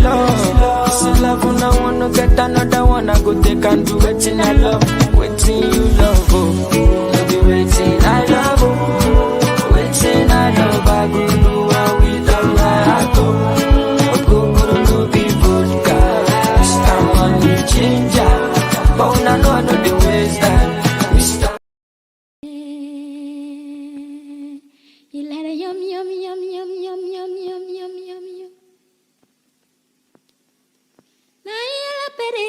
love. This love when I wanna get another one, I go take and do waiting I love. Waiting you love, oh. No be waiting I love, oh. Waiting I love, I go do what we done my heart, oh. Go no be vodka. Mr. Money Changer. But when I know the ways that Mr. You let a yum yum yum yum yum yum yum yum yum yum. Na yela pere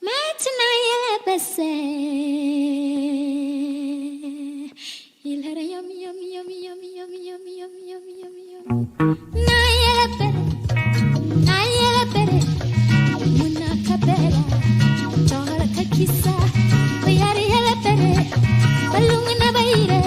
matina yela pese. You let a yum yum yum yum yum yum yum yum yum yum. Na yela pere muna kapera. Chora kakisa we are yela pere balungna baire.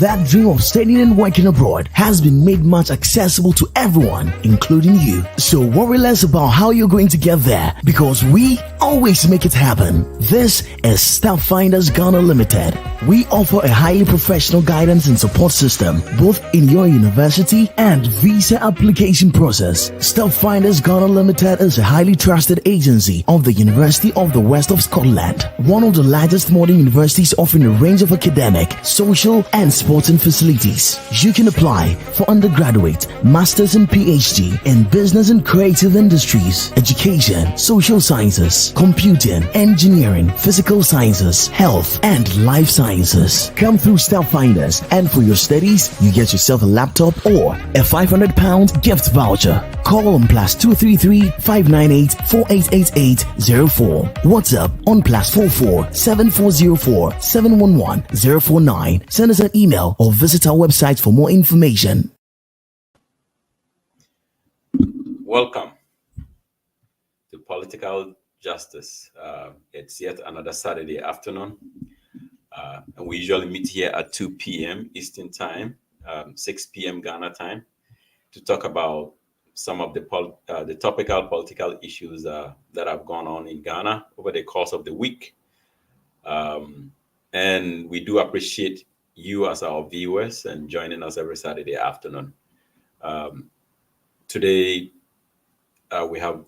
That dream of studying and working abroad has been made much accessible to everyone, including you. So worry less about how you're going to get there, because we always make it happen. This is Staff Finders Ghana Limited. We offer a highly professional guidance and support system, both in your university and visa application process. Staff Finders Ghana Limited is a highly trusted agency of the University of the West of Scotland, one of the largest modern universities offering a range of academic, social, and sporting facilities. You can apply for undergraduate, master's and PhD in business and creative industries, education, social sciences, computing, engineering, physical sciences, health, and life sciences. Come through Staff Finders, and for your studies, you get yourself a laptop or a £500 gift voucher. Call on +233 598 4888 04. WhatsApp on +44 7404 711 049. Send us an email or visit our website for more information. Welcome to Political Justice. It's yet another Saturday afternoon. And we usually meet here at 2 p.m. Eastern Time, 6 p.m. Ghana time, to talk about some of the topical political issues that have gone on in Ghana over the course of the week. And we do appreciate you as our viewers and joining us every Saturday afternoon. Today, we have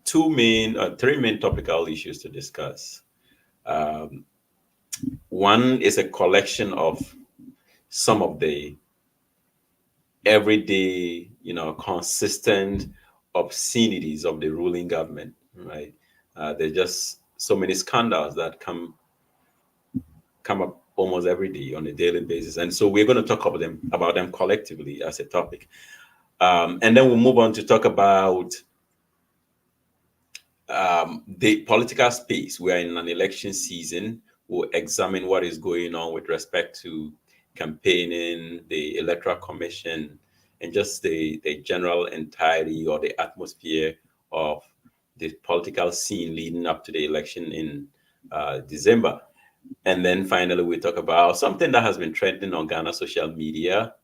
three main topical issues to discuss. One is a collection of some of the everyday, consistent obscenities of the ruling government, right? There's just so many scandals that come up almost every day on a daily basis. And so we're going to talk about them collectively as a topic. And then we'll move on to talk about the political space. We are in an election season. We'll examine what is going on with respect to campaigning, the Electoral Commission, and just the general entirety or the atmosphere of the political scene leading up to the election in December. And then finally, we talk about something that has been trending on Ghana social media.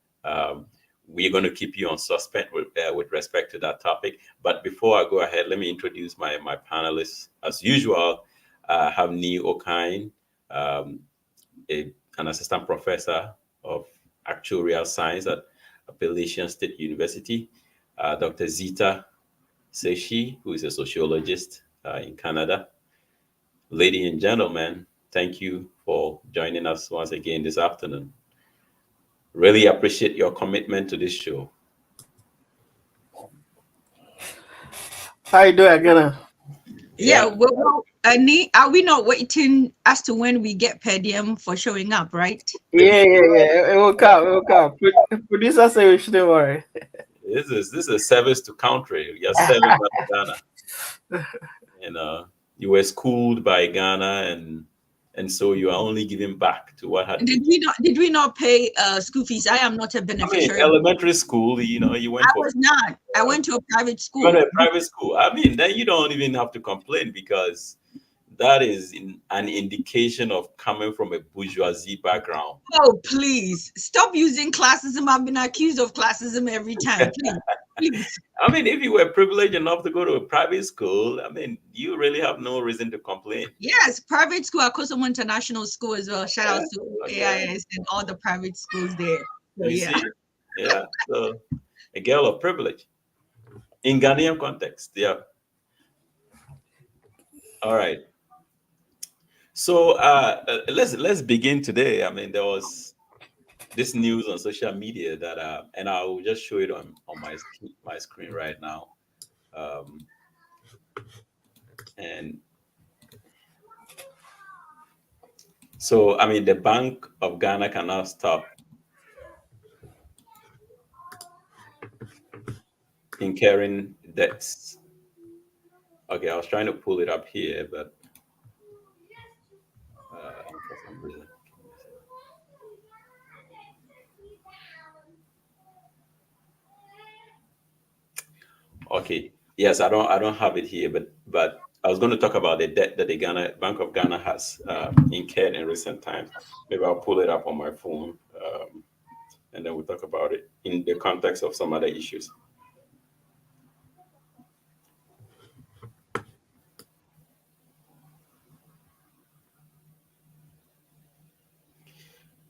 We're going to keep you on suspect with respect to that topic. But before I go ahead, let me introduce my panelists. As usual, I have Nee Okine, an assistant professor of actuarial science at Appalachian State University. Dr. Zita Seshi, who is a sociologist in Canada. Ladies and gentlemen, thank you for joining us once again this afternoon. Really appreciate your commitment to this show. How you doing, Ghana? Yeah, Yeah. well, Annie, are we not waiting as to when we get per diem for showing up, right? Yeah. It will come. It will come. Producer say we shouldn't worry. This is a service to country. You're serving by Ghana. You know, you were schooled by Ghana, and so you are only giving back to what had been. Did we not pay school fees? I am not a I mean, beneficiary. elementary school. You I went for was not. I went to a private you went school. to a private school. I mean, then you don't even have to complain because that is an indication of coming from a bourgeoisie background. Oh, please stop using classism. I've been accused of classism every time. Please, please. I mean, if you were privileged enough to go to a private school, I mean, you really have no reason to complain. Yes, private school, Akosomo International School as well. Shout Yeah. out to Okay. AIS and all the private schools there. So You yeah. see, yeah. So a girl of privilege in Ghanaian context. Yeah. All right. So let's begin today. I mean, there was this news on social media that and I will just show it on my screen right now. Um, and so I mean, the Bank of Ghana can now stop incurring debts. Okay, I was trying to pull it up here, but for some reason. Okay. Yes, I don't have it here, but I was going to talk about the debt that the Ghana Bank of Ghana has incurred in recent times. Maybe I'll pull it up on my phone, and then we'll talk about it in the context of some other issues.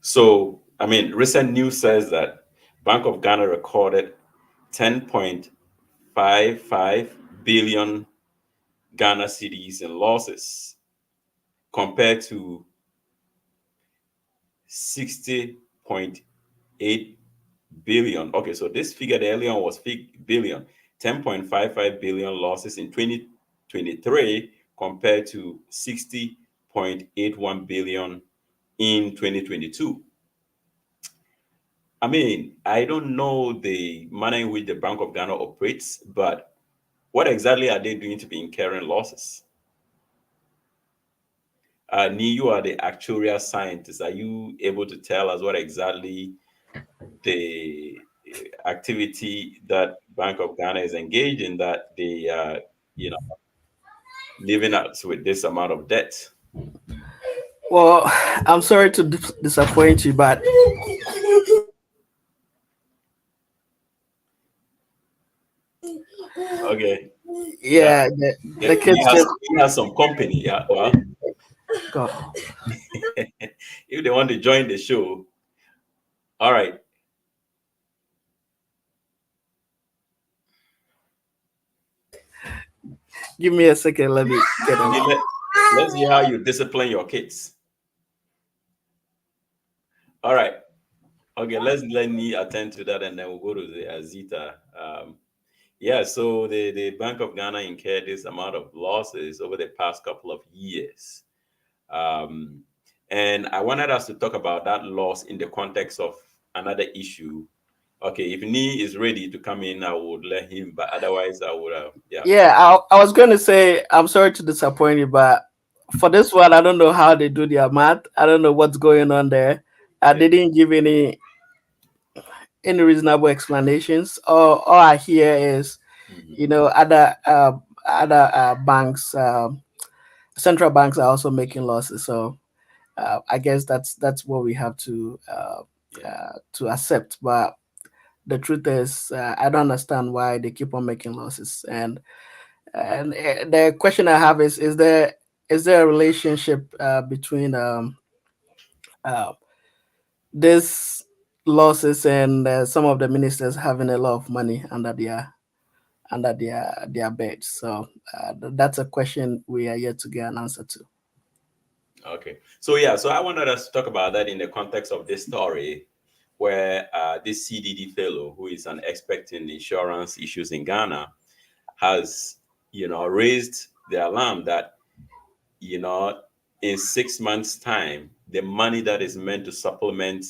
So, I mean, recent news says that Bank of Ghana recorded 10.55 billion Ghana cedis in losses compared to 60.8 billion. Okay, so this figure, the earlier one was billion, 10.55 billion losses in 2023 compared to 60.81 billion in 2022. I mean, I don't know the manner in which the Bank of Ghana operates, but what exactly are they doing to be incurring losses? Ni, you are the actuarial scientist. Are you able to tell us what exactly the activity that Bank of Ghana is engaged in that they are, you know, leaving us with this amount of debt? Well, I'm sorry to disappoint you, but Okay, yeah, yeah, yeah, the kids just he has some company. Yeah, well, go. if they want to join the show, all right. Give me a second. Let me get them. Okay, let's see how you discipline your kids. All right. Okay, let me attend to that, and then we'll go to the Azita. Yeah, so the Bank of Ghana incurred this amount of losses over the past couple of years. Um, and I wanted us to talk about that loss in the context of another issue. Okay, if Nee is ready to come in, I would let him, but otherwise, I would, yeah. Yeah, I was going to say I'm sorry to disappoint you, but for this one, I don't know how they do their math. I don't know what's going on there. Okay. They didn't give any reasonable explanations. All I hear is, Mhm. other banks, central banks are also making losses. So I guess that's what we have Yeah. to accept. But the truth is, I don't understand why they keep on making losses. And the question I have is there a relationship between uh, this losses and some of the ministers having a lot of money under their beds? So that's a question we are yet to get an answer to. Okay. So yeah, so I wanted us to talk about that in the context of this story, where this CDD fellow, who is an expert in insurance issues in Ghana, has raised the alarm that, you know, in 6 months' time, the money that is meant to supplement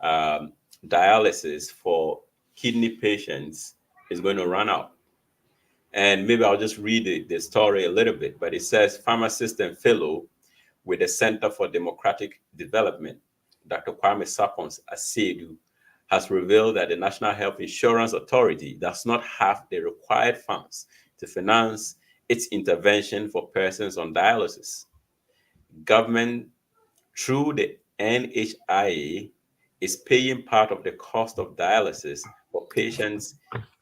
um, dialysis for kidney patients is going to run out. And maybe I'll just read the story a little bit, but it says pharmacist and fellow with the Center for Democratic Development, Dr. Kwame Sapons Asedu, has revealed that the National Health Insurance Authority does not have the required funds to finance its intervention for persons on dialysis. Government, through the NHIA, is paying part of the cost of dialysis for patients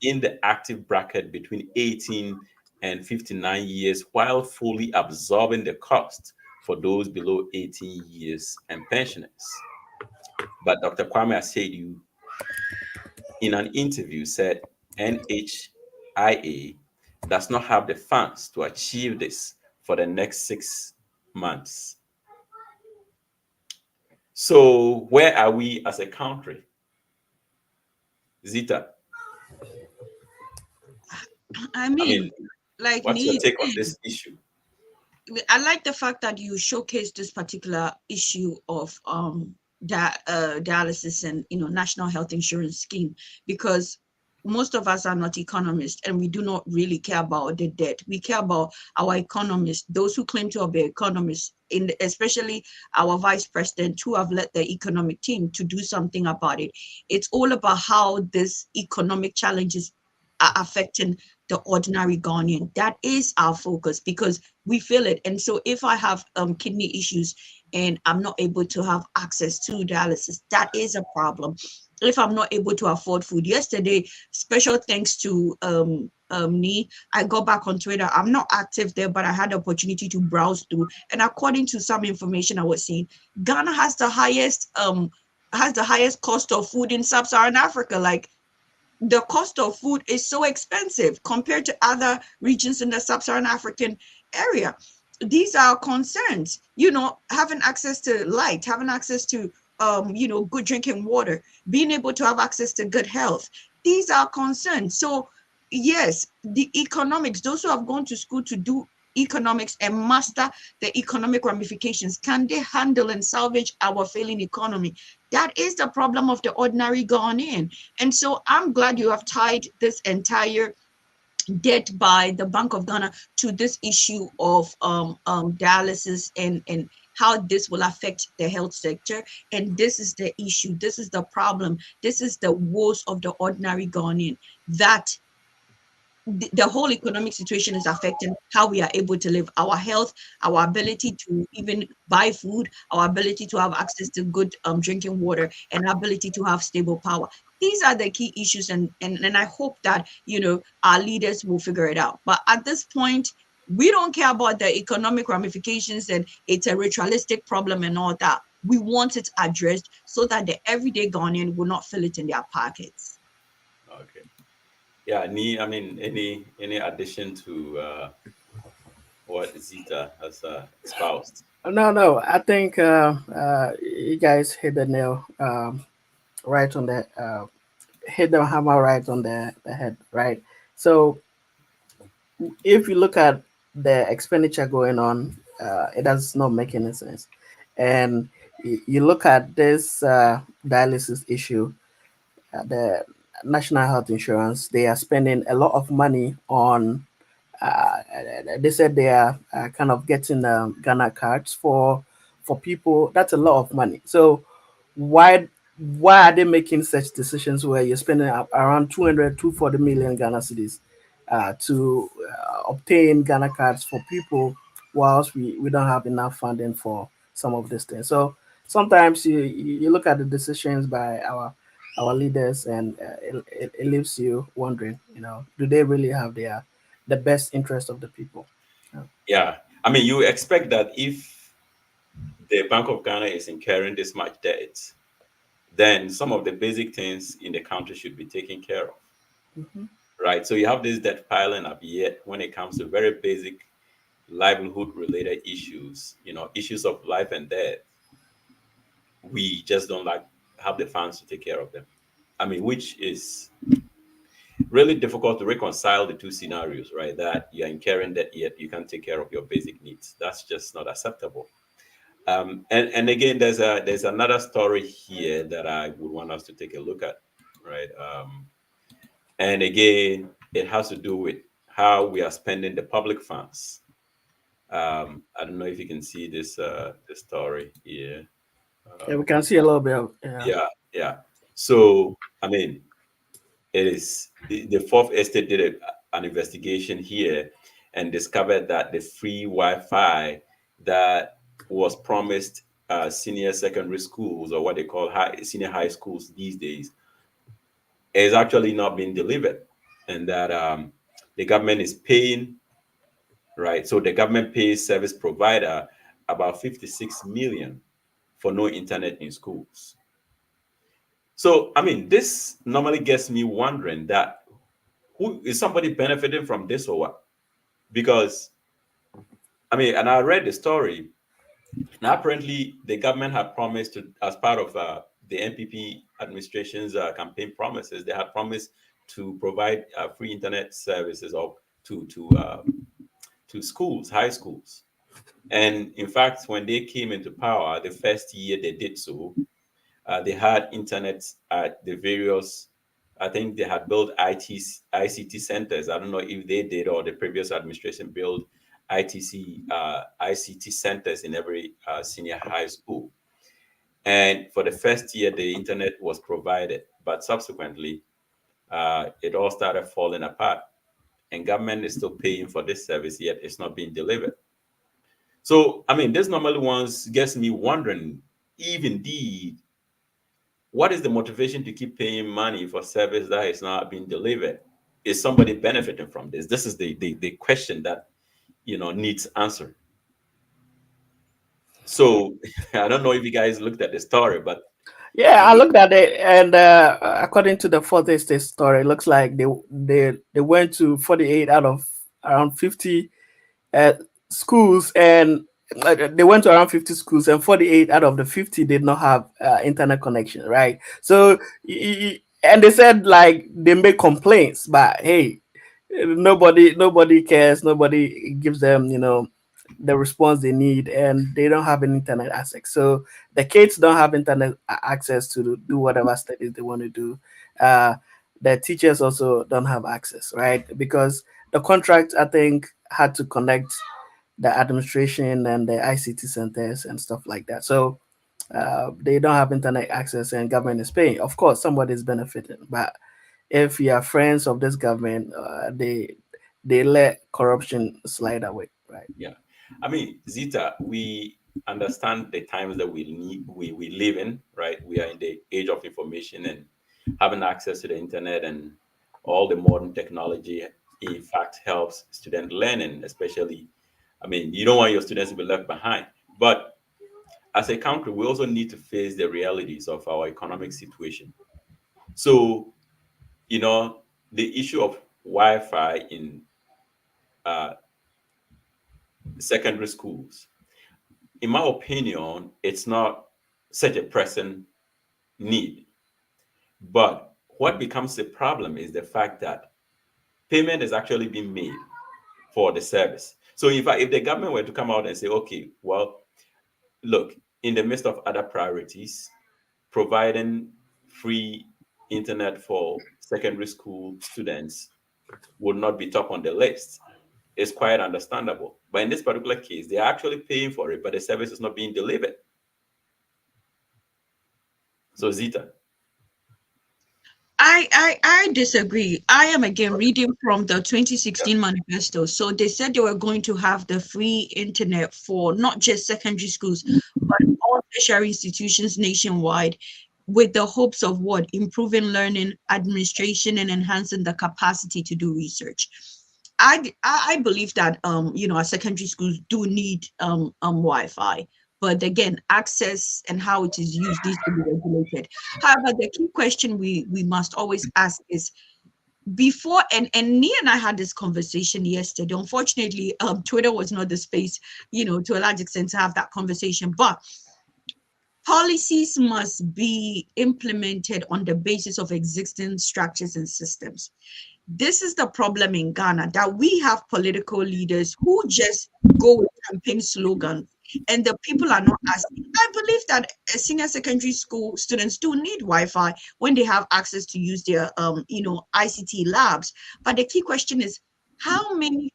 in the active bracket between 18 and 59 years, while fully absorbing the cost for those below 18 years and pensioners. But Dr. Kwame Asedu, in an interview, said NHIA does not have the funds to achieve this for the next 6 months. So, where are we as a country? Zita, I I mean, mean, like what's your me, take on this issue? I like the fact that you showcase this particular issue of dialysis and national health insurance scheme, because most of us are not economists and we do not really care about the debt. We care about our economists, those who claim to be economists, especially our vice president, who have led the economic team to do something about it. It's all about how this economic challenges are affecting the ordinary Ghanaian. That is our focus, because we feel it. And so if I have kidney issues and I'm not able to have access to dialysis, that is a problem. If I'm not able to afford food. Yesterday, special thanks to me, I got back on Twitter. I'm not active there, but I had the opportunity to browse through. And according to some information I was seeing, Ghana has the highest cost of food in sub-Saharan Africa. Like, the cost of food is so expensive compared to other regions in the sub-Saharan African area. These are concerns, having access to light, having access to, good drinking water, being able to have access to good health. These are concerns. So yes, the economics, those who have gone to school to do economics and master the economic ramifications, can they handle and salvage our failing economy? That is the problem of the ordinary Ghanaian. And so I'm glad you have tied this entire debt by the Bank of Ghana to this issue of dialysis and how this will affect the health sector. And this is the issue. This is the problem. This is the woes of the ordinary Ghanaian, that the whole economic situation is affecting how we are able to live, our health, our ability to even buy food, our ability to have access to good drinking water, and our ability to have stable power. These are the key issues, and I hope that our leaders will figure it out. But at this point, we don't care about the economic ramifications, and it's a ritualistic problem and all that. We want it addressed so that the everyday Ghanaian will not feel it in their pockets. Okay. Yeah, I mean, any addition to what Zita has espoused? No. I think you guys hit the nail right on the hit the hammer right on the head, right? So if you look at the expenditure going on, it does not make any sense. And you look at this dialysis issue, the National Health Insurance, they are spending a lot of money on. They said they are kind of getting Ghana cards for people. That's a lot of money. So why why are they making such decisions where you're spending around 240 million Ghana cedis to obtain Ghana cards for people, whilst we don't have enough funding for some of these things? So sometimes you look at the decisions by our leaders, and it leaves you wondering, do they really have the best interest of the people? Yeah. Yeah, I mean, you expect that if the Bank of Ghana is incurring this much debt, then some of the basic things in the country should be taken care of, Mhm. right? So you have this debt piling up, yet when it comes to very basic livelihood related issues, issues of life and death, we just don't like have the funds to take care of them. I mean, which is really difficult to reconcile the two scenarios, right? That you're incurring debt yet you can't take care of your basic needs. That's just not acceptable. And again, there's another story here that I would want us to take a look at, right? And again, it has to do with how we are spending the public funds. I don't know if you can see this story here. Yeah, we can see a little bit of, yeah. Yeah, yeah. So I mean, it is the fourth estate did an investigation here and discovered that the free Wi-Fi that was promised senior secondary schools, or what they call senior high schools these days, is actually not being delivered, and that the government is paying, right? So the government pays service provider about 56 million for no internet in schools. So I mean, this normally gets me wondering that who is somebody benefiting from this or what? Because I mean, and I read the story. Now, apparently, the government had promised to, as part of the NPP administration's campaign promises, they had promised to provide free internet services or to schools, high schools. And in fact, when they came into power, the first year they did so, they had internet at the various, I think they had built ICT centers. I don't know if they did or the previous administration built ICT centers in every senior high school. And for the first year, the internet was provided, but subsequently, it all started falling apart. And government is still paying for this service, yet it's not being delivered. So, I mean, this normally ones gets me wondering, if indeed, what is the motivation to keep paying money for service that is not being delivered? Is somebody benefiting from this? This is the question that needs answer. So I don't know if you guys looked at the story, but Yeah, I yeah, looked at it, and according to the fourth estate story, it looks like they went to 48 out of around 50 uh, schools, and they went to around 50 schools, and 48 out of the 50 did not have internet connection, right? So, and they said like they make complaints, but hey, nobody cares, nobody gives them the response they need, and they don't have an internet access. So the kids don't have internet access to do whatever studies they want to do. uh the teachers also don't have access, right? Because the contract, I think, had to connect the administration and the ICT centers and stuff like that. So they don't have internet access, and government is paying. Of course, somebody is benefiting, but if you are friends of this government, they let corruption slide away, right? yeah. I mean, Zita, we understand the times that we live in, right? We are in the age of information and having access to the internet and all the modern technology, in fact, helps student learning, especially. I mean, you don't want your students to be left behind. But as a country, we also need to face the realities of our economic situation. So, you know, the issue of Wi-Fi in uh, secondary schools, in my opinion, it's not such a pressing need. But what becomes a problem is the fact that payment is actually being made for the service. So if the government were to come out and say, okay, well, look, in the midst of other priorities, providing free internet for secondary school students would not be top on the list. It's quite understandable. But in this particular case, they're actually paying for it, but the service is not being delivered. So Zita. I disagree. I am again reading from the 2016 manifesto. So they said they were going to have the free internet for not just secondary schools, but all tertiary institutions nationwide, with the hopes of what? Improving learning, administration, and enhancing the capacity to do research. I believe that our secondary schools do need Wi-Fi, but again, access and how it is used needs to be regulated. However, the key question we must always ask is, before, and Nia and I had this conversation yesterday. Unfortunately, Twitter was not the space, to a large extent, to have that conversation. But Policies must be implemented on the basis of existing structures and systems. This is the problem in Ghana, that we have political leaders who just go with campaign slogans and the people are not asking. I believe that senior secondary school students do need Wi-Fi when they have access to use their ICT labs. But the key question is, how many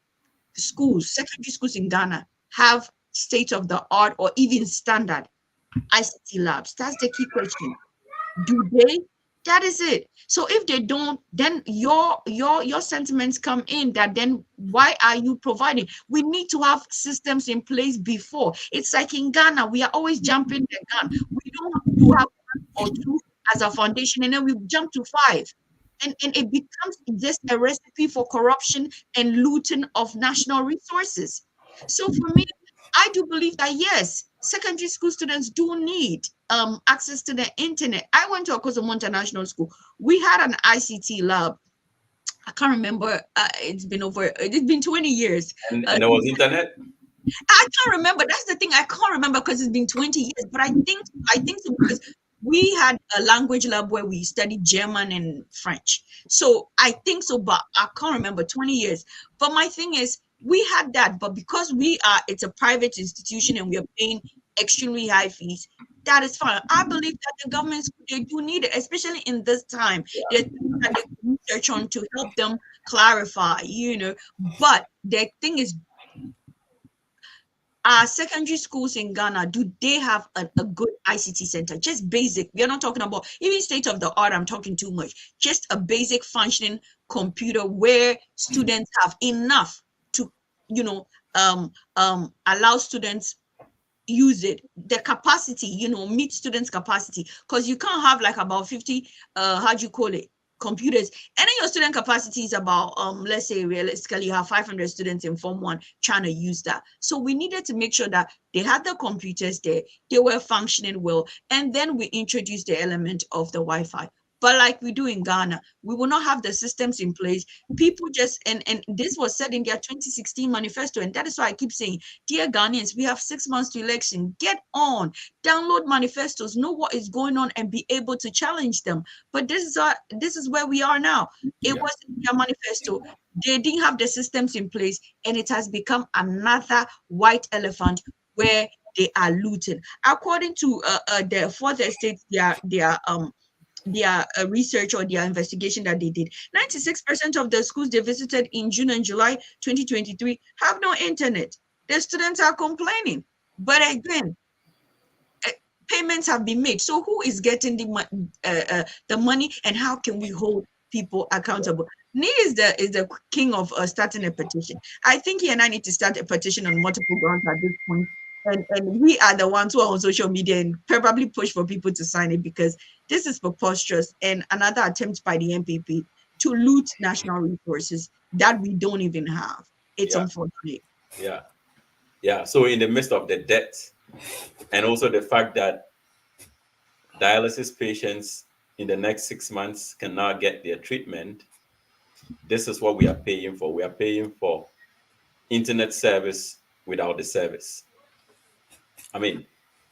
schools, secondary schools in Ghana, have state of the art or even standard ICT labs? That's the key question. Do they? That is it. So if they don't, then your sentiments come in that then why are you providing? We need to have systems in place before. It's like in Ghana, we are always jumping the gun. We don't do have one or two as a foundation, and then we jump to five. And it becomes just a recipe for corruption and looting of national resources. So for me, I do believe that yes, secondary school students do need access to the internet. I went to Okozomo International School. We had an ICT lab. I can't remember. It's been 20 years. And there was internet. I can't remember. That's the thing. I can't remember because it's been 20 years. But I think so because we had a language lab where we studied German and French. So I think so, but I can't remember 20 years. But my thing is, we had that, but because it's a private institution and we are paying extremely high fees, that is fine. I believe that the governments, they do need it, especially in this time. There's things that they can research on to help them clarify, But the thing is, our secondary schools in Ghana, do they have a good ICT center? Just basic. We are not talking about even state of the art. I'm talking too much. Just a basic functioning computer where students have enough to, allow students use it. The capacity, meet students' capacity. Because you can't have like about 50, how do you call it? Computers, and then your student capacity is about let's say realistically you have 500 students in Form 1 trying to use that. So we needed to make sure that they had the computers there, they were functioning well, and then we introduced the element of the Wi-Fi. But like we do in Ghana, we will not have the systems in place. People just, and this was said in their 2016 manifesto, and that is why I keep saying, dear Ghanaians, we have 6 months to election. Get on, download manifestos, know what is going on, and be able to challenge them. But this is where we are now. It was in their manifesto. They didn't have the systems in place, and it has become another white elephant where they are looting. According to the fourth estate, their research or their investigation that they did, 96% of the schools they visited in June and July 2023 have no internet. The students are complaining. But again, payments have been made. So who is getting the money, and how can we hold people accountable? Nii is the king of starting a petition. I think he and I need to start a petition on multiple grounds at this point. And we are the ones who are on social media and probably push for people to sign it, because this is preposterous and another attempt by the MPP to loot national resources that we don't even have. It's unfortunate. Yeah. So in the midst of the debt, and also the fact that dialysis patients in the next 6 months cannot get their treatment, this is what we are paying for. We are paying for internet service without the service. I mean,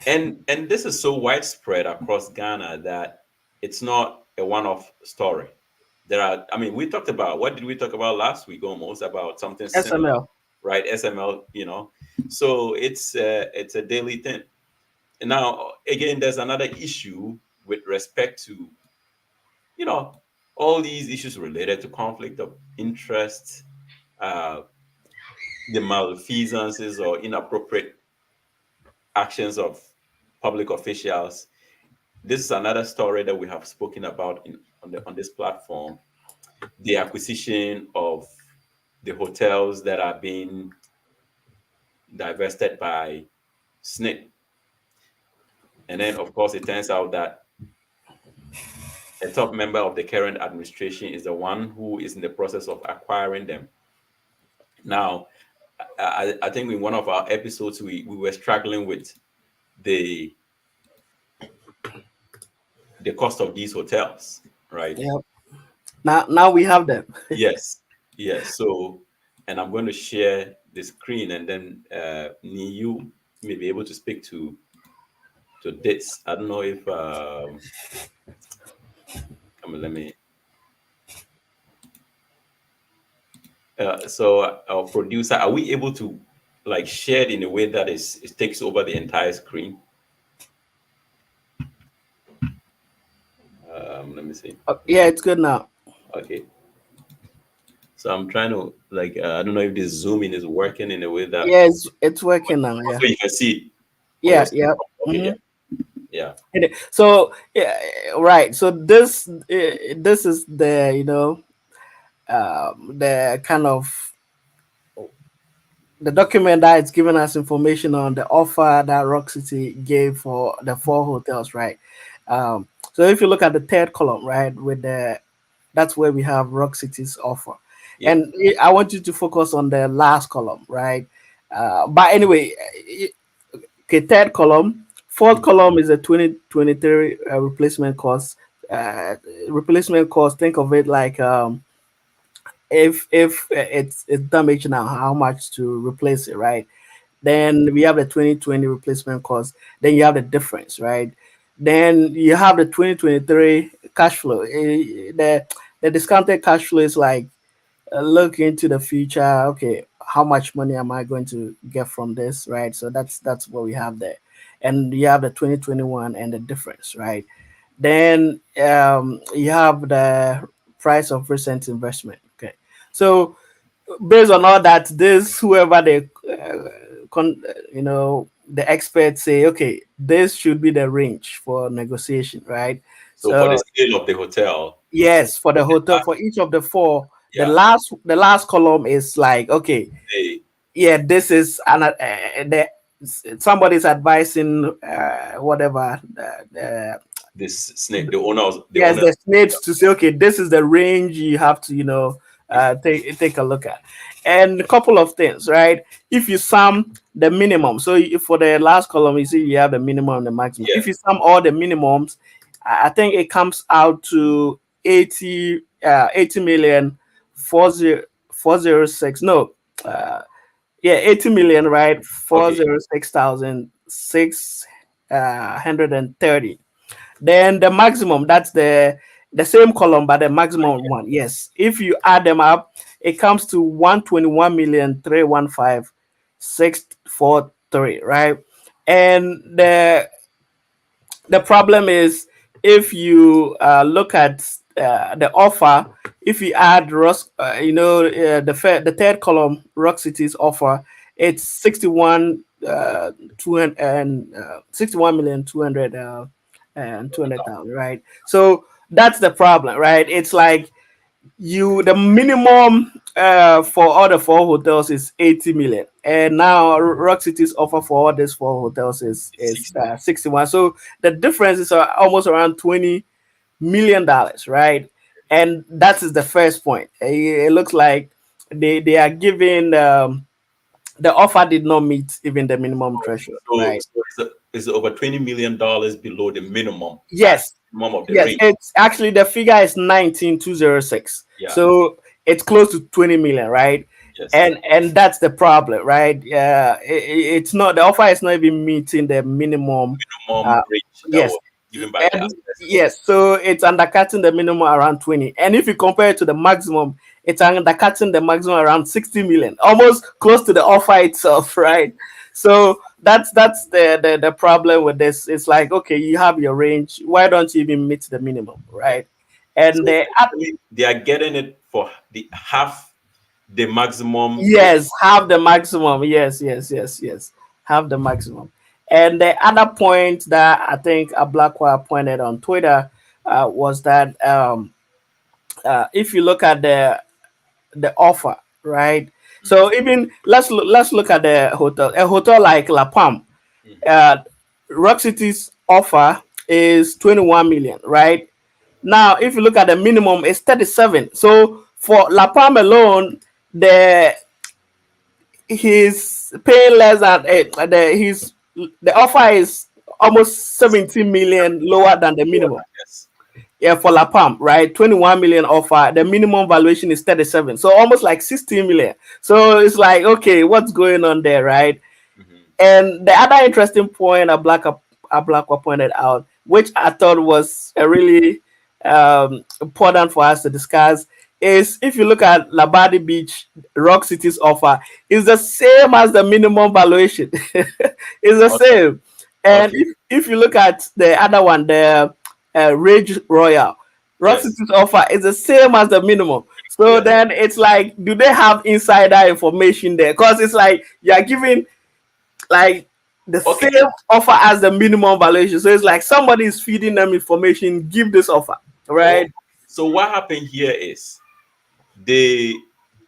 and this is so widespread across Ghana that it's not a one-off story. We talked about, what did we talk about last week almost, about something similar, SML. right? SML, So it's a daily thing. And now, again, there's another issue with respect to, all these issues related to conflict of interest, the malfeasances or inappropriate actions of public officials. This is another story that we have spoken about on this platform. The acquisition of the hotels that are being divested by SNP. And then, of course, it turns out that a top member of the current administration is the one who is in the process of acquiring them. Now, I think in one of our episodes, we were struggling with the cost of these hotels, right? Yeah. Now we have them. Yes. So, and I'm going to share the screen, and then you may be able to speak to to this. I don't know if come on, let me. So our producer, are we able to like share it in a way that is it takes over the entire screen? Let me see. Yeah, it's good now. Okay. So I'm trying to like I don't know if this zooming is working in a way that Yeah, it's working now. Yeah, also you can see it on your yeah, screen. yeah. Okay, yeah, Mhm. yeah. So yeah, right. So this is the the kind of the document that it's giving us information on the offer that Rock City gave for the four hotels, right? So if you look at the third column, right, with the that's where we have Rock City's offer, Yeah. and I want you to focus on the last column, right? But anyway, okay, third column, fourth Mhm. column is a 2023 replacement cost. Uh, Replacement cost. Think of it like if it's damaged now, how much to replace it, right? Then we have the 2020 replacement cost. Then you have the difference, right? Then you have the 2023 cash flow. The discounted cash flow is like look into the future. Okay, how much money am I going to get from this, right? So that's what we have there. And you have the 2021 and the difference, right? Then you have the price of recent investment. Okay, so based on all that, this whoever the the experts say, okay, this should be the range for negotiation, right? So for the So scale of the hotel, yes, for the okay, hotel, for each of the four, yeah, the last column is like, okay, they yeah, this is somebody's advising whatever this snake, the owners, the yes, owner. the needs to say, okay, this is the range you have to, take a look at. And a couple of things, right? If you sum the minimum, so if for the last column, you see you have the minimum and the maximum. Yeah. If you sum all the minimums, I think it comes out to 80 million 406. No, uh, yeah, 80 million, right? Okay. 406,630. Then the maximum, that's the same column, but the maximum one. Yes. If you add them up, it comes to 121,315,643, right? And the problem is if you look at the offer, if you add the third column, Rock City's offer, it's 61 million 200 and 200,000, right? So that's the problem, right? It's like the minimum for all the four hotels is 80 million, and now Rock City's offer for all these four hotels is 60. 61. So the difference is almost around 20 million dollars, right? And that is the first point. It looks like they are giving the offer did not meet even the minimum threshold, So, right? it's over $20 million below the minimum at Yes, minimum of the yes, range. it's actually the figure is 19206. Yeah. So it's close to 20 million, right? Yes. And that's the problem, right? Yeah, it's not the offer is not even meeting the minimum. Minimum Uh, range that yes, was given by the and assessors. yes, so it's undercutting the minimum around 20. And if you compare it to the maximum, it's undercutting the maximum around 60 million, almost close to the offer itself, right? So that's the problem with this. It's like, okay, you have your range. Why don't you even meet the minimum, Yeah. right? And So basically, they are getting it for the half the maximum range. yes, have the maximum. Yes, yes, yes, yes. Have the maximum. And the other point that I think a Blackwell pointed on Twitter was that if you look at the offer, right? So even let's look at the hotel. A hotel like La Palm, Mhm. uh, Rock City's offer is 21 million, right? Now, if you look at the minimum, it's 37. So for La Palm alone, the he's paying less than the offer is almost 17 million lower than the minimum. Yes. Yeah, for La Palm, right? 21 million offer. The minimum valuation is 37. So almost like 16 million. So it's like, okay, what's going on there, right? Mhm. And the other interesting point Ablakwa pointed out, which I thought was a really important for us to discuss, is if you look at Labadi Beach, Rock City's offer is the same as the minimum valuation. It's the Okay. same. And Okay. if you look at the other one, the Rage Royal, Rock Yes. City's offer is the same as the minimum. So Yes. then it's like, do they have insider information there? Because it's like you are giving like the Okay. same offer as the minimum valuation. So it's like somebody is feeding them information, give this offer, Oh, right? so what happened here is the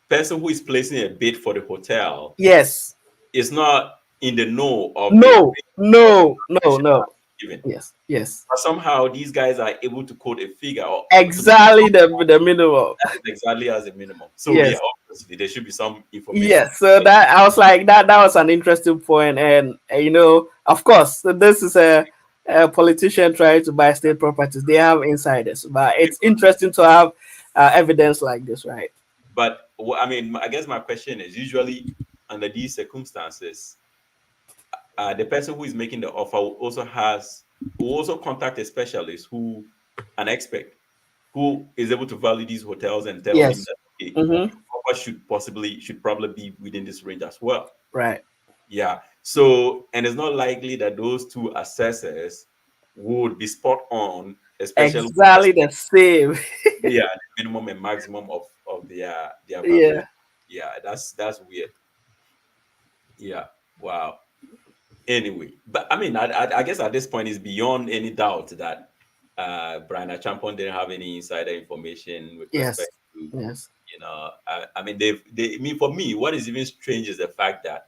person who is placing a bid for the hotel Yes. is not in the know of the No, range of the no, no, valuation no. given. Yes, yes. But somehow these guys are able to quote a figure or to Exactly the minimum. that is exactly as a minimum. So yeah, Yes. obviously there should be some information. Yes, so that I was like that was an interesting point, and of course, so this is a politician trying to buy state properties. They have insiders, but it's interesting to have evidence like this, right? But I mean, I guess my question is usually under these circumstances, the person who is making the offer will also contact a specialist an expert who is able to value these hotels and tell him Yes. that okay, Mm-hmm. your offer should probably be within this range as well. Right. Yeah. So, and it's not likely that those two assessors would be spot on, especially with Exactly respect the same. to the minimum and maximum of their valuation. Yeah. Yeah, that's weird. Yeah. Wow. Anyway, but I mean, I guess at this point it's beyond any doubt that Brian Champon didn't have any insider information with Yes. respect to, Yes. I mean, I mean, for me, what is even strange is the fact that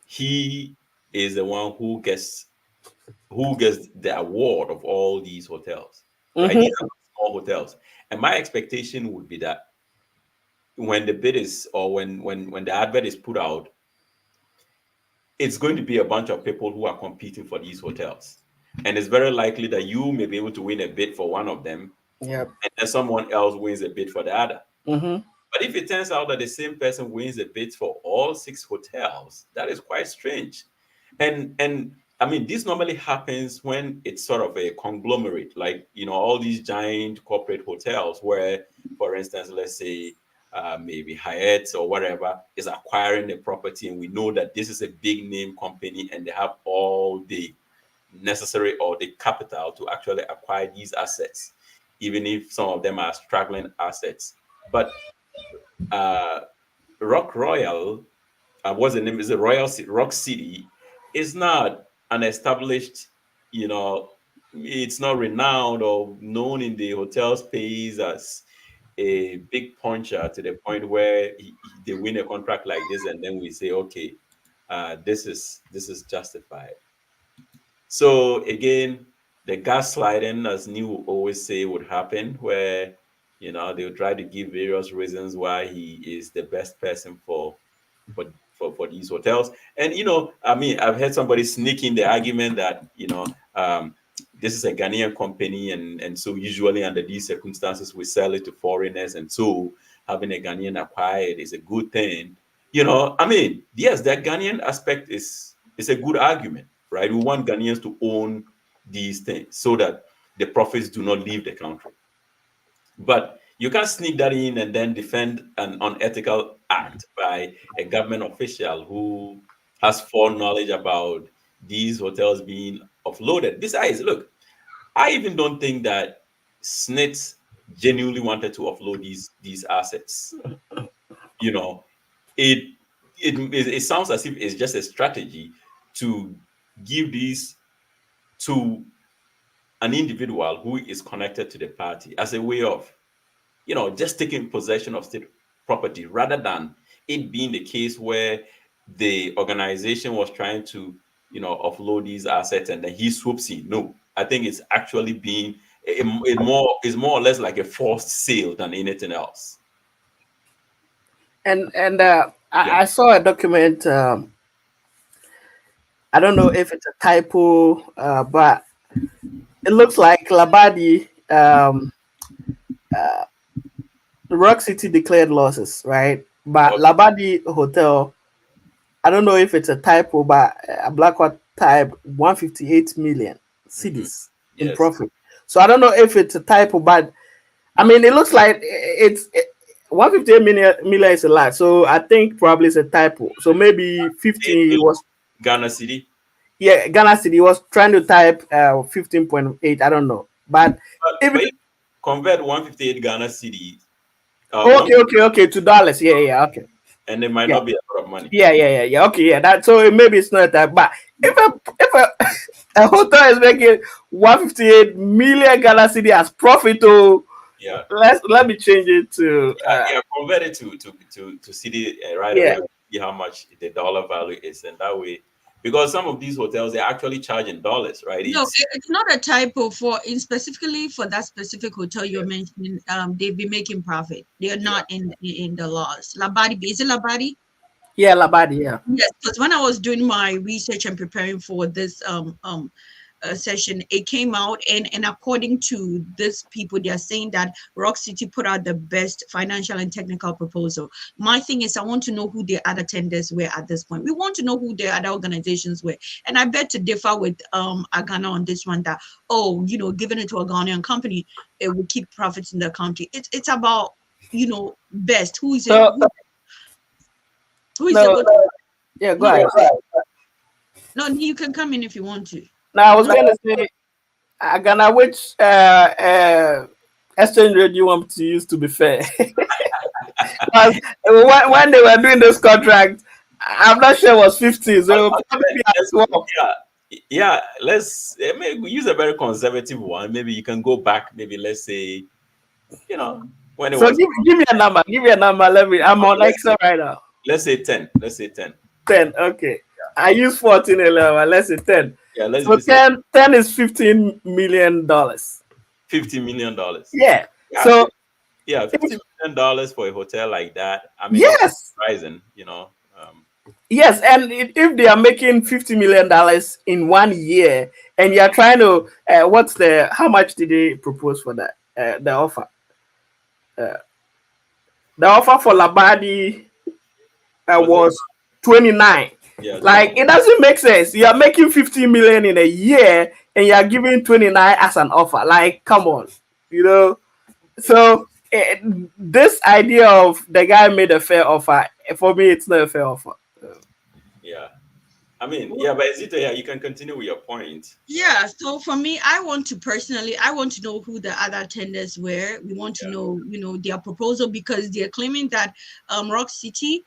he is the one who gets the award of all these hotels, right? These Mm-hmm. are not small hotels, and my expectation would be that when the bid is or when the advert is put out, it's going to be a bunch of people who are competing for these hotels. And it's very likely that you may be able to win a bid for one of them, Yep. and then someone else wins a bid for the other. Mm-hmm. But if it turns out that the same person wins a bid for all six hotels, that is quite strange. And I mean, this normally happens when it's sort of a conglomerate, like all these giant corporate hotels, where, for instance, let's say maybe Hyatt or whatever is acquiring the property, and we know that this is a big name company, and they have all the necessary or the capital to actually acquire these assets, even if some of them are struggling assets. But uh, Rock Royal, what's the name? Is it Rock City? Is not an established, you know, it's not renowned or known in the hotel space as a big puncher to the point where they win a contract like this, and then we say, okay, this is justified. So again, the gaslighting, as Neil will always say, would happen where they'll try to give various reasons why he is the best person for these hotels. And I mean, I've heard somebody sneak in the argument that this is a Ghanaian company, and so usually under these circumstances we sell it to foreigners, and so having a Ghanaian acquired is a good thing. I mean, yes, that Ghanaian aspect is a good argument, right? We want Ghanaians to own these things so that the profits do not leave the country. But you can't sneak that in and then defend an unethical act by a government official who has foreknowledge about these hotels being offloaded. Besides, look, I even don't think that Snits genuinely wanted to offload these assets. You know, it it sounds as if it's just a strategy to give these to an individual who is connected to the party as a way of just taking possession of state property rather than it being the case where the organization was trying to offload these assets and then he swoops in. No, I think it's actually being more or less like a forced sale than anything else. And Yeah. I saw a document. I don't know if it's a typo, but it looks like Labadi, Rock City declared losses, right? But Okay. Labadi Hotel, I don't know if it's a typo, but Blackwater type 158 million Mhm. cedis in Yes. profit. So I don't know if it's a typo, but I mean, it looks like it's 158 million is a lot. So I think probably it's a typo. So maybe 50 was, Ghana City. yeah, Ghana City was trying to type 15.8. I don't know. But But even if convert 158 Ghana City, one, okay, $2. Yeah, yeah, okay. and it might Yeah. not be a lot of money. Yeah. Okay, yeah. That so maybe it's not that. But if a hotel is making 158 million Ghana City as profit, oh, Yeah. let me change it to Yeah, convert it to city right yeah. away. See how much the dollar value is, and that way, because some of these hotels they're actually charging dollars, right? No, It's it's not a typo for in specifically for that specific hotel you're mentioning. They've been making profit. They are yeah, not in the loss. Labadi, is it Labadi? Yeah, Labadi, yeah. Yes, because when I was doing my research and preparing for this session, it came out and according to this people, they are saying that Rock City put out the best financial and technical proposal. My thing is, I want to know who the other tenders were at this point. We want to know who the other organizations were, and I bet to differ with Agana on this one that giving it to a Ghanaian company, it will keep profits in the country. It's about best who is it So who is no, able to yeah, go no ahead. no you can come in if you want to. Now I was gonna say, Ghana, which exchange rate do you want me to use to be fair? Because when they were doing this contract, I'm not sure it was 50, so it will probably be at yes, 12. yeah. Let's maybe use a very conservative one. Maybe you can go back. Maybe let's say when it So was. give me a number. Give me a number. I'm Okay, on Excel right now. let's say 10. Let's say 10. 10. Okay. I use 14 11. Let's say 10. Yeah, let's So even say 10 is $15 million. $50 million. Yeah. Yeah, So yeah, $50 million for a hotel like that. I mean, it's yes. surprising. Yes, and if they are making $50 million in 1 year, and you are trying to, what's the how much did they propose for that? The offer for Labadi Was it? was 29. Yeah, 20. Like it doesn't make sense. You are making 50 million in a year, and you are giving 29 as an offer. Like, come on, you know. So this idea of the guy made a fair offer, for me, it's not a fair offer. Yeah. I mean, yeah, but Zito, yeah, you can continue with your point. Yeah, so for me, I want to know who the other tenders were. We want to Yeah. know, their proposal because they're claiming that Rock City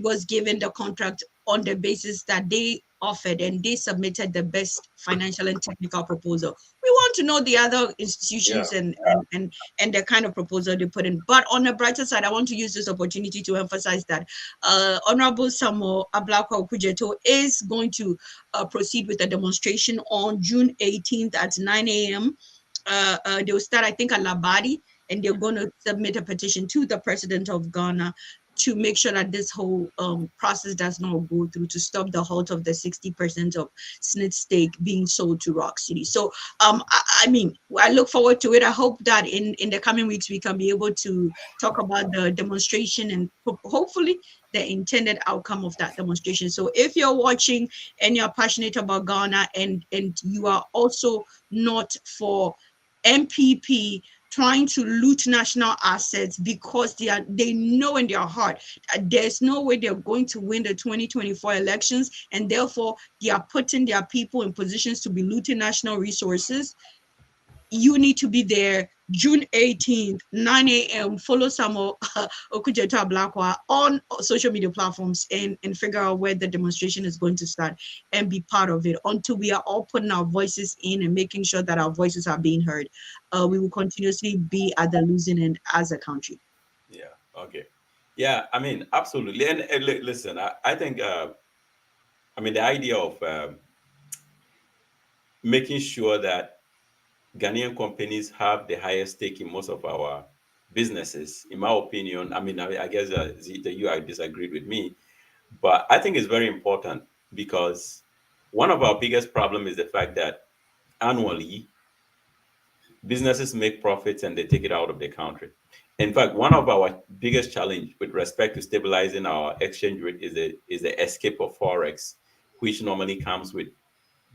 was given the contract on the basis that they offered and they submitted the best financial and technical proposal. We want to know the other Yeah. institutions and the kind of proposal they put in. But on the brighter side, I want to use this opportunity to emphasize that Honorable Samuel Ablakwa Okujeto is going to proceed with a demonstration on June 18th at 9 a.m. They'll start, I think, at Labadi, and they're going to submit a petition to the president of Ghana to make sure that this whole process does not go through to stop the halt of the 60% of SNIT stake being sold to Rock City. So, I mean, I look forward to it. I hope that in the coming weeks we can be able to talk about the demonstration and hopefully the intended outcome of that demonstration. So, if you're watching and you're passionate about Ghana and you are also not for MPP trying to loot national assets because they know in their heart that there's no way they're going to win the 2024 elections, and therefore they are putting their people in positions to be looting national resources. You need to be there June 18th, 9 a.m. Follow Samuel Okujeto Ablakwa on social media platforms and figure out where the demonstration is going to start and be part of it until we are all putting our voices in and making sure that our voices are being heard. We will continuously be at the losing end as a country. Yeah. Okay. Yeah. I mean, absolutely. And listen, I think, I mean, the idea of making sure that Ghanaian companies have the highest stake in most of our businesses, in my opinion, I mean, I guess Zita, you disagreed with me, but I think it's very important because one of our biggest problem is the fact that annually businesses make profits and they take it out of the country. In fact, one of our biggest challenge with respect to stabilizing our exchange rate is the escape of forex, which normally comes with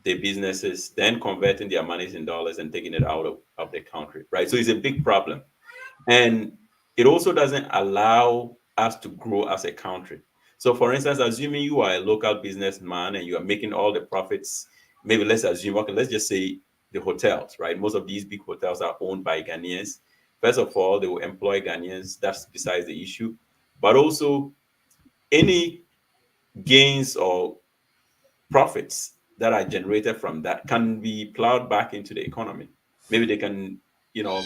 the businesses, then converting their monies in dollars and taking it out of the country, right? So it's a big problem. And it also doesn't allow us to grow as a country. So, for instance, assuming you are a local businessman and you are making all the profits, maybe let's assume, okay, let's just say the hotels, right? Most of these big hotels are owned by Ghanaians. First of all, they will employ Ghanaians. That's besides the issue. But also, any gains or profits that are generated from that can be plowed back into the economy. Maybe they can, you know,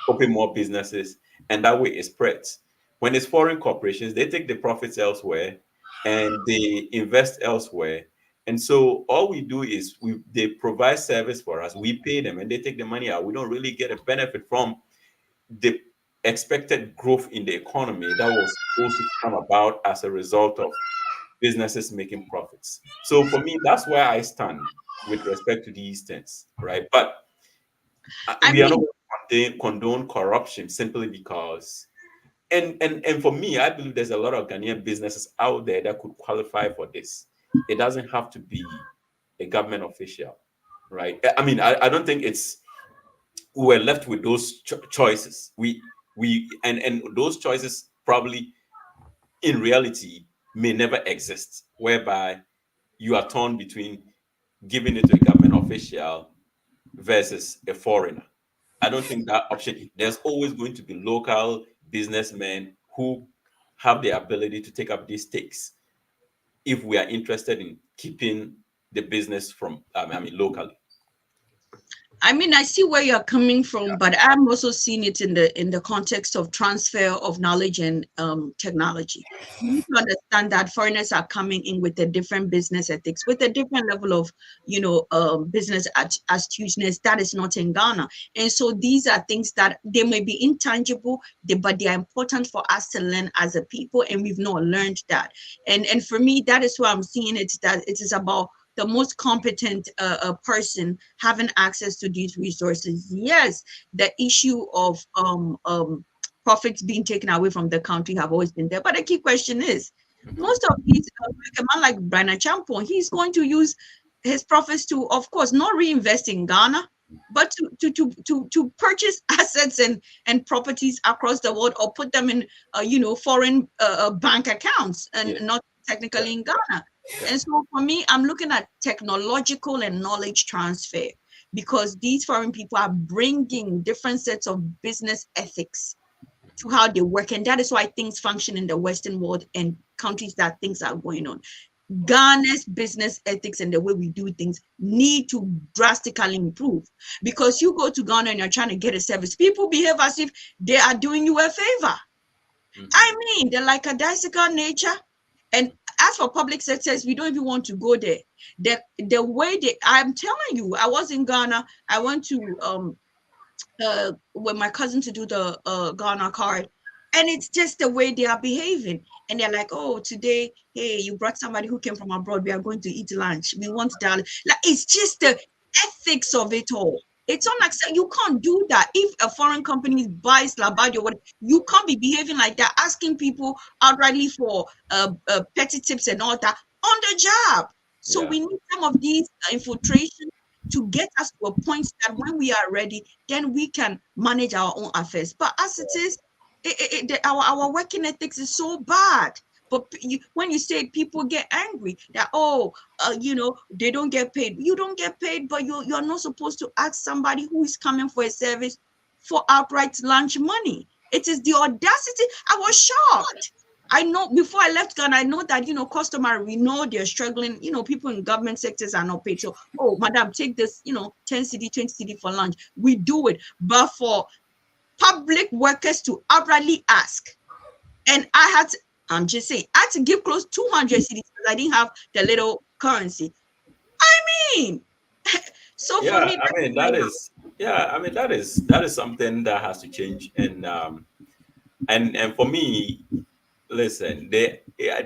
open more businesses, and that way it spreads. When it's foreign corporations, they take the profits elsewhere and they invest elsewhere. And so all we do is they provide service for us, we pay them, and they take the money out. We don't really get a benefit from the expected growth in the economy that was supposed to come about as a result of businesses making profits. So for me, that's where I stand with respect to these things, right? But I we are not mean, going to condone corruption simply because, and for me, I believe there's a lot of Ghanaian businesses out there that could qualify for this. It doesn't have to be a government official, right? I mean, I don't think it's we were left with those choices. And those choices probably in reality may never exist, whereby you are torn between giving it to a government official versus a foreigner. I don't think that option. There's always going to be local businessmen who have the ability to take up these stakes if we are interested in keeping the business from, locally. I mean, I see where you're coming from, but I'm also seeing it in the context of transfer of knowledge and technology. You need to understand that foreigners are coming in with a different business ethics, with a different level of, business astuteness that is not in Ghana. And so these are things that they may be intangible, but they are important for us to learn as a people, and we've not learned that. And for me, that is where I'm seeing it, that it is about the most competent person having access to these resources. Yes, the issue of profits being taken away from the country have always been there. But the key question is, most of these, like a man like Brian Champon, he's going to use his profits to, of course, not reinvest in Ghana, but to purchase assets and properties across the world, or put them in foreign bank accounts, and Yeah. not technically in Ghana. Yeah. And so for me, I'm looking at technological and knowledge transfer, because these foreign people are bringing different sets of business ethics to how they work. And that is why things function in the Western world and countries that things are going on. Ghana's business ethics and the way we do things need to drastically improve, because you go to Ghana and you're trying to get a service, people behave as if they are doing you a favor. I mean, they're like a daisical nature. And as for public sectors, we don't even want to go there. The way I'm telling you, I was in Ghana. I went to with my cousin to do the Ghana card. And it's just the way they are behaving. And they're like, oh, today, hey, you brought somebody who came from abroad. We are going to eat lunch. We want that. Like, it's just the ethics of it all. It's unacceptable. You can't do that. If a foreign company buys Labadi or what, you can't be behaving like that, asking people outrightly for petty tips and all that on the job. So Yeah. we need some of these infiltration to get us to a point that when we are ready, then we can manage our own affairs. But as it is, our working ethics is so bad. But when you say it, people get angry that, oh, they don't get paid. You don't get paid, but you're not supposed to ask somebody who is coming for a service for outright lunch money. It is the audacity. I was shocked. I know before I left Ghana, I know that, customer, we know they're struggling. People in government sectors are not paid. So, oh, madam, take this, 10 CD, 20 CD for lunch. We do it. But for public workers to outrightly ask, and I'm just saying, I had to give close 200 CDs because I didn't have the little currency. I mean, so for Yeah, me, I mean that is yeah, I mean that is something that has to change. And for me, listen, the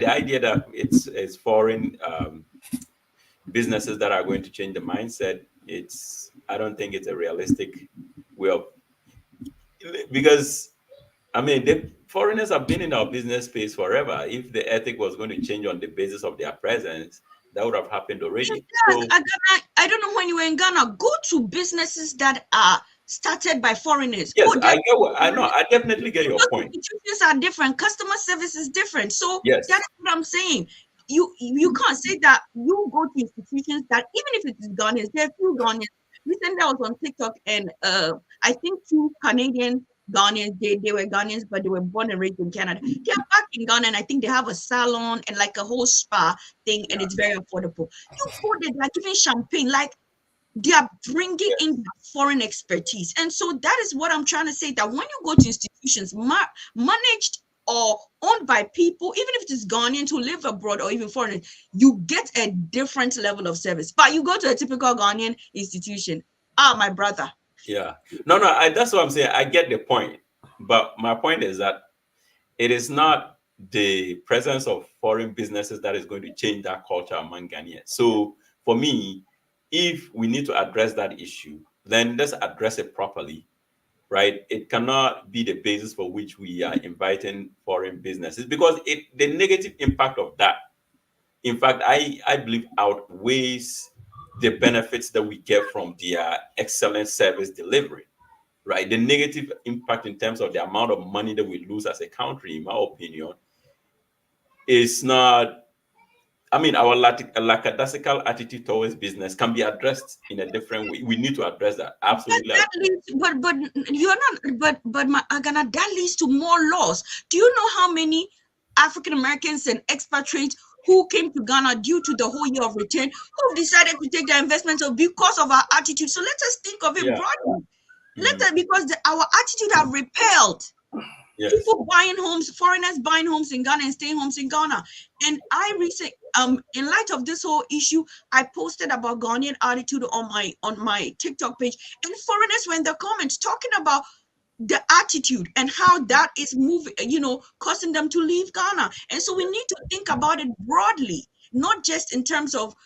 idea that it's foreign businesses that are going to change the mindset, I don't think it's a realistic way of, because I mean the foreigners have been in our business space forever. If the ethic was going to change on the basis of their presence, that would have happened It already. does. So I don't know when you were in Ghana. Go to businesses that are started by foreigners. yes, Go there. I get what I know. I definitely get your Because point. institutions are different. Customer service is different. So Yes, that's what I'm saying. You can't say that you go to institutions that even if it is Ghanaians, there are few Ghanaians. Recently, I was on TikTok and I think two Canadian Ghanaians, they were Ghanaians, but they were born and raised in Canada. They are back in Ghana and I think they have a salon and like a whole spa thing and it's very affordable. You go there, like even champagne, like they are bringing in foreign expertise. And so that is what I'm trying to say, that when you go to institutions managed or owned by people, even if it is Ghanaians who live abroad or even foreigners, you get a different level of service. But you go to a typical Ghanaian institution, my brother. yeah. No, no, that's what I'm saying. I get the point. But my point is that it is not the presence of foreign businesses that is going to change that culture among Ghanaians. So for me, if we need to address that issue, then let's address it properly, right? It cannot be the basis for which we are inviting foreign businesses because the negative impact of that, in fact, I believe outweighs the benefits that we get from their excellent service delivery, right? The negative impact in terms of the amount of money that we lose as a country, in my opinion, is not. I mean, our lackadaisical attitude towards business can be addressed in a different way. We need to address that. Absolutely. That leads, but you're not, but my Agana, that leads to more loss. Do you know how many African Americans and expatriates who came to Ghana due to the whole year of return, who decided to take their investments because of our attitude? So let us think of it Yeah. broadly. Mhm. Because our attitude have repelled Yes. people buying homes, foreigners buying homes in Ghana and staying homes in Ghana. And I recently, in light of this whole issue, I posted about Ghanaian attitude on my TikTok page, and foreigners were in the comments talking about the attitude and how that is moving, causing them to leave Ghana. And so we need to think about it broadly, not just in terms of,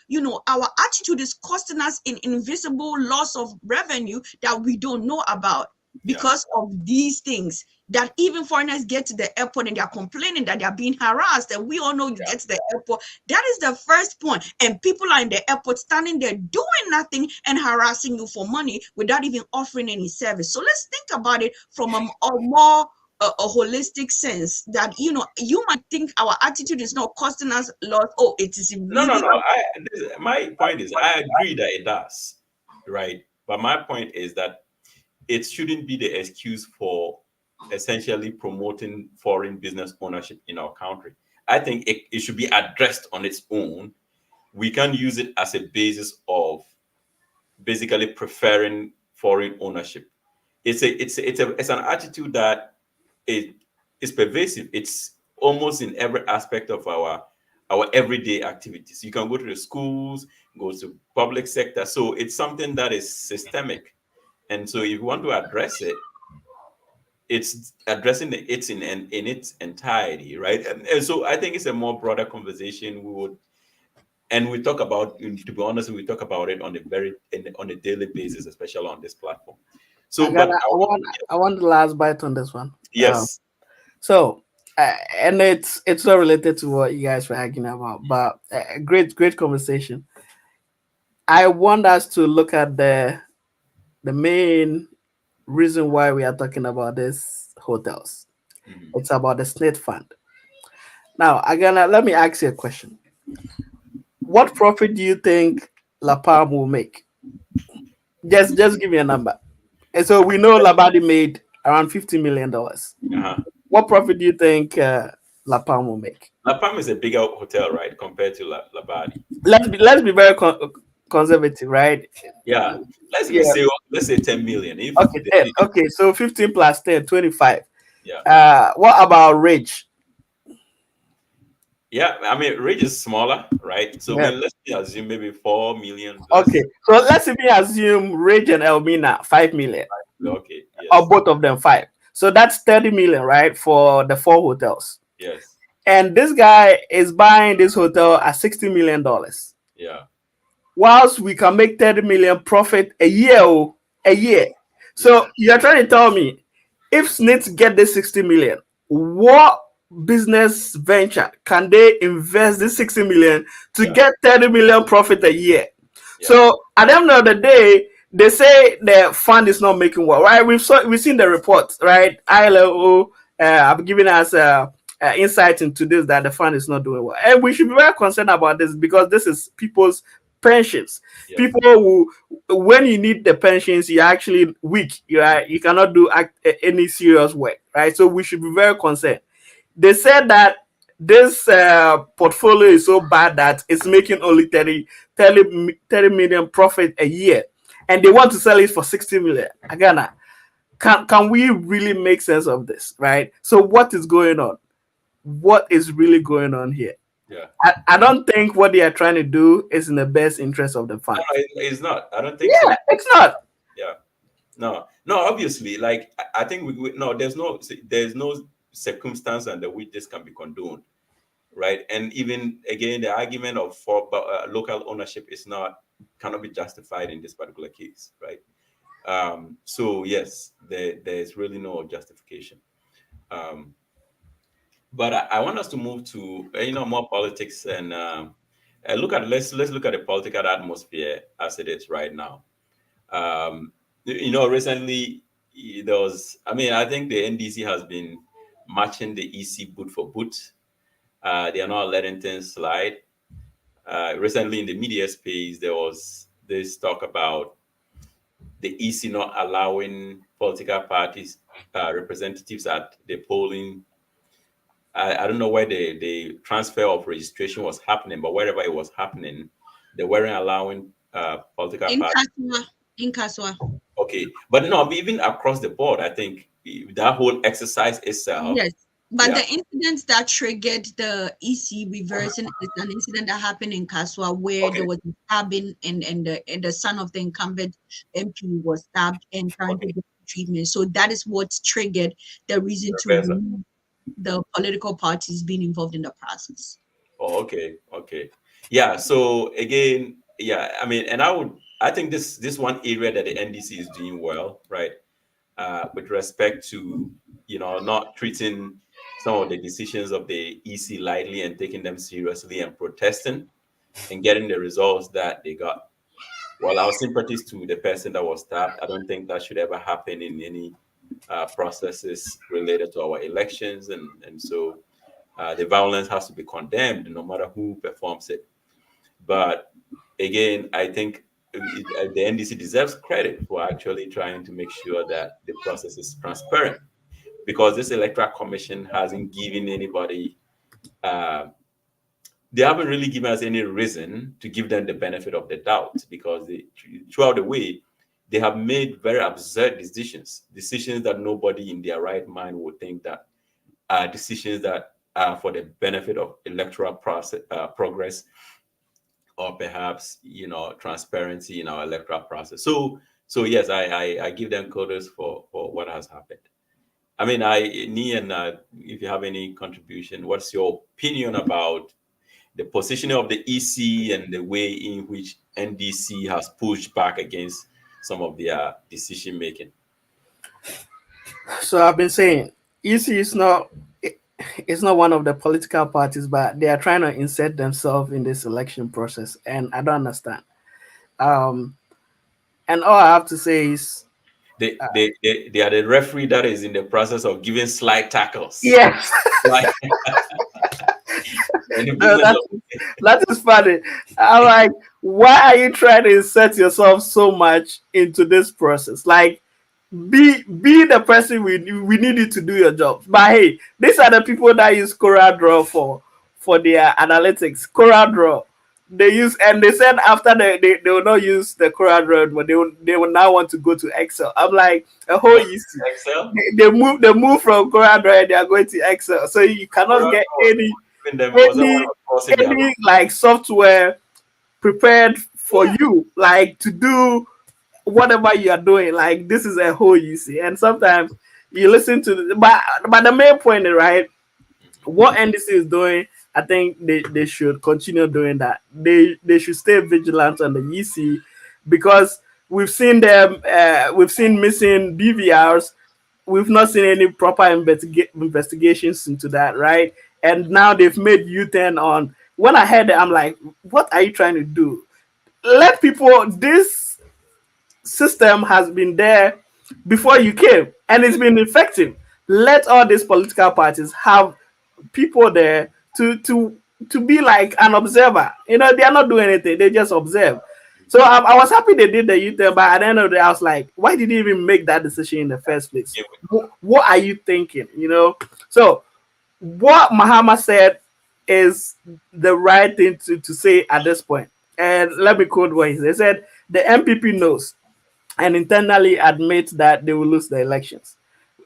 our attitude is costing us an invisible loss of revenue that we don't know about because of these things, that even foreigners get to the airport and they're complaining that they're being harassed. And we all know you get to the airport. That is the first point. And people are in the airport standing there doing nothing and harassing you for money without even offering any service. So let's think about it from a more a holistic sense, that you might think our attitude is not costing us a lot. Oh, it is No, really. no, no. My point is, I agree that it does, right? But my point is that it shouldn't be the excuse for essentially promoting foreign business ownership in our country. I think it should be addressed on its own. We can use it as a basis of basically preferring foreign ownership. It's an attitude that is pervasive. It's almost in every aspect of our everyday activities. You can go to the schools, go to public sector. So it's something that is systemic. And so if you want to address it, it's addressing it's in its entirety, right? And so I think it's a more broader conversation. We talk about, to be honest, we talk about it on on a daily basis, especially on this platform. So, but I want the last bite on this one. yes. So, and it's not related to what you guys were arguing about, but great conversation. I want us to look at the main reason why we are talking about this hotels. Mhm. It's about the SNIT fund. Now, again, let me ask you a question. What profit do you think La Palm will make? Just give me a number. And so we know Labadi made around $50 million. Uh-huh. What profit do you think La Palm will make? La Palma is a bigger hotel, right, compared to Labadi. Let's be very conservative, right? Yeah. Let's even Yeah. say let's say 10 million. If Okay, 10. Okay, so 15 plus 10, 25. Yeah. What about Ridge? Yeah, I mean, range is smaller, right? So Yeah. let's assume maybe 4 million plus. Okay, so let's even assume Ridge and Elmina 5 million, Okay, or yes, both of them 5. So that's 30 million, right, for the 4 hotels. yes, And this guy is buying this hotel at $60 million. yeah, Whilst we can make 30 million profit a year, a year. So yeah. you're trying to tell me if SNITs get this 60 million, what business venture can they invest this 60 million to Yeah. get 30 million profit a year? Yeah. So at the end of the day, they say the fund is not making well, right? We've seen the reports, right? ILO have given us insight into this, that the fund is not doing well, and we should be very concerned about this because this is people's pensions. Yes. People who, when you need the pensions, you're actually weak. You cannot do any serious work, right? So we should be very concerned. They said that this portfolio is so bad that it's making only 30 million profit a year, and they want to sell it for 60 million. Again, can we really make sense of this, right? So what is going on? What is really going on here? Yeah. I don't think what they are trying to do is in the best interest of the No, fund. it's not. I don't think so. Yeah, it's not. Yeah. No. No. Obviously, like I think no. There's no circumstance under which this can be condoned, right? And even again, the argument of for local ownership is not cannot be justified in this particular case, right? So yes, there's really no justification. Um, but I want us to move to more politics and look at let's look at the political atmosphere as it is right now. Recently there was, I mean, I think the NDC has been matching the EC boot for boot. They are not letting things slide. Recently in the media space, there was this talk about the EC not allowing political parties representatives at the polling. I don't know where the transfer of registration was happening, but wherever it was happening, they weren't allowing political In parties. Kaswa, in Kaswa. Okay, but no, even across the board, I think that whole exercise itself, Yes. But yeah, the incident that triggered the EC reversing is an incident that happened in Kaswa where okay, there was a stabbing and the son of the incumbent MP was stabbed and trying to okay, get treatment. So that is what's triggered the reason to reversal. remove the political parties being involved in the process. Oh, okay, okay, yeah. So again, yeah, I mean, and I think this one area that the NDC is doing well, right, with respect to not treating some of the decisions of the EC lightly and taking them seriously and protesting and getting the results that they got. Well, our sympathies to the person that was stabbed. I don't think that should ever happen in any processes related to our elections, and so the violence has to be condemned, no matter who performs it. But again, I think the NDC deserves credit for actually trying to make sure that the process is transparent, because this electoral commission hasn't given anybody. They haven't really given us any reason to give them the benefit of the doubt, because throughout the way they have made very absurd decisions that nobody in their right mind would think that are decisions that are for the benefit of electoral process progress, or perhaps transparency in our electoral process. So yes, I give them kudos for what has happened. I mean, Nian, if you have any contribution, what's your opinion about the positioning of the EC and the way in which NDC has pushed back against some of their decision making? So I've been saying EC is not, it's not one of the political parties, but they are trying to insert themselves in this election process, and I don't understand. Um, and all I have to say is, They are the referee that is in the process of giving slide tackles. yes, Like in the no, business of that is funny. I'm like, why are you trying to insert yourself so much into this process? Like, be the person we need you to do your job. But hey, these are the people that use Corel Draw for their analytics. Corel Draw. They use, and they said after they will not use the Corel Draw, but they will now want to go to Excel. I'm like, a whole easy. Excel. They move from Corel Draw and they are going to Excel. So you cannot get Even them was that one any of crossing their any like software prepared for you, like to do whatever you are doing. Like, this is a whole easy. And sometimes you listen to but the main point is, right, what NDC is doing, I think they should continue doing that. They should stay vigilant on the EC, because we've seen them we've seen missing BVRs we've not seen any proper investigations into that, right? And now they've made U-turn on. When I heard it, I'm like, what are you trying to do? Let people. This system has been there before you came, and it's been effective. Let all these political parties have people there to be like an observer. They are not doing anything; they just observe. So I was happy they did the U-turn, but at the end of the day, I was like, why did you even make that decision in the first place? What are you thinking? So what Mahama said is the right thing to say at this point. And let me quote what he said. He said, the MPP knows and internally admits that they will lose the elections.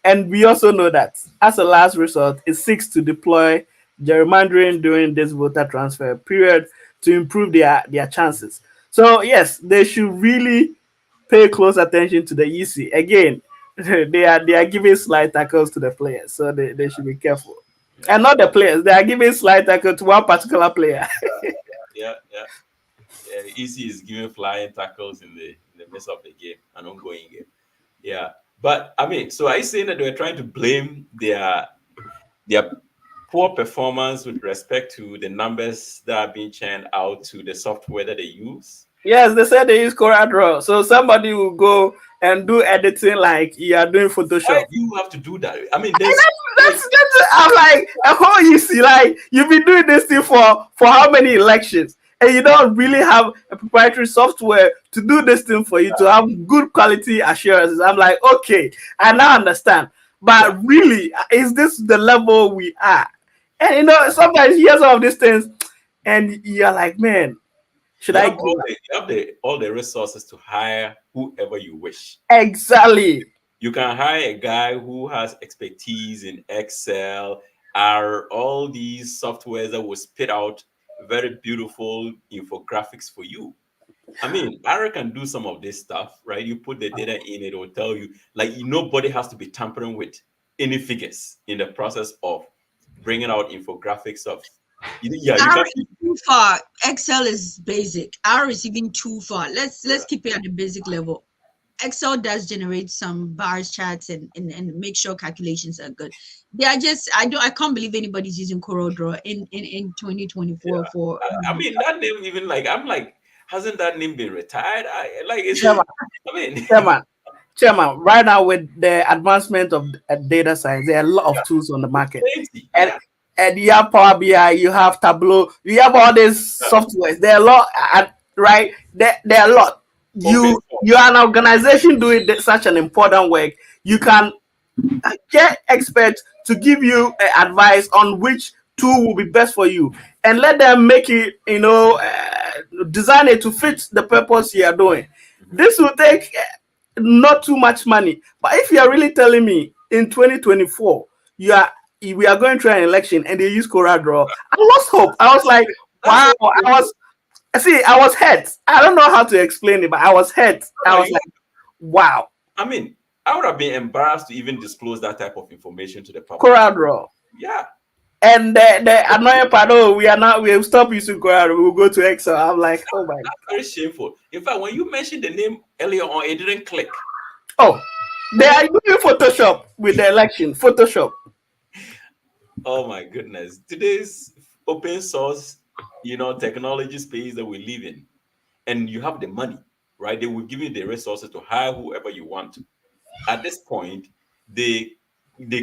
And we also know that, as a last resort, it seeks to deploy gerrymandering during this voter transfer period to improve their chances. So, yes, they should really pay close attention to the EC. Again, they are giving slight tackles to the players, so they should be careful. Yeah. And not the players, they are giving slight tackle to one particular player. Yeah, yeah. EC is giving flying tackles in the midst of the game, an ongoing game. Yeah, but I mean, so are you saying that they were trying to blame their poor performance with respect to the numbers that are being churned out to the software that they use? Yes, they said they use CorelDRAW. So somebody will go and do editing like you are doing Why Photoshop. do you have to do that? I mean, That's I'm like, how you see, like you've been doing this thing for how many elections, and you don't really have a proprietary software to do this thing for you to have good quality assurances. I'm like, okay, I now understand. But really, is this the level we are? And sometimes you hear some of these things, and you're like, man, should you I have give all the resources to hire whoever you wish. exactly? You can hire a guy who has expertise in Excel, R, all these softwares that will spit out very beautiful infographics for you. I mean, R can do some of this stuff, right? You put the data in, it will tell you, like, nobody has to be tampering with any figures in the process of bringing out infographics of, yeah, you R can't. is too far. Excel is basic. R is even too far. Let's keep it at the basic level. Excel does generate some bars, charts, and make sure calculations are good. They are just I can't believe anybody's using CorelDRAW in 2024 Yeah. for I mean, that name even like I'm like, hasn't that name been retired? I like is it? Chairman, I mean, chairman. Right now, with the advancement of data science, there are a lot of tools on the market, plenty. and Yeah, and you have Power BI, you have Tableau, you have all these yeah. softwares. There are a lot, right? There are a lot. Open You source. are an organization doing such an important work. You can get experts to give you advice on which tool will be best for you, and let them make it, design it to fit the purpose you are doing. Mhm. This will take not too much money. But if you are really telling me in 2024 we are going through an election and they use CorelDRAW, I lost hope. I was like, That's wow. what I was hurt. I don't know how to explain it, but I was hurt. I was you. like, wow, I mean, I would have been embarrassed to even disclose that type of information to the public. CorelDRAW. Yeah, And the annoying part, oh, we'll stop using CorelDRAW. We'll go to Excel. I'm like, oh my. that's very shameful. In fact, when you mentioned the name earlier on, it didn't click. Oh, they are doing Photoshop with the election. Photoshop. Oh my goodness. Today's open source, technology space that we live in, and you have the money, right? They will give you the resources to hire whoever you want to. At this point, they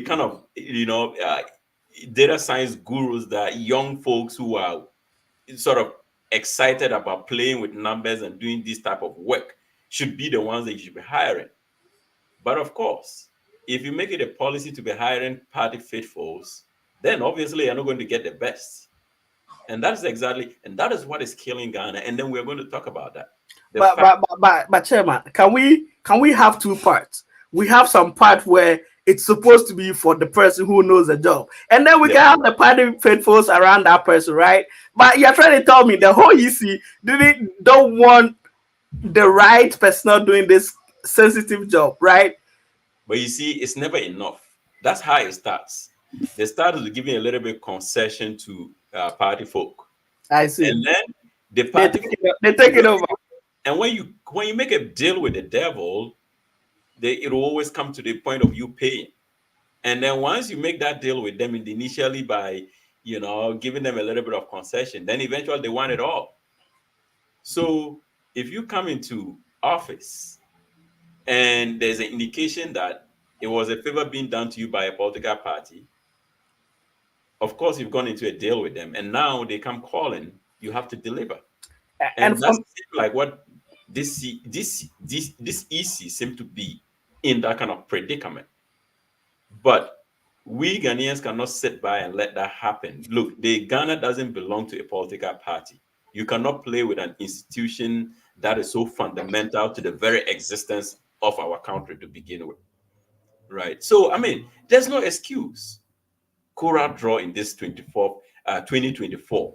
kind of, data science gurus that young folks who are sort of excited about playing with numbers and doing this type of work should be the ones that you should be hiring. But of course, if you make it a policy to be hiring party faithfuls, then obviously you're not going to get the best. And that is what is killing Ghana. And then we're going to talk about that. The But fact, chairman, can we have two parts? We have some part where it's supposed to be for the person who knows the job, and then we yeah, can have the party faithfuls around that person, right? But you're trying to tell me the whole EC don't want the right personnel doing this sensitive job, right? but you see, it's never enough. That's how it starts. They started with giving a little bit concession to party folk, I see. and then the They party take it over. and when you make a deal with the devil, it will always come to the point of you paying. And then once you make that deal with them initially by, giving them a little bit of concession, then eventually they want it all. So if you come into office and there's an indication that it was a favor being done to you by a political party, of course you've gone into a deal with them, and now they come calling, you have to deliver. And And that's from like what this EC seemed to be in that kind of predicament. But we Ghanaians cannot sit by and let that happen. Look, the Ghana doesn't belong to a political party. You cannot play with an institution that is so fundamental to the very existence of our country to begin with. Right. So I mean, there's no excuse. Cora draw in this 2024.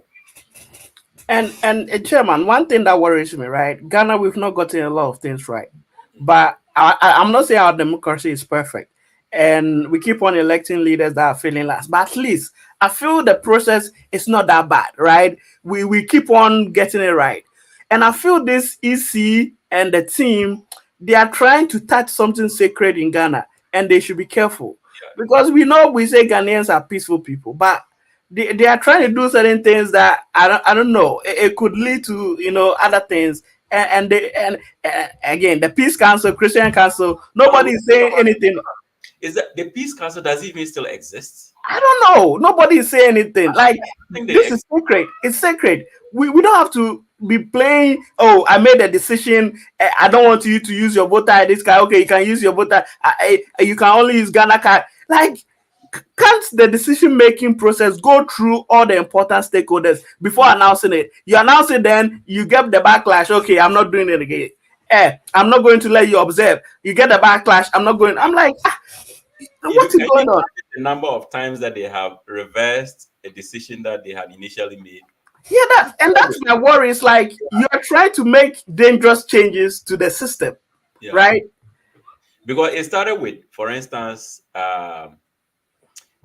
and Chairman, one thing that worries me, right? Ghana, we've not gotten a lot of things right, but I'm not saying our democracy is perfect, and we keep on electing leaders that are failing us. But at least I feel the process is not that bad, right? We keep on getting it right, and I feel this EC and the team, they are trying to touch something sacred in Ghana, and they should be careful because we say Ghanaians are peaceful people, but they are trying to do certain things that I don't know. It could lead to other things. And again, the Peace Council, Christian Council, nobody is saying anything. Is that the Peace Council does it even still exist? I don't know. Nobody is saying anything. Like, think this is sacred. It's sacred. We don't have to be playing. Oh, I made a decision. I don't want you to use your voter ID. This guy, okay, you can use your voter. You can only use Ghana card. Like, can't the decision making process go through all the important stakeholders before announcing it? You announce it, then you get the backlash. Okay, I'm not doing it again. I'm not going to let you observe. You get the backlash. I'm not going. I'm like, what is going on? The number of times that they have reversed a decision that they had initially made. Yeah, that's my worry. It's like you are trying to make dangerous changes to the system, right? Because it started with, for instance,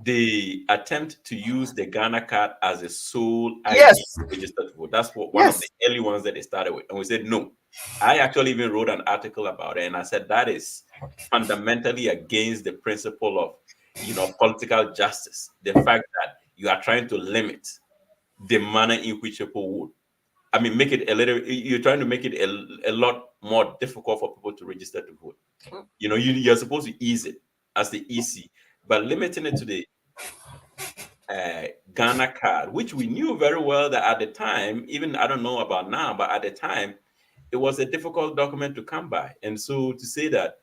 the attempt to use the Ghana card as a sole ID to register to vote. That's one of the early ones that they started with. And we said, no. I actually even wrote an article about it. And I said, that is fundamentally against the principle of, political justice. The fact that you are trying to limit the manner in which people vote. I mean, you're trying to make it a lot more difficult for people to register to vote. You're supposed to ease it as the EC, but limiting it to the Ghana card, which we knew very well that at the time, even I don't know about now, but at the time, it was a difficult document to come by. And so to say that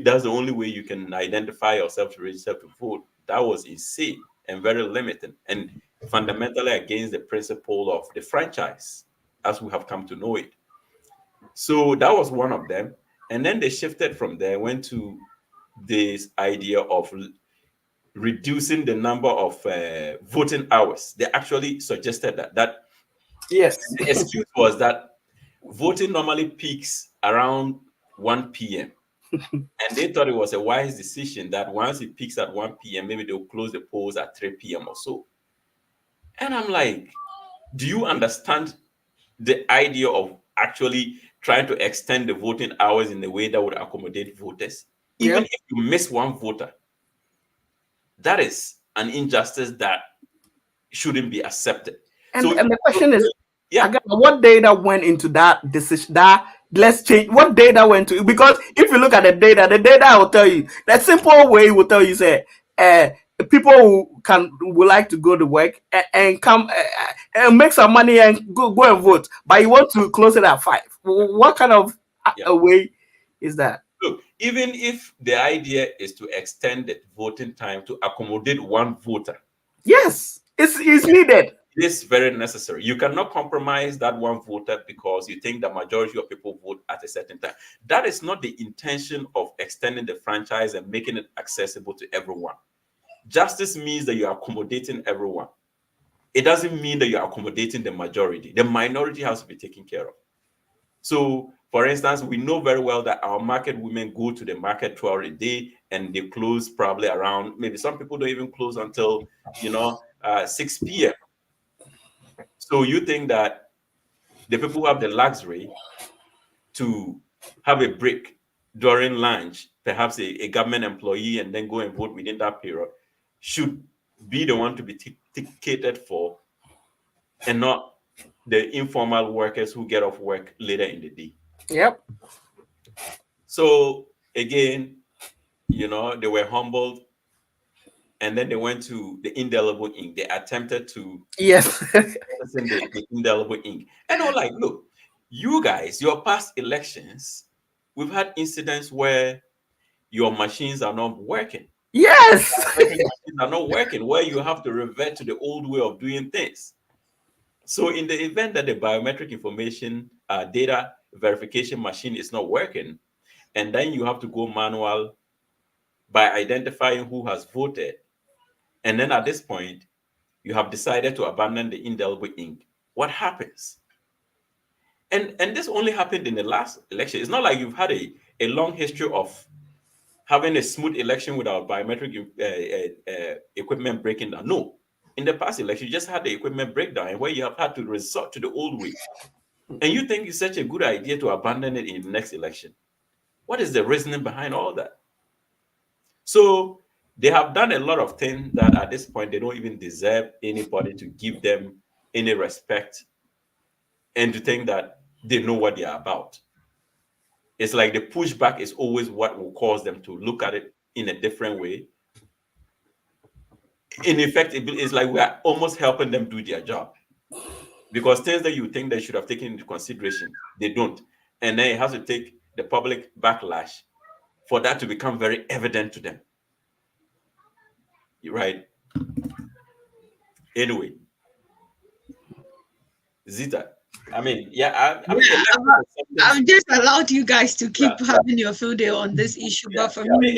that's the only way you can identify yourself to register to vote, that was insane and very limiting and fundamentally against the principle of the franchise as we have come to know it. So that was one of them. And then they shifted from there, went to this idea of reducing the number of voting hours. They actually suggested that yes, the excuse was that voting normally peaks around 1 p.m. And they thought it was a wise decision that once it peaks at 1 p.m., maybe they'll close the polls at 3 p.m. or so. And I'm like, do you understand the idea of actually trying to extend the voting hours in a way that would accommodate voters? Even if you miss one voter, that is an injustice that shouldn't be accepted. And the question is, again, what data went into that decision? That let's change. What data went to? Because if you look at the data will tell you. The simple way will tell you, say, people who would like to go to work and come and make some money and go and vote, but you want to close it at 5. What kind of a way is that? Look, even if the idea is to extend the voting time to accommodate one voter, yes, it's needed. It is very necessary. You cannot compromise that one voter because you think the majority of people vote at a certain time. That is not the intention of extending the franchise and making it accessible to everyone. Justice means that you are accommodating everyone. It doesn't mean that you are accommodating the majority. The minority has to be taken care of. So, for instance, we know very well that our market women go to the market throughout the day and they close probably around, maybe some people don't even close until, 6 p.m. So you think that the people who have the luxury to have a break during lunch, perhaps a government employee, and then go and vote within that period, should be the one to be ticketed for, and not the informal workers who get off work later in the day. Yep. So again, they were humbled, and then they went to the indelible ink. They attempted to Yes. send the indelible ink. And they were like, look, you guys, your past elections, we've had incidents where your machines are not working. Yes. Machines are not working, where you have to revert to the old way of doing things. So in the event that the biometric information data verification machine is not working, and then you have to go manual by identifying who has voted, and then at this point, you have decided to abandon the indelible ink, what happens? And this only happened in the last election. It's not like you've had a long history of having a smooth election without biometric equipment breaking down. No. In the past election, you just had the equipment breakdown where you have had to resort to the old way. And you think it's such a good idea to abandon it in the next election. What is the reasoning behind all that? So they have done a lot of things that at this point, they don't even deserve anybody to give them any respect and to think that they know what they are about. It's like the pushback is always what will cause them to look at it in a different way. In effect, it's like we are almost helping them do their job, because things that you think they should have taken into consideration, they don't. And then it has to take the public backlash for that to become very evident to them. Right? Anyway, Zita, I mean, yeah, I mean, I've just allowed you guys to keep having your field day on this issue, but for me,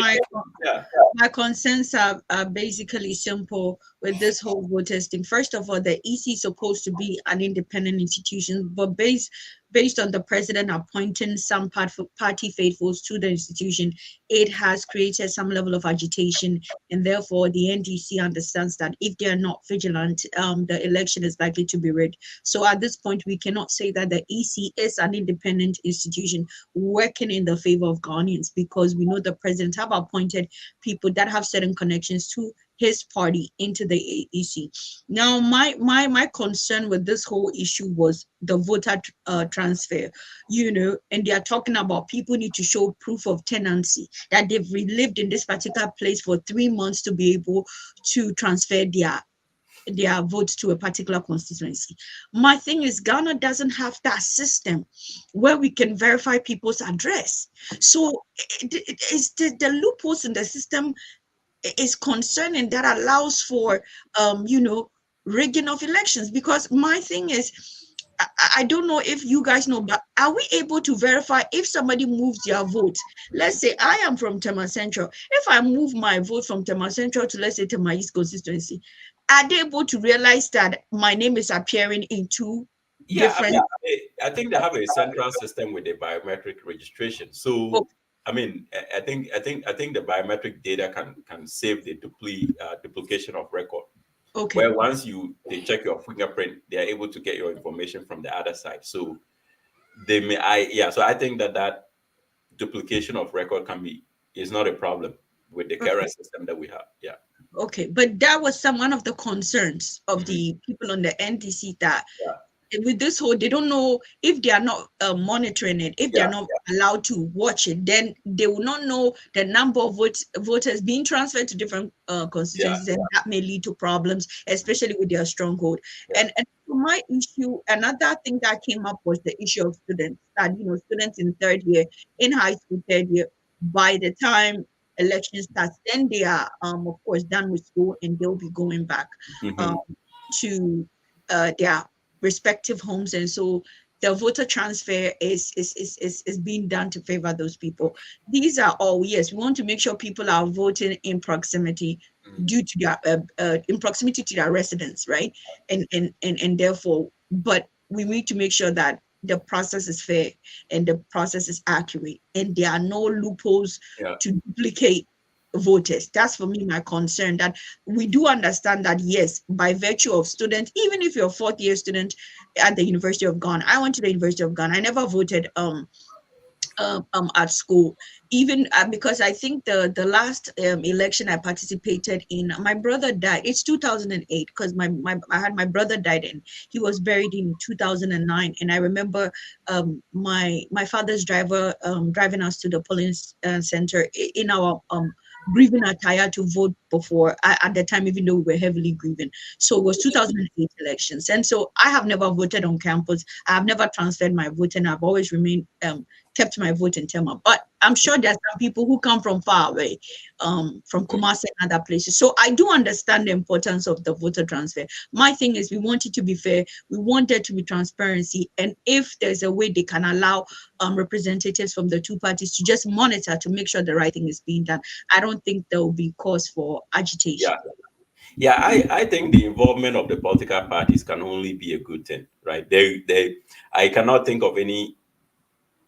my concerns are basically simple with this whole vote testing. First of all, the EC is supposed to be an independent institution, but based on the president appointing some party faithfuls to the institution, it has created some level of agitation, and therefore the NDC understands that if they are not vigilant, the election is likely to be rigged. So at this point, we cannot say that the EC is an independent institution working in the favor of Ghanaians, because we know the president have appointed people that have certain connections to his party into the EC. Now, my concern with this whole issue was the voter transfer, and they are talking about people need to show proof of tenancy, that they've lived in this particular place for 3 months to be able to transfer their votes to a particular constituency. My thing is, Ghana doesn't have that system where we can verify people's address. So it's the loopholes in the system is concerning that allows for rigging of elections. Because my thing is, I don't know if you guys know, but are we able to verify if somebody moves their vote? Let's say I am from Tema Central. If I move my vote from Tema Central to, let's say, Tema East constituency, are they able to realize that my name is appearing in two different? I think they have a central system with the biometric registration. So I mean, I think the biometric data can save the duplication of record. Okay. Where once they check your fingerprint, they are able to get your information from the other side. So so I think that duplication of record is not a problem with the current system that we have. Yeah. Okay, but that was one of the concerns of the people on the NDC, that with this whole, they don't know if they are not monitoring it, if they are not allowed to watch it, then they will not know the number of voters being transferred to different constituencies, and that may lead to problems, especially with their stronghold. And my issue, another thing that came up was the issue of students, that students in third year, in high school third year, by the time election starts, then they are of course done with school, and they'll be going back to their respective homes. And so the voter transfer is being done to favor those people. These are all, yes, we want to make sure people are voting in proximity due to their in proximity to their residence, right? And therefore, but we need to make sure that the process is fair and the process is accurate, and there are no loopholes to duplicate voters. That's for me my concern, that we do understand that, yes, by virtue of students, even if you're a fourth year student at the University of Ghana, I went to the University of Ghana, I never voted at school, even because I think the last election I participated in, my brother died. It's 2008 because I had my brother died, and he was buried in 2009. And I remember my father's driver driving us to the polling center in our grieving attire to vote before at the time, even though we were heavily grieving. So it was 2008 elections, and so I have never voted on campus. I have never transferred my vote, and I've always remained kept my vote in Tema. But I'm sure there's some people who come from far away, from Kumasi and other places. So I do understand the importance of the voter transfer. My thing is, we want it to be fair. We want there to be transparency. And if there's a way they can allow representatives from the two parties to just monitor to make sure the right thing is being done, I don't think there will be cause for agitation. Yeah. Yeah, I think the involvement of the political parties can only be a good thing, right? I cannot think of any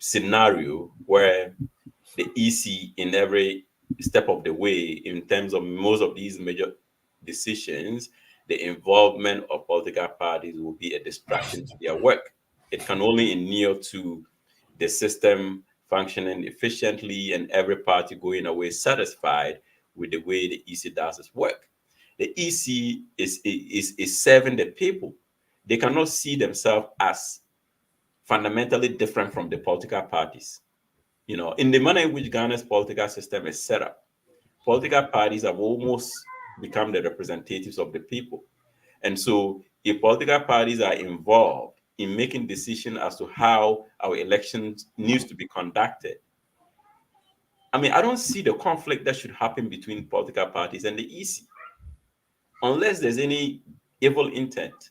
scenario where the EC in every step of the way, in terms of most of these major decisions, the involvement of political parties will be a distraction to their work. It can only inure to the system functioning efficiently and every party going away satisfied with the way the EC does its work. The EC is serving the people. They cannot see themselves as fundamentally different from the political parties. In the manner in which Ghana's political system is set up, political parties have almost become the representatives of the people. And so if political parties are involved in making decisions as to how our elections needs to be conducted, I don't see the conflict that should happen between political parties and the EC, unless there's any evil intent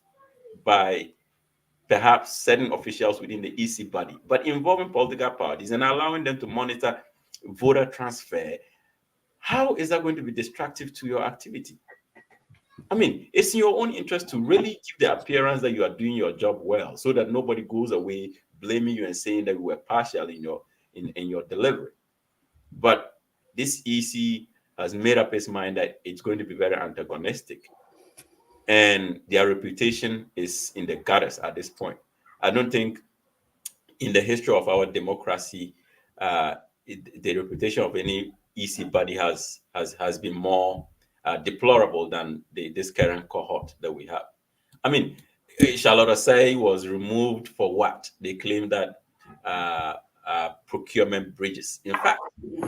by perhaps certain officials within the EC body. But involving political parties and allowing them to monitor voter transfer, how is that going to be destructive to your activity? It's in your own interest to really give the appearance that you are doing your job well, so that nobody goes away blaming you and saying that you were partial in your delivery. But this EC has made up its mind that it's going to be very antagonistic, and their reputation is in the gutters at this point. I don't think in the history of our democracy, the reputation of any EC body has been more deplorable than this current cohort that we have. Charlotte Osei was removed for what? They claim that procurement bridges. In fact,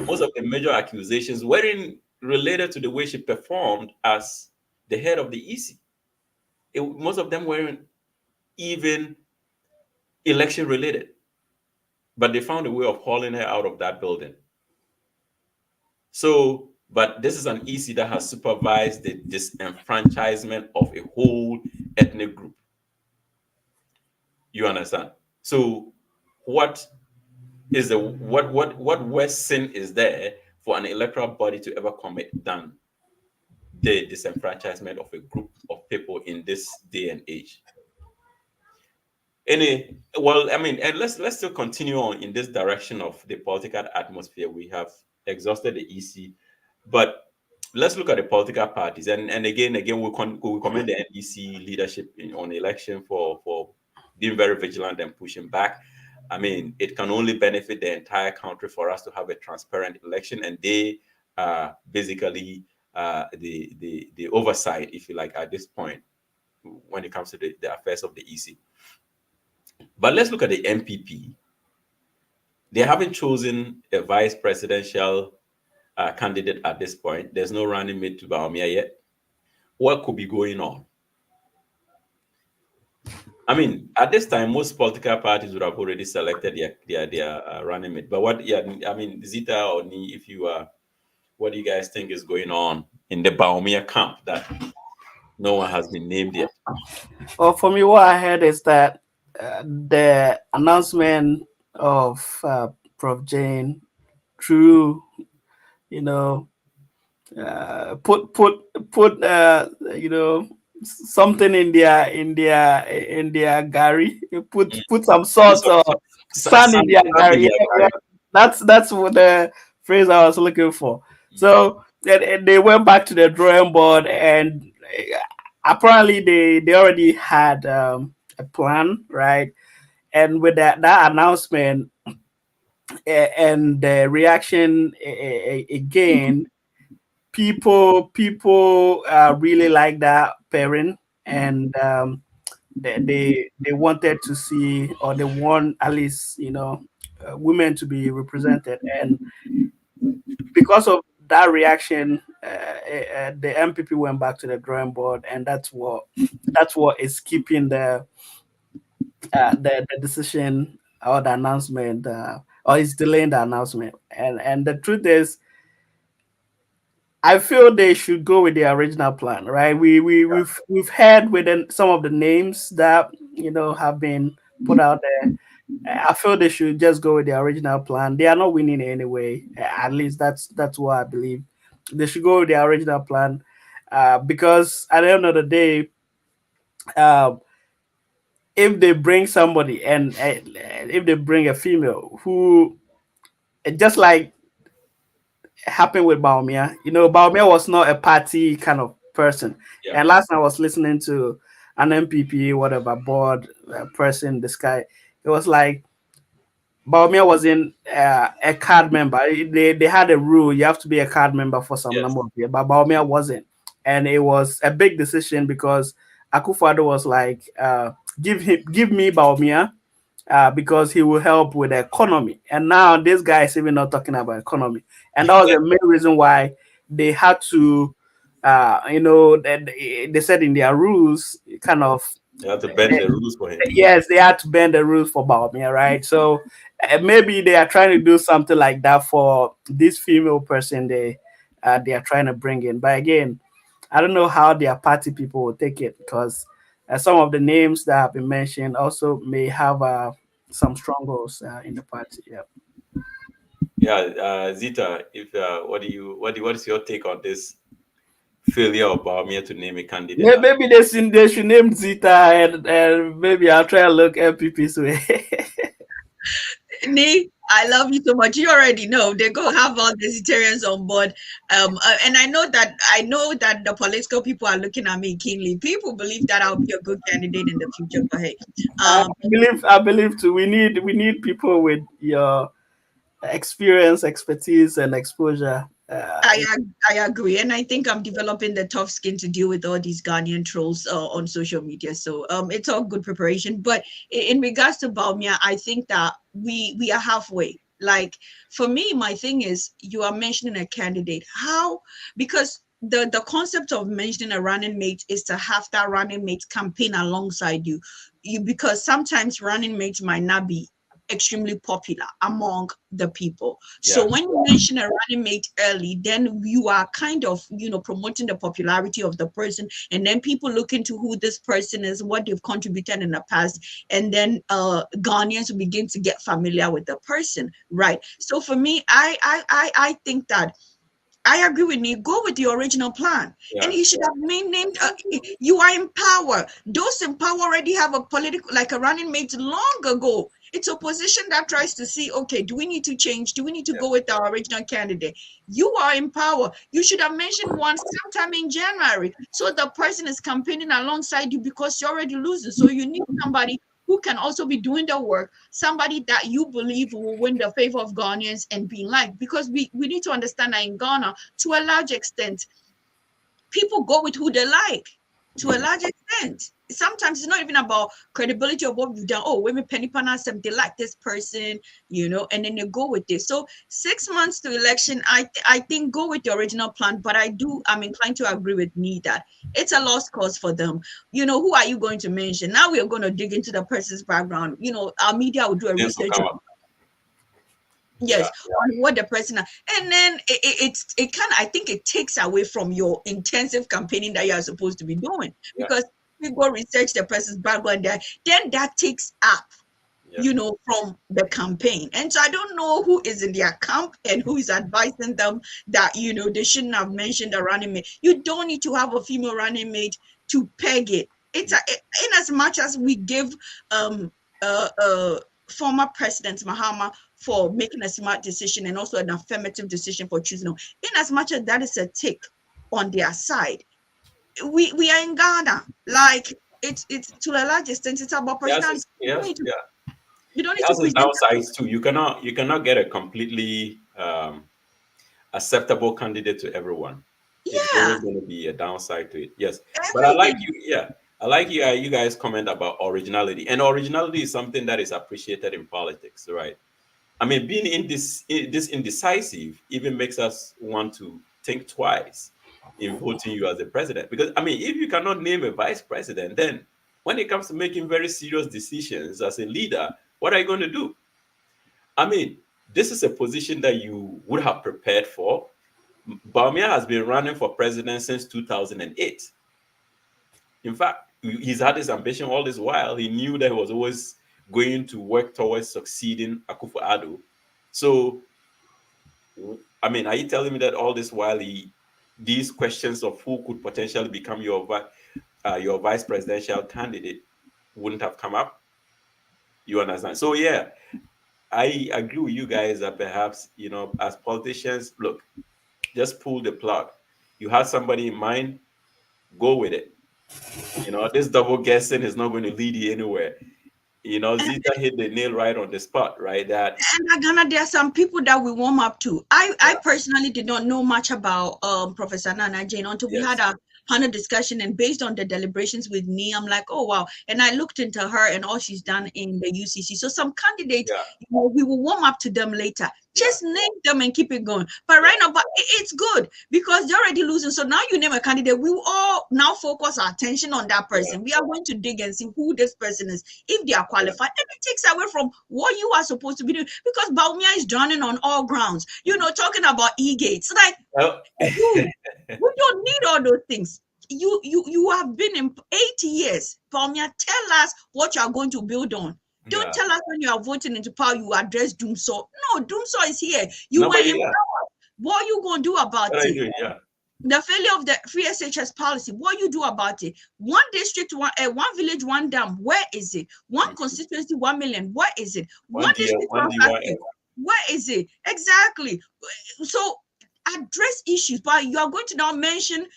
most of the major accusations weren't related to the way she performed as the head of the EC. Most of them weren't even election related, but they found a way of hauling her out of that building. So, but this is an EC that has supervised the disenfranchisement of a whole ethnic group. You understand? So, what worse sin is there for an electoral body to ever commit than the disenfranchisement of a group of people in this day and age? And let's still continue on in this direction of the political atmosphere. We have exhausted the EC, but let's look at the political parties. And again, we commend the NDC leadership on the election for being very vigilant and pushing back. It can only benefit the entire country for us to have a transparent election, and they are basically the oversight, if you like, at this point when it comes to the affairs of the EC. But let's look at the MPP. They haven't chosen a vice presidential candidate at this point. There's no running mate to Baumia yet. What could be going on? At this time, most political parties would have already selected their running mate. But Zita or Ni, if you are, what do you guys think is going on in the Baumia camp that no one has been named yet? Well, for me, what I heard is that the announcement of Prof. Jane through, put something in their gari, put some salt or sand in their gari. Yeah. That's what the phrase I was looking for. So they went back to the drawing board, and apparently they already had a plan, right? And with that announcement, and the reaction again, people really like that pairing, and they wanted to see, or they want at least, women to be represented, and because of that reaction, the MPP went back to the drawing board, and that's what is keeping the decision, or the announcement, or is delaying the announcement. And the truth is, I feel they should go with the original plan, right? We've heard within some of the names that have been put out there. I feel they should just go with the original plan. They are not winning anyway. At least that's what I believe. They should go with the original plan, because at the end of the day, uh, if they bring somebody, and if they bring a female who, just like happened with Baumia. Baumia was not a party kind of person. Yeah. And last time I was listening to an MPP, whatever board person, this guy, it was like Baumia wasn't a card member. They had a rule: you have to be a card member for some Yes. number of years, but Baumia wasn't, and it was a big decision because Akufo-Addo was like, give me Baumia, because he will help with the economy. And now this guy is even not talking about economy, and that was the main reason why they had to, they said in their rules, kind of, You have to bend the rules for him. yes, they had to bend the rules for Baumia, right? So maybe they are trying to do something like that for this female person they are trying to bring in. But again, I don't know how their party people will take it, because some of the names that have been mentioned also may have some strongholds in the party. Yeah. Yeah, Zita, if what is your take on this failure of Bawumia to name a candidate? Maybe they should name Zita, and maybe I'll try and look MPP's way. Nee, I love you so much. You already know they're gonna have all the vegetarians on board. And I know that the political people are looking at me keenly. People believe that I'll be a good candidate in the future. But hey, I um, believe too. We need people with your experience, expertise, and exposure. I agree, and I think I'm developing the tough skin to deal with all these Ghanaian trolls on social media. So it's all good preparation. But in regards to Baumia, I think that we are halfway. Like for me, my thing is you are mentioning a candidate. How? Because the concept of mentioning a running mate is to have that running mate campaign alongside you. Because sometimes running mates might not be extremely popular among the people. So Yeah. when you mention a running mate early, then you are kind of, promoting the popularity of the person. And then people look into who this person is, what they've contributed in the past. And then Ghanaians will begin to get familiar with the person. Right. So for me, I think that I agree with you. Go with the original plan. And Yeah. he should have named, you are in power. Those in power already have a political, like a running mate long ago. It's opposition that tries to see, okay, do we need to change? Do we need to go with our original candidate? You are in power. You should have mentioned one sometime in January. So the person is campaigning alongside you because you're already losing. So you need somebody who can also be doing the work, somebody that you believe will win the favor of Ghanaians and be liked. Because we need to understand that in Ghana, to a large extent, people go with who they like to a large extent. Sometimes it's not even about credibility of what we've done. Oh, women penny panasem, they like this person, and then they go with this. So 6 months to election, I think go with the original plan, but I'm inclined to agree with me that it's a lost cause for them. Who are you going to mention? Now we are going to dig into the person's background. Our media will do a Names will research come on up. Yeah. yes on what the person and then it kind of, I think it takes away from your intensive campaigning that you are supposed to be doing, Yeah. because we go research the person's background there, then that takes up Yeah. from the campaign. And so I don't know who is in their camp and who is advising them that they shouldn't have mentioned a running mate. You don't need to have a female running mate to peg it. It's in as much as we give um former President Mahama for making a smart decision and also an affirmative decision for choosing them. In as much as that is a tick on their side, we are in Ghana. Like it's to a large extent, it's about Yes. personality. Yes. Yeah. You don't It need to has its present. downsides too. You cannot get a completely acceptable candidate to everyone. It's Yeah, always going to be a downside to it. Yes, but I like everything. you. Yeah, I like you. You guys comment about originality, and originality is something that is appreciated in politics, right? I mean, being this indecisive even makes us want to think twice in voting you as a president. Because I mean, if you cannot name a vice president, then when it comes to making very serious decisions as a leader, what are you going to do? I mean, this is a position that you would have prepared for. Baumia has been running for president since 2008. In fact, he's had this ambition all this while. He knew that he was always going to work towards succeeding Akufo-Addo. So, I mean, are you telling me that all this while these questions of who could potentially become your vice presidential candidate wouldn't have come up? You understand? So yeah, I agree with you guys that perhaps, as politicians, look, just pull the plug. You have somebody in mind, go with it. This double guessing is not going to lead you anywhere. Zita hit the nail right on the spot, right? That And Ghana, there are some people that we warm up to. I yeah, personally did not know much about Professor Nana Jane until we had yes, a panel discussion, and based on the deliberations with me, I'm like, oh wow. And I looked into her and all she's done in the UCC. So some candidates, yeah, we will warm up to them later. yeah, Just name them and keep it going. But yeah, right now, but it's good because they're already losing. So now you name a candidate, we will all now focus our attention on that yeah, person. We are going to dig and see who this person is, if they are yeah. qualified, and it takes away from what you are supposed to be doing, because Baumia is drowning on all grounds, talking about e-gates. Like, Well, dude, we don't need all those things. You have been in 80 years. Baumia, tell us what you are going to build on. Don't yeah. tell us when you are voting into power, you address Doomsaw. No, Doomsaw is here. You No, were but in yeah, power. What are you going to do about what are you it? doing? Yeah, The failure of the free SHS policy, what you do about it? One district, one village, one dam, where is it? One mhm. constituency, 1 million, where is it? One One D, district, one one D, one factory, where is it? Exactly. So address issues, but you are going to now mention,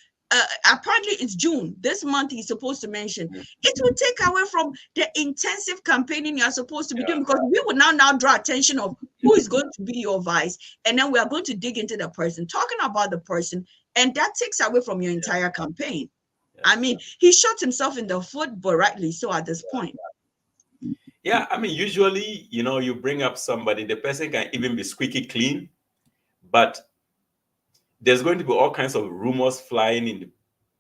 apparently it's June, this month he's supposed to mention. Mhm. It will take away from the intensive campaigning you're supposed to be Yeah, doing, because we will now draw attention of who is going to be your vice, and then we are going to dig into the person, talking about the person, and that takes away from your yeah, entire campaign. I yes. mean, he shot himself in the foot, but rightly so at this point. Yeah, I mean, usually, you bring up somebody, the person can even be squeaky clean, but there's going to be all kinds of rumors flying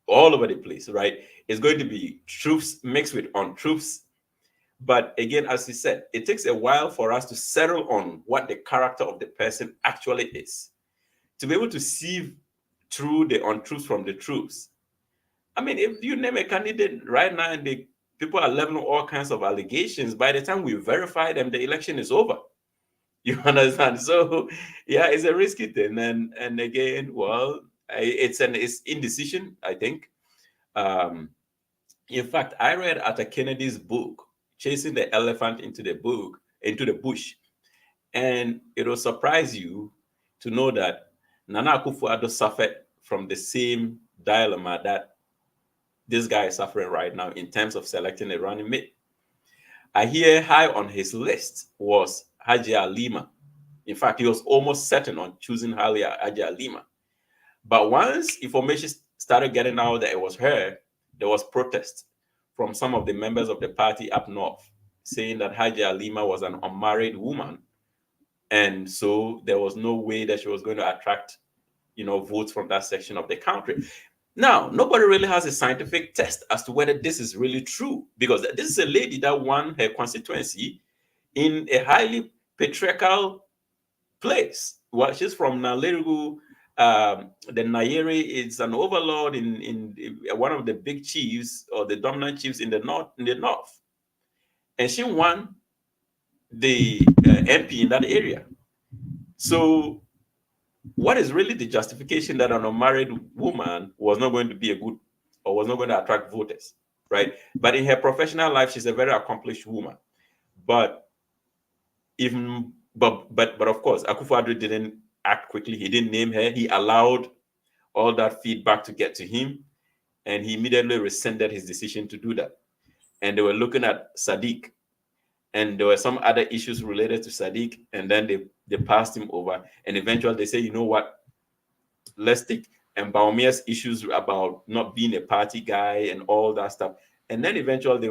all over the place, right? It's going to be truths mixed with untruths. But again, as you said, it takes a while for us to settle on what the character of the person actually is, to be able to sieve through the untruths from the truths. I mean, if you name a candidate right now and the people are leveling all kinds of allegations, by the time we verify them, the election is over. You understand? So, yeah, it's a risky thing, and again, well, it's indecision, I think. Um, in fact, I read Arthur Kennedy's book, "Chasing the Elephant into the Bush," and it will surprise you to know that Nana Akufo-Addo suffered from the same dilemma that this guy is suffering right now in terms of selecting a running mate. I hear high on his list was Haji Alima. In fact, he was almost certain on choosing Haji Alima. But once information started getting out that it was her, there was protest from some of the members of the party up north, saying that Haji Alima was an unmarried woman, and so there was no way that she was going to attract, votes from that section of the country. Now, nobody really has a scientific test as to whether this is really true, because this is a lady that won her constituency in a highly patriarchal place. Well, she's from Nalerugu. The Nayeri is an overlord in one of the big chiefs or the dominant chiefs in the north. And she won the MP in that area. So, what is really the justification that an unmarried woman was not going to be a good or was not going to attract voters, right? But in her professional life, she's a very accomplished woman. But even but of course, Akufo-Addo didn't act quickly. He didn't name her. He allowed all that feedback to get to him, and he immediately rescinded his decision to do that. And they were looking at Sadiq, and there were some other issues related to Sadiq, and then they passed him over, and eventually they say, you know what, let's take Mbaumia's issues about not being a party guy and all that stuff, and then eventually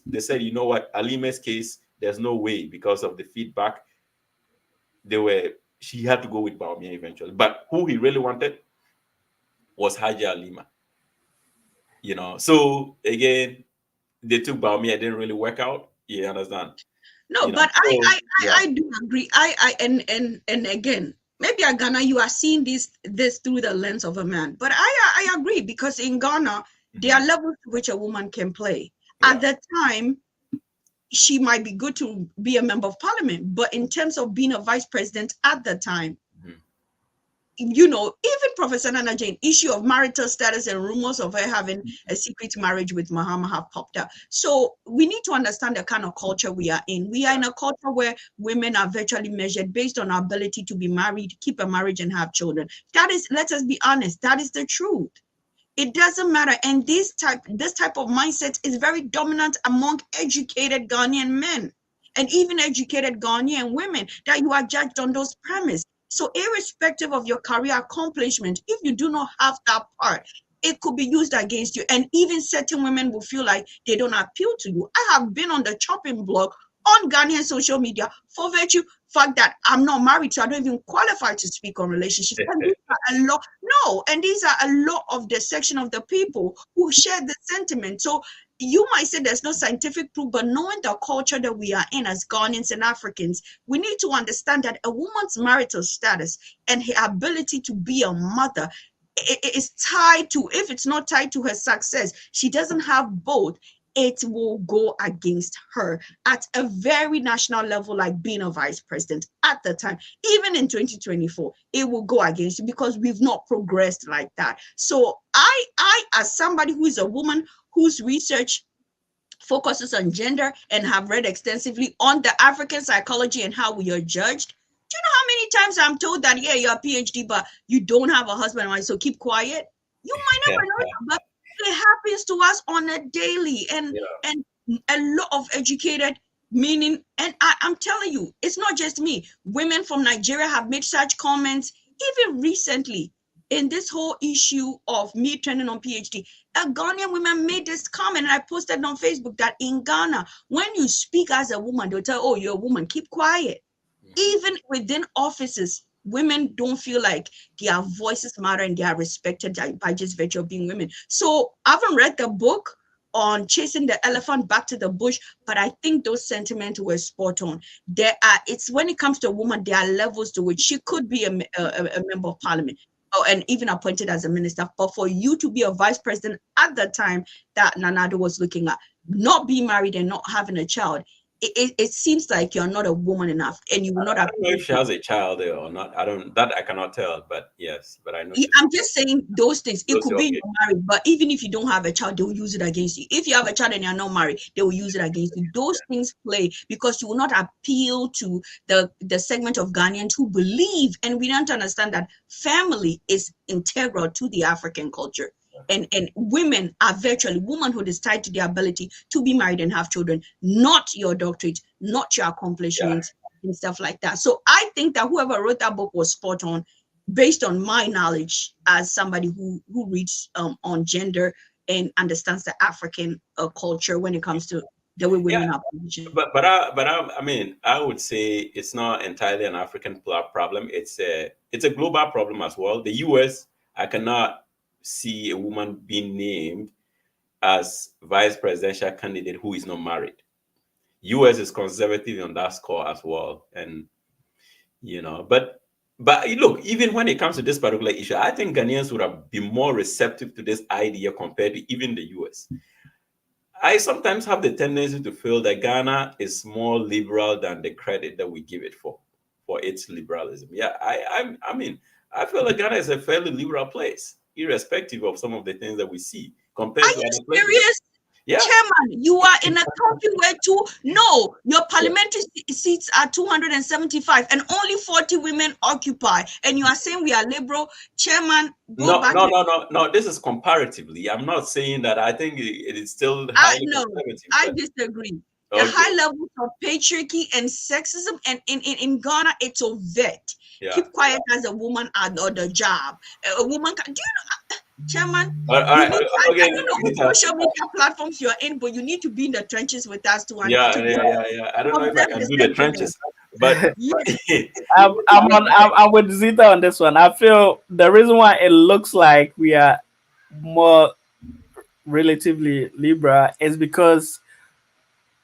they said, you know what, Alime's case, there's no way because of the feedback. She had to go with Baumia eventually, but who he really wanted was Haji Alima. So again, they took Baumia, it didn't really work out. You understand? No, but I do agree. And again, maybe in Ghana you are seeing this through the lens of a man. But I agree, because in Ghana there are levels to which a woman can play. Yeah. At that time, she might be good to be a member of parliament, but in terms of being a vice president at the time, even Professor Nana Jane, issue of marital status and rumors of her having a secret marriage with Mahama have popped up. So we need to understand the kind of culture we are in. We are in a culture where women are virtually measured based on our ability to be married, keep a marriage, and have children. That is, let us be honest, that is the truth. It doesn't matter. And this type of mindset is very dominant among educated Ghanaian men and even educated Ghanaian women, that you are judged on those premises. So irrespective of your career accomplishment, if you do not have that part, it could be used against you. And even certain women will feel like they don't appeal to you. I have been on the chopping block on Ghanaian social media for virtue fact that I'm not married, so I don't even qualify to speak on relationships. And these are a lot. No, and these are a lot of the section of the people who share the sentiment. So you might say there's no scientific proof, but knowing the culture that we are in as Ghanaians and Africans, we need to understand that a woman's marital status and her ability to be a mother is tied to, if it's not tied to her success, she doesn't have both, it will go against her at a very national level, like being a vice president at the time. Even in 2024, it will go against you because we've not progressed like that. So I as somebody who is a woman whose research focuses on gender and have read extensively on the African psychology and how we are judged, do you know how many times I'm told that, yeah, you're a PhD, but you don't have a husband, right? So keep quiet. You might never know that, but it happens to us on a daily, and a lot of educated meaning. And I'm telling you, it's not just me. Women from Nigeria have made such comments, even recently in this whole issue of me trending on PhD. A Ghanaian woman made this comment, and I posted on Facebook that in Ghana, when you speak as a woman, they'll tell, oh, you're a woman, keep quiet. Even within offices, women don't feel like their voices matter and they are respected by just virtue of being women. So I haven't read the book on chasing the elephant back to the bush, but I think those sentiments were spot on. It's when it comes to a woman, there are levels to which she could be a member of parliament, and even appointed as a minister. But for you to be a vice president at the time that Nanado was looking at, not being married and not having a child, it seems like you're not a woman enough, and you will not have. I don't know if she has a child there or not. I cannot tell, but yes, but I know. Yeah, I'm just saying those things. It could be you're married, but even if you don't have a child, they will use it against you. If you have a child and you're not married, they will use it against you. Those things play because you will not appeal to the segment of Ghanaians who believe, and we don't understand that family is integral to the African culture. And women are virtually, womanhood is tied to the ability to be married and have children, not your doctorate, not your accomplishments and stuff like that. So I think that whoever wrote that book was spot on, based on my knowledge as somebody who reads on gender and understands the African culture when it comes to the way women are positioned. But I mean, I would say it's not entirely an African problem. It's a global problem as well. The US, I cannot see a woman being named as vice presidential candidate who is not married. US is conservative on that score as well. And, but look, even when it comes to this particular issue, I think Ghanaians would have been more receptive to this idea compared to even the US. I sometimes have the tendency to feel that Ghana is more liberal than the credit that we give it for its liberalism. Yeah, I mean, I feel like Ghana is a fairly liberal place, irrespective of some of the things that we see compared to other places. Serious? Yeah. Chairman, you are in a country where your parliamentary seats are 275 and only 40 women occupy, and you are saying we are liberal. Chairman, no. This is comparatively. I'm not saying that. I think it is still highly conservative. I disagree. the Okay. high levels of patriarchy and sexism, and in Ghana, it's overt. Yeah. Keep quiet as a woman at the job. A woman can, do you know, Chairman? All You right. need, Okay. I don't know which social media platforms you're in, but you need to be in the trenches with us to Yeah, to yeah. I don't know if I observe can the do the sentiments. trenches, but Yes. I'm with Zita on this one. I feel the reason why it looks like we are more relatively liberal is because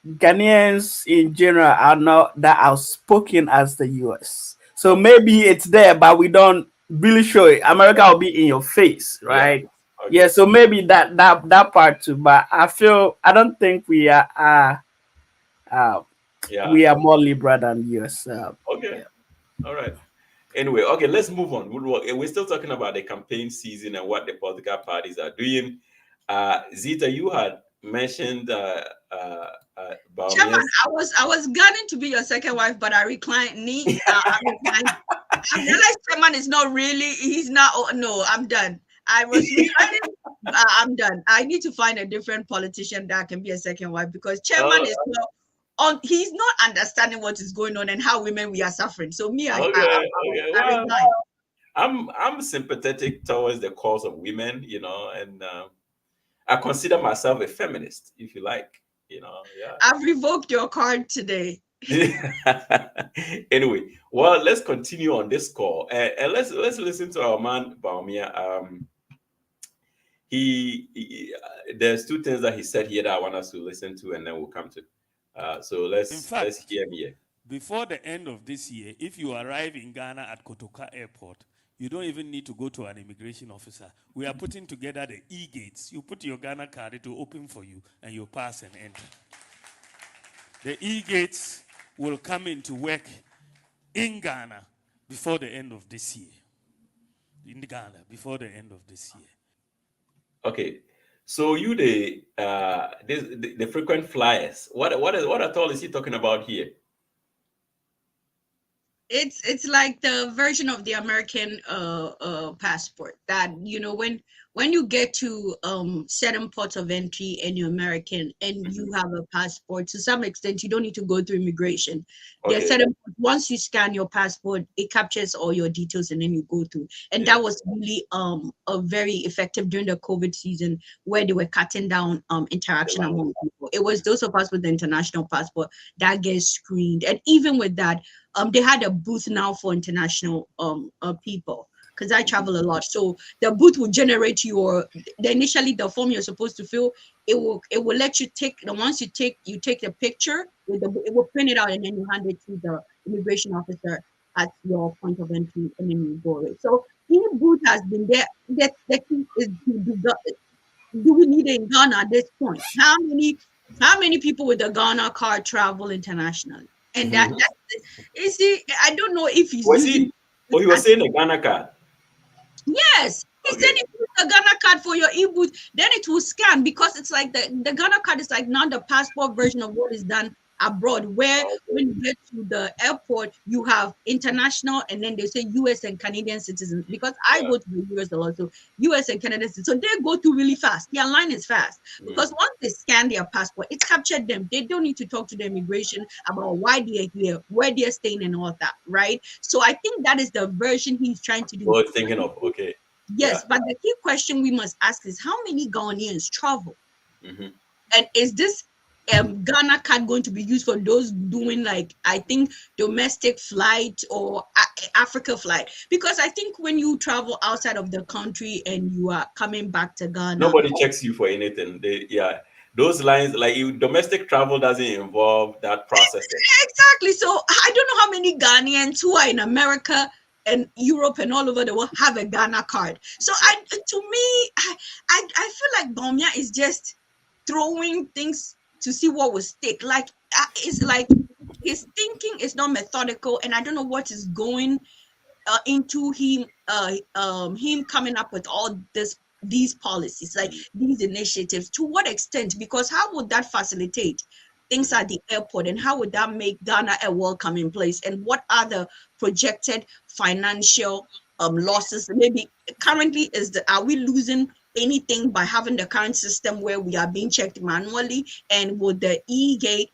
Ghanaians in general are not that outspoken as the US. So maybe it's there, but we don't really show it. America will be in your face, yeah. right? Okay. Yeah, so maybe that part too. But I don't think uh, Yeah. we are more liberal than US. Okay. Yeah. All right. Anyway, okay, let's move on. We're still talking about the campaign season and what the political parties are doing. Zita, you had mentioned Chairman, Baumia's. I was gunning to be your second wife, but I reclined knee. I reclined. I realized Chairman is not really. He's not. Oh, no, I'm done. I was reclining. I'm done. I need to find a different politician that can be a second wife, because Chairman is not on. He's not understanding what is going on and how women we are suffering. So me, Okay. I Well, reclined. I'm sympathetic towards the cause of women, and I consider myself a feminist, if you like, yeah. I've revoked your card today. Anyway, well, let's continue on this call, and let's listen to our man Baumia. There's two things that he said here that I want us to listen to, and then we'll come to. So let's hear me here. Before the end of this year, if you arrive in Ghana at Kotoka Airport, you don't even need to go to an immigration officer. We are putting together the e-gates. You put your Ghana card, it will open for you, and you pass and enter. The e-gates will come into work in Ghana before the end of this year. In Ghana, before the end of this year. Okay, so you the frequent flyers. What at all is he talking about here? It's like the version of the American passport that, when you get to certain ports of entry and you're American and you have a passport, to some extent you don't need to go through immigration. There are Okay. certain, once you scan your passport, it captures all your details and then you go through. And Yeah. that was really a very effective during the COVID season, where they were cutting down interaction among people. It was those of us with the international passport that get screened. And even with that, they had a booth now for international people, because I travel a lot. So the booth will generate initially the form you're supposed to fill. It will let you take the once you take the picture with it will print it out, and then you hand it to the immigration officer at your point of entry, and then you go away. So e-booth has been there. The key is, do we need it in Ghana at this point? How many people with the Ghana card travel internationally? And that you see, I don't know if he's Was using. he? Oh, he was saying the Ghana card. Yes, he Okay. said if you use the Ghana card for your e-booth, then it will scan, because it's like the Ghana card is like now the passport version of what is done abroad, where when you get to the airport, you have international, and then they say US and Canadian citizens, because I go to the US a lot, so US and Canadian citizens, so they go through really fast. Their line is fast, because once they scan their passport, it's captured them. They don't need to talk to the immigration about why they're here, where they're staying, and all that, right? So I think that is the version he's trying to do. Oh, thinking of, okay. Yes, Yeah. but the key question we must ask is, how many Ghanaians travel? Mhm. And is this Ghana card going to be used for those doing, like, I think, domestic flight or Africa flight? Because I think when you travel outside of the country and you are coming back to Ghana, Nobody checks you for anything. Those lines, like domestic travel doesn't involve that processing. exactly. So I don't know how many Ghanaians who are in America and Europe and all over the world have a Ghana card. So I feel like Bawumia is just throwing things to see what will stick. Like, it's like his thinking is not methodical, and I don't know what is going into him coming up with all these policies, like these initiatives. To what extent? Because how would that facilitate things at the airport, and how would that make Ghana a welcoming place? And what are the projected financial losses? Maybe currently are we losing anything by having the current system where we are being checked manually? And would the e-gate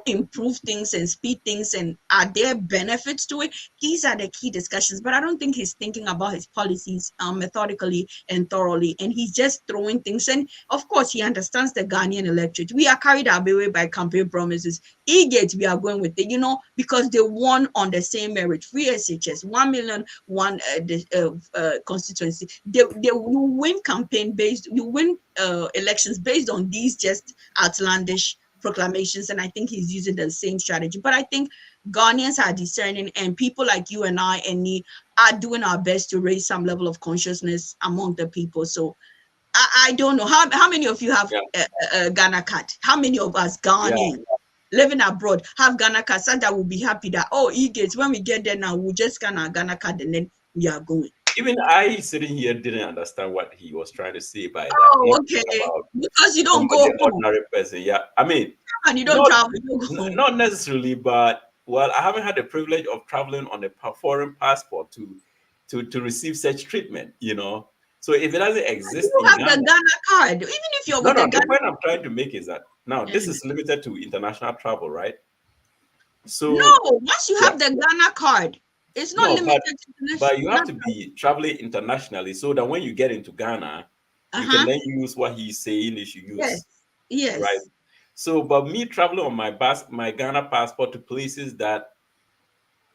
improve things and speed things, and are there benefits to it? These are the key discussions, but I don't think he's thinking about his policies methodically and thoroughly, and he's just throwing things. And of course, he understands the Ghanaian electorate. We are carried away by campaign promises. E-Gate, we are going with it, because they won on the same merit. Free SHS, 1 million, one constituency. You win elections based on these just outlandish proclamations, and I think he's using the same strategy. But I think Ghanaians are discerning, and people like you and I and me are doing our best to raise some level of consciousness among the people. So I don't know how many of you have a Ghana card. How many of us Ghanaians living abroad have Ghana card, so that we'll be happy that E-Gates, when we get there now, we'll just scan our Ghana card and then we are going. Even I sitting here didn't understand what he was trying to say by that. Oh, okay. Because you don't go ordinary person. Yeah, I mean, and you don't travel. You don't go. Not necessarily, but I haven't had the privilege of traveling on a foreign passport to receive such treatment. So if it doesn't exist, you have the Ghana card. Even if you're with the Ghana. The point I'm trying to make is that now this is limited to international travel, right? So no, once you have the Ghana card, it's not limited to international. But you have to be traveling internationally so that when you get into Ghana, you can then use what he's saying you should use. Yes. Right. So, but me traveling on my Ghana passport to places that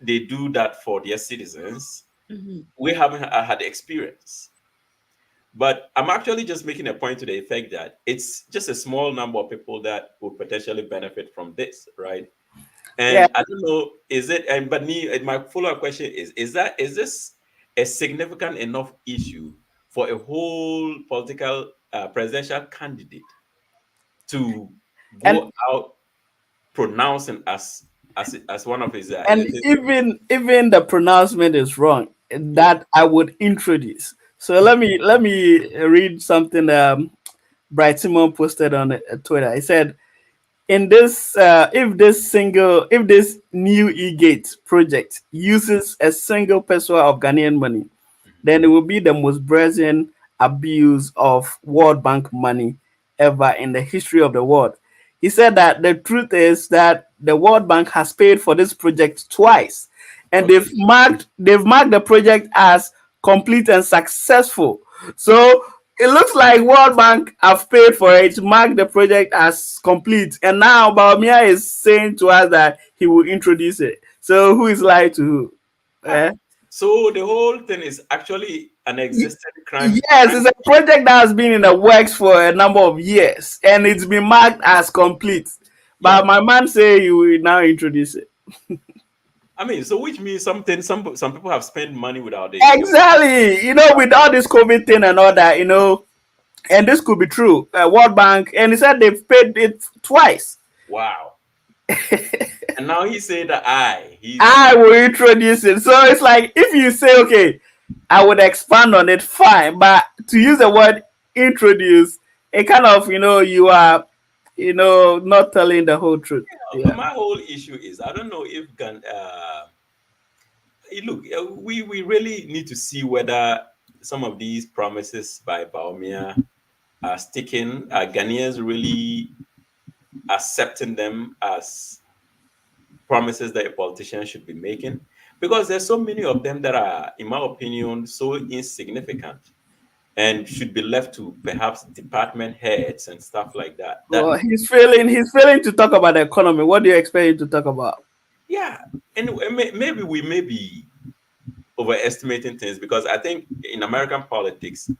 they do that for their citizens, we haven't had experience. But I'm actually just making a point to the effect that it's just a small number of people that will potentially benefit from this, right? And I don't know, is it? And but my follow-up question is this a significant enough issue for a whole political presidential candidate to go out pronouncing as one of his and even the pronouncement is wrong that I would introduce. So let me read something Bright Simon posted on Twitter. He said, in this if this new E-Gate project uses a single peso of Ghanaian money, then it will be the most brazen abuse of World Bank money ever in the history of the world. He said that the truth is that the World Bank has paid for this project twice, and they've marked the project as complete and successful. So it looks like World Bank have paid for it, marked the project as complete, and now Baumia is saying to us that he will introduce it. So who is lying to who? So the whole thing is actually an existing crime. Yes, it's a project that has been in the works for a number of years, and it's been marked as complete. But my man say he will now introduce it. I mean, so which means some people have spent money without it. Exactly. With all this COVID thing and all that, and this could be true. World Bank, and he said they've paid it twice. Wow. And now he said that I will introduce it. So it's like, if you say, okay, I would expand on it, fine. But to use the word introduce, it kind of, you are, not telling the whole truth. My whole issue is, I don't know if look, we really need to see whether some of these promises by Baumia are sticking. Are Ghanaians really accepting them as promises that a politician should be making? Because there's so many of them that are, in my opinion, so insignificant and should be left to perhaps department heads and stuff like that. Well, he's failing to talk about the economy. What do you expect him to talk about? Yeah, and maybe we may be overestimating things, because I think in American politics,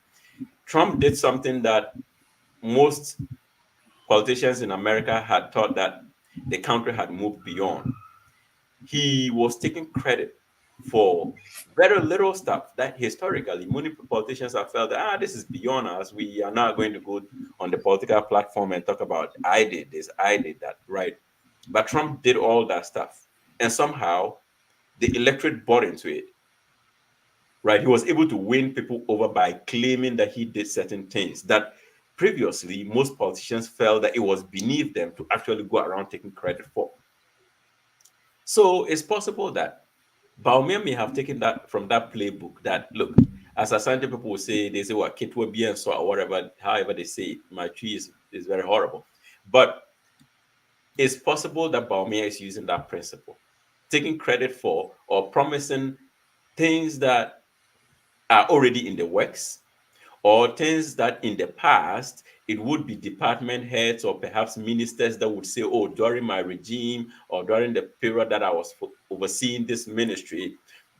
Trump did something that most politicians in America had thought that the country had moved beyond. He was taking credit for very little stuff that historically many politicians have felt that this is beyond us. We are not going to go on the political platform and talk about I did this, I did that, right? But Trump did all that stuff, and somehow the electorate bought into it, right? He was able to win people over by claiming that he did certain things that previously most politicians felt that it was beneath them to actually go around taking credit for. So it's possible that Baumia may have taken that from that playbook that, look, as Asante people will say, they say what kit will be and so or whatever, however they say it, my tree is very horrible. But it's possible that Baumia is using that principle, taking credit for or promising things that are already in the works, or things that in the past it would be department heads or perhaps ministers that would say, oh, during my regime or during the period that I was overseeing this ministry,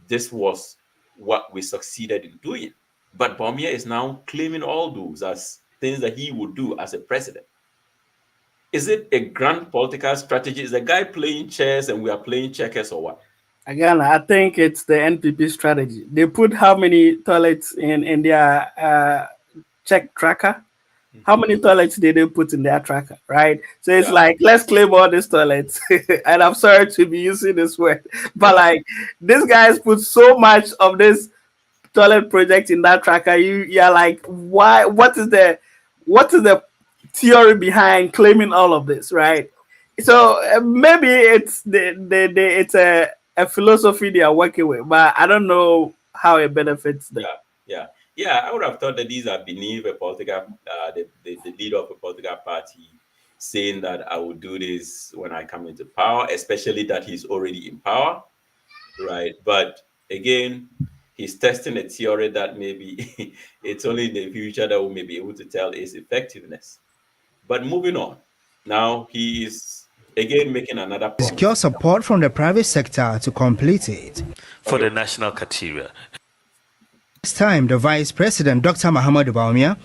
this was what we succeeded in doing. But Baumia is now claiming all those as things that he would do as a president. Is it a grand political strategy? Is the guy playing chess and we are playing checkers, or what? Again, I think it's the NPP strategy. They put how many toilets in their check tracker? How many toilets did they put in their tracker, right? So it's Yeah. like, let's claim all these toilets. And I'm sorry to be using this word, but like, these guys put so much of this toilet project in that tracker. You're like, why? What is the theory behind claiming all of this, right? So maybe it's it's a philosophy they are working with, but I don't know how it benefits them. Yeah. I would have thought that these are beneath a political, the leader of a political party saying that I will do this when I come into power, especially that he's already in power, right? But again, he's testing a theory that maybe it's only in the future that we may be able to tell its effectiveness. But moving on, now he is again making another promise. Secure support from the private sector to complete it. For the National Cathedral. This time, the Vice President, Dr. Mahamudu Bawumia,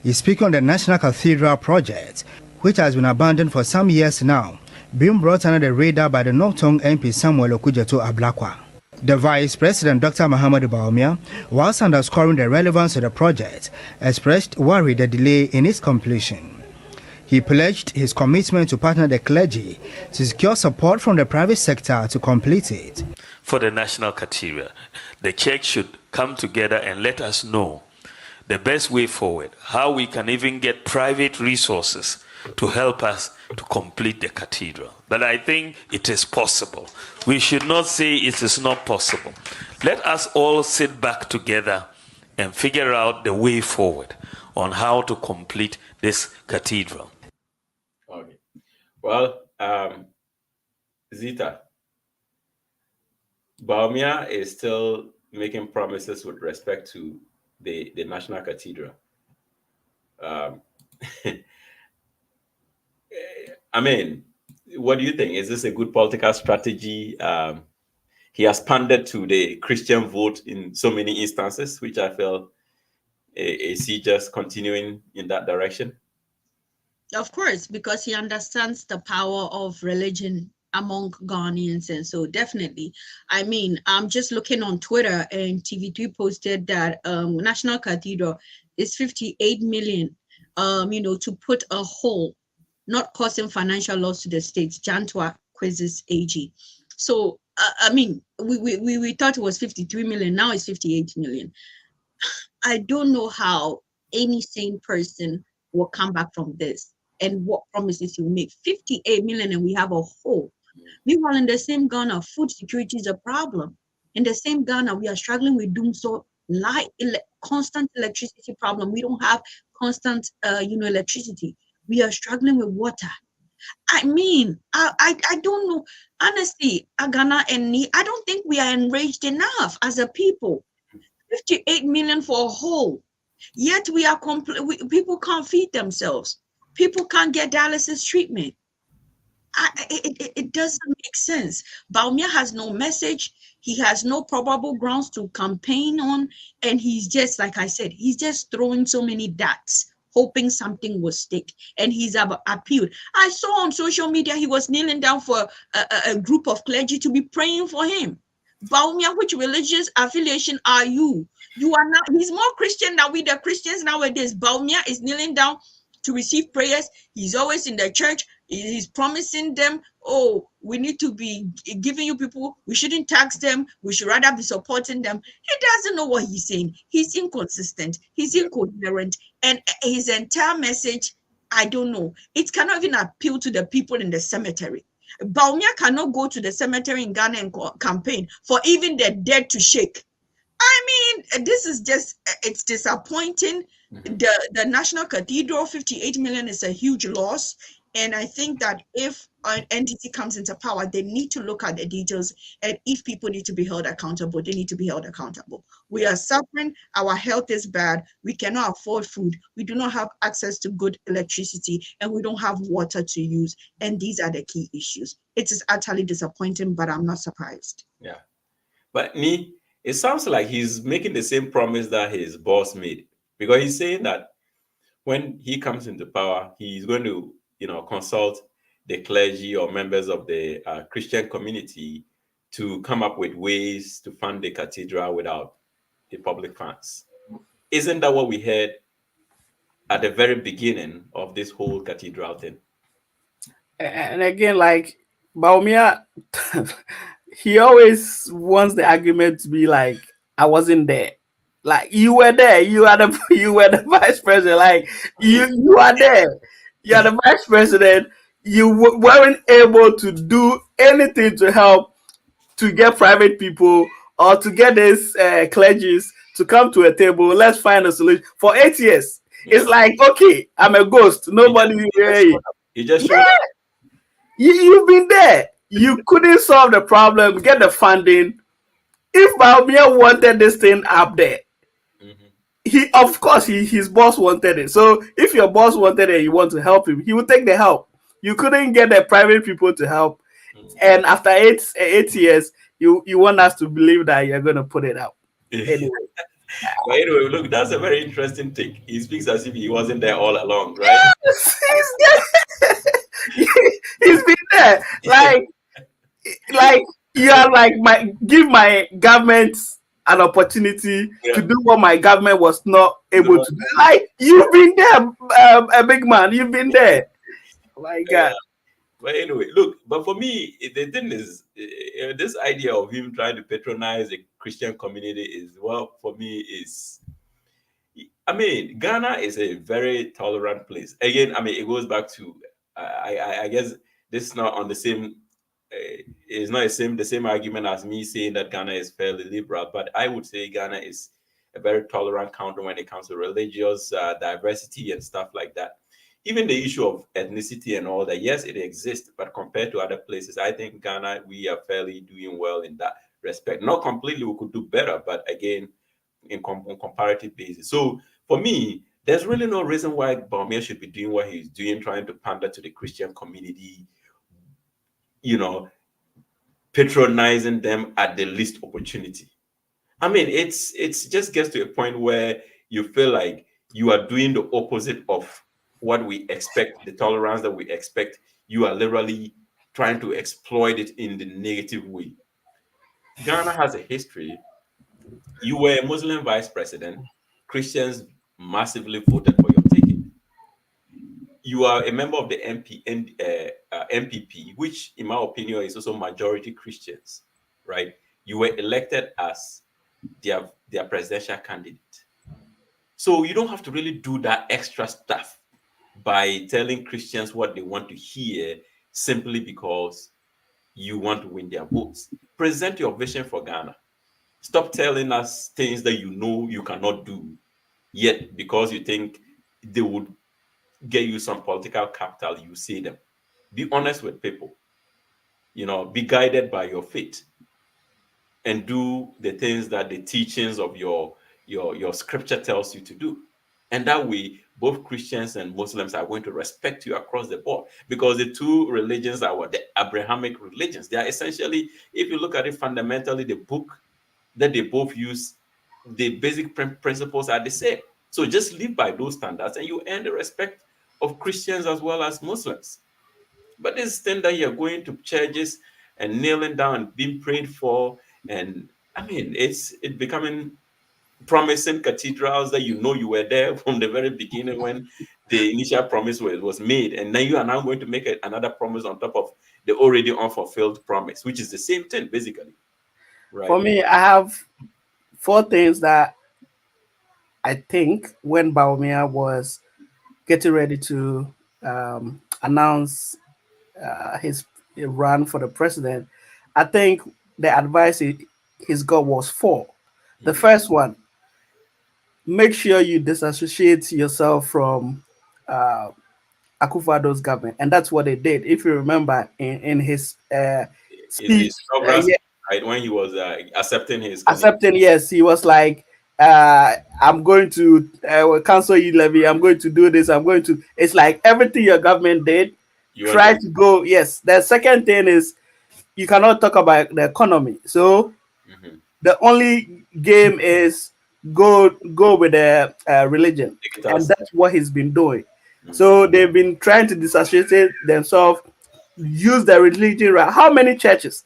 is speaking on the National Cathedral project, which has been abandoned for some years now, being brought under the radar by the Northong MP Samuel Okudzeto Ablakwa. The Vice President, Dr. Mahamudu Bawumia, whilst underscoring the relevance of the project, expressed worry the delay in its completion. He pledged his commitment to partner the clergy to secure support from the private sector to complete it. For the National Cathedral, the church should come together and let us know the best way forward, how we can even get private resources to help us to complete the cathedral. But I think it is possible. We should not say it is not possible. Let us all sit back together and figure out the way forward on how to complete this cathedral. Okay. Well, Zita, Baumia is still making promises with respect to the National Cathedral. I mean, what do you think? Is this a good political strategy? He has pandered to the Christian vote in so many instances, which I feel is he just continuing in that direction? Of course, because he understands the power of religion among Ghanaians. And so definitely, I mean, I'm just looking on Twitter and TV3 posted that National Cathedral is 58 million, to put a hole, not causing financial loss to the states. Jantwa quizzes AG. So, I mean, we thought it was 53 million. Now it's 58 million. I don't know how any sane person will come back from this and what promises you make. 58 million and we have a hole. Meanwhile, in the same Ghana, food security is a problem. In the same Ghana, we are struggling with constant electricity problem. We don't have constant, electricity. We are struggling with water. I mean, I don't know. Honestly, Ghana and me, I don't think we are enraged enough as a people. 58 million for a hole. Yet we are people can't feed themselves. People can't get dialysis treatment. It doesn't make sense. Baumia has no message. He has no probable grounds to campaign on. And he's just, like I said, he's just throwing so many darts, hoping something will stick. And he's appealed. I saw on social media, he was kneeling down for a group of clergy to be praying for him. Baumia, which religious affiliation are you? You are not, he's more Christian than we the Christians nowadays. Baumia is kneeling down to receive prayers. He's always in the church. He's promising them, oh, we need to be giving you people, we shouldn't tax them, we should rather be supporting them. He doesn't know what he's saying. He's inconsistent, he's incoherent, and his entire message, I don't know. It cannot even appeal to the people in the cemetery. Baumia cannot go to the cemetery in Ghana and campaign for even the dead to shake. I mean, this is just, it's disappointing. The National Cathedral, 58 million is a huge loss. And I think that if an entity comes into power, they need to look at the details. And if people need to be held accountable, they need to be held accountable. We are suffering. Our health is bad. We cannot afford food. We do not have access to good electricity, and we don't have water to use. And these are the key issues. It is utterly disappointing, but I'm not surprised. Yeah. But me, it sounds like he's making the same promise that his boss made, because he's saying that when he comes into power, he's going to, consult the clergy or members of the Christian community to come up with ways to fund the cathedral without the public funds. Isn't that what we heard at the very beginning of this whole cathedral thing? And again, like Baumia, he always wants the argument to be like, I wasn't there. Like you were there, you are the you were the vice president. Like you are there, you are the vice president. You weren't able to do anything to help to get private people or to get these clergies to come to a table. Let's find a solution. For 8 years, Yeah. it's like, okay, I'm a ghost. Nobody. He just showed up. You've been there. You couldn't solve the problem, get the funding. If Baumia wanted this thing up there, he of course his boss wanted it. So if your boss wanted it, you want to help him, he would take the help. You couldn't get the private people to help, and after 8 years, you want us to believe that you're going to put it out. Anyway. But anyway, look, that's a very interesting take. He speaks as if he wasn't there all along, right? He's been there. Like you are like give my government an opportunity to do what my government was not able to do. Like you've been there, a big man. You've been there. My God. But anyway, look, but for me, the thing is, this idea of him trying to patronize the Christian community is, well, for me, I mean, Ghana is a very tolerant place. Again, I mean, it goes back to, I guess this is not on the same, it's not the same argument as me saying that Ghana is fairly liberal, but I would say Ghana is a very tolerant country when it comes to religious diversity and stuff like that. Even the issue of ethnicity and all that, yes, it exists, but compared to other places, I think Ghana, we are fairly doing well in that respect. Not completely, we could do better, but again, on comparative basis. So for me, there's really no reason why Baumia should be doing what he's doing, trying to pander to the Christian community, patronizing them at the least opportunity. I mean, it's just gets to a point where you feel like you are doing the opposite of what we expect, the tolerance that we expect. You are literally trying to exploit it in the negative way. Ghana has a history. You were a Muslim vice president. Christians massively voted for your ticket. You are a member of the MPP, which, in my opinion, is also majority Christians, right? You were elected as their presidential candidate. So you don't have to really do that extra stuff by telling Christians what they want to hear simply because you want to win their votes. Present your vision for Ghana. Stop telling us things that you know you cannot do, yet because you think they would get you some political capital, you say them. Be honest with people. Be guided by your faith and do the things that the teachings of your scripture tells you to do. And that way, both Christians and Muslims are going to respect you across the board, because the two religions are the Abrahamic religions. They are essentially, if you look at it fundamentally, the book that they both use, the basic principles are the same. So just live by those standards and you earn the respect of Christians as well as Muslims. But this thing that you're going to churches and kneeling down and being prayed for, and I mean, it's becoming promising cathedrals that you were there from the very beginning when the initial promise was made, and then you are now going to make another promise on top of the already unfulfilled promise, which is the same thing basically, right? For me, I have 4 things that I think when Baumia was getting ready to announce his run for the president, I think the advice he's got was 4. The first one: make sure you disassociate yourself from Akufo-Addo's government, and that's what they did. If you remember, in his Is speech, his inaugural yeah, speech, right, when he was accepting his commission? accepting, yes, he was like, I'm going to cancel you levy. I'm going to do this. I'm going to. It's like everything your government did. You want Try them? to go. Yes. The second thing is you cannot talk about the economy. So Mm-hmm. the only game is go with the religion, and Dictators. that's what he's been doing. Mm. So they've been trying to disassociate themselves, use the religion. Right? How many churches?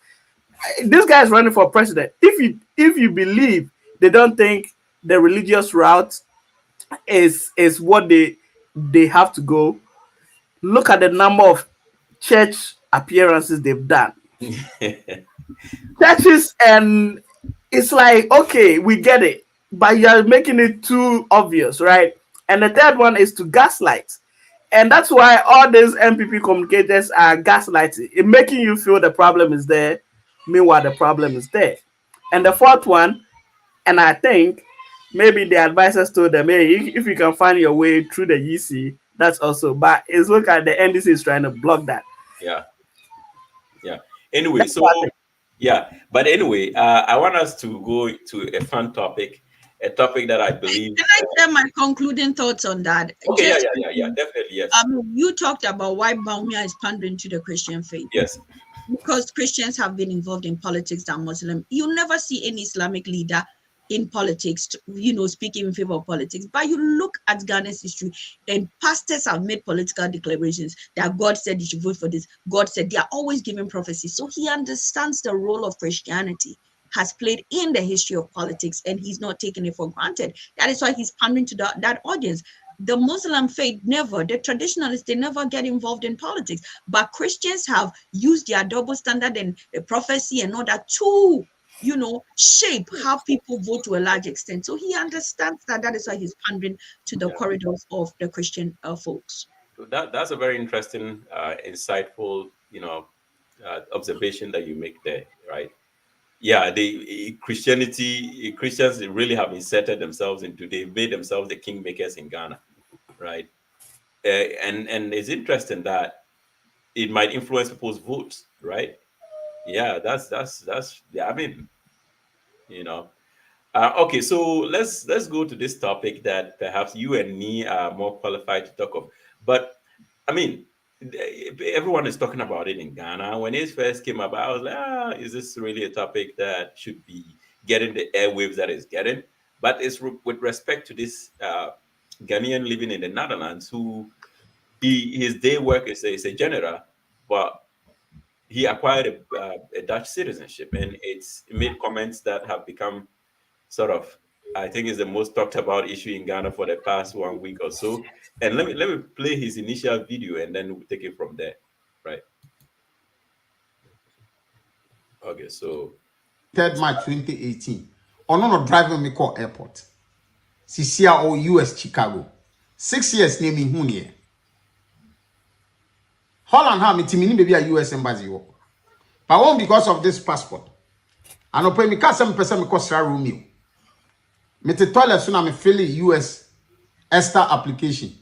This guy is running for president. If you believe they don't think the religious route is what they have to go, look at the number of church appearances they've done. Churches, and it's like, okay, we get it, but you're making it too obvious, right? And the third one is to gaslight. And that's why all these MPP communicators are gaslighting, it making you feel the problem is there, meanwhile the problem is there. And the fourth one, and I think maybe the advisors told them, hey, if you can find your way through the EC, that's also. But it's look at the NDC is trying to block that. Yeah, yeah. Anyway, That's so what I think. yeah, but anyway, I want us to go to a fun topic, a topic that I believe. Can I share my concluding thoughts on that? Okay, yeah, Just yeah, yeah, yeah, definitely, yes, you talked about why Baumia is pandering to the Christian faith. yes, Because Christians have been involved in politics than Muslim. You never see any Islamic leader in politics, speaking in favor of politics. But you look at Ghana's history, and pastors have made political declarations that God said you should vote for this. God said they are always giving prophecies. So he understands the role of Christianity has played in the history of politics, and he's not taking it for granted. That is why he's pandering to that audience. The Muslim faith never, the traditionalists, they never get involved in politics. But Christians have used their double standard and the prophecy and all that to, shape how people vote to a large extent. So he understands that. That is why he's pandering to the yeah. corridors of the Christian folks. So that's a very interesting, insightful, observation that you make there, right? Yeah, Christians really have inserted themselves into. They've made themselves the kingmakers in Ghana, right? And it's interesting that it might influence people's votes, right? Yeah, that's. Yeah, I mean, you know. Okay, so let's go to this topic that perhaps you and me are more qualified to talk of. But I mean, everyone is talking about it in Ghana. When it first came up, I was like, is this really a topic that should be getting the airwaves that it's getting? But it's with respect to this Ghanaian living in the Netherlands who his day work is a general, but he acquired a Dutch citizenship, and it's made comments that have become sort of, I think, is the most talked about issue in Ghana for the past 1 week or so. And let me play his initial video, and then we'll take it from there, right? Okay, so 3rd March 2018. Ono driving me call airport. Sisia or US Chicago. 6 years near me hunie. Holland ha me timini baby a US embassy wo. But one because of this passport. And open me ka some person me kosra room me. Me te toilet so na me fill US ESTA application.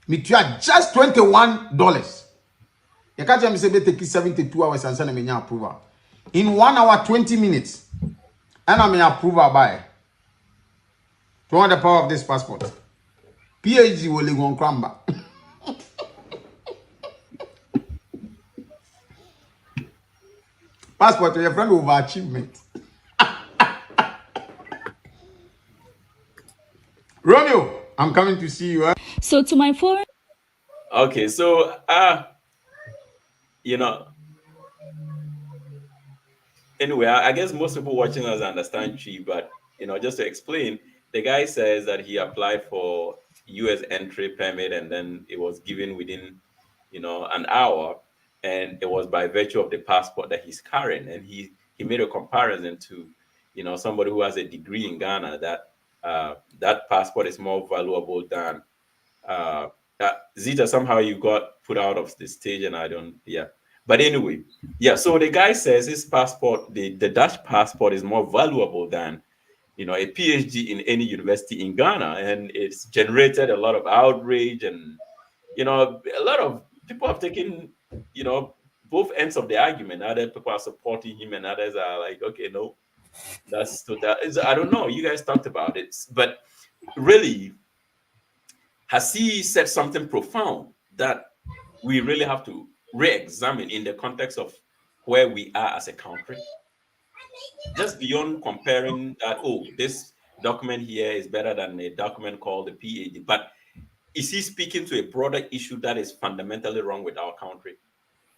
Me tua just $21. You can't tell me say take 72 hours and send me approval. In 1 hour 20 minutes. And I'm approval by. To want the power of this passport. PhD will live on cramba. Passport to your friend over achievement. Romeo, I'm coming to see you. So to my foreign. okay, so you know, anyway, I guess most people watching us understand Chi, but just to explain, the guy says that he applied for US entry permit and then it was given within an hour, and it was by virtue of the passport that he's carrying. And he made a comparison to somebody who has a degree in Ghana, that that passport is more valuable than Zita. Somehow you got put out of the stage, and I don't. Yeah, but anyway, yeah. So the guy says his passport, the Dutch passport, is more valuable than a PhD in any university in Ghana, and it's generated a lot of outrage and A lot of people have taken, both ends of the argument. Other people are supporting him, and others are like, okay, no, that's total. I don't know. You guys talked about it, but really, has he said something profound that we really have to re-examine in the context of where we are as a country? Just beyond comparing that, oh, this document here is better than a document called the PAD, but is he speaking to a broader issue that is fundamentally wrong with our country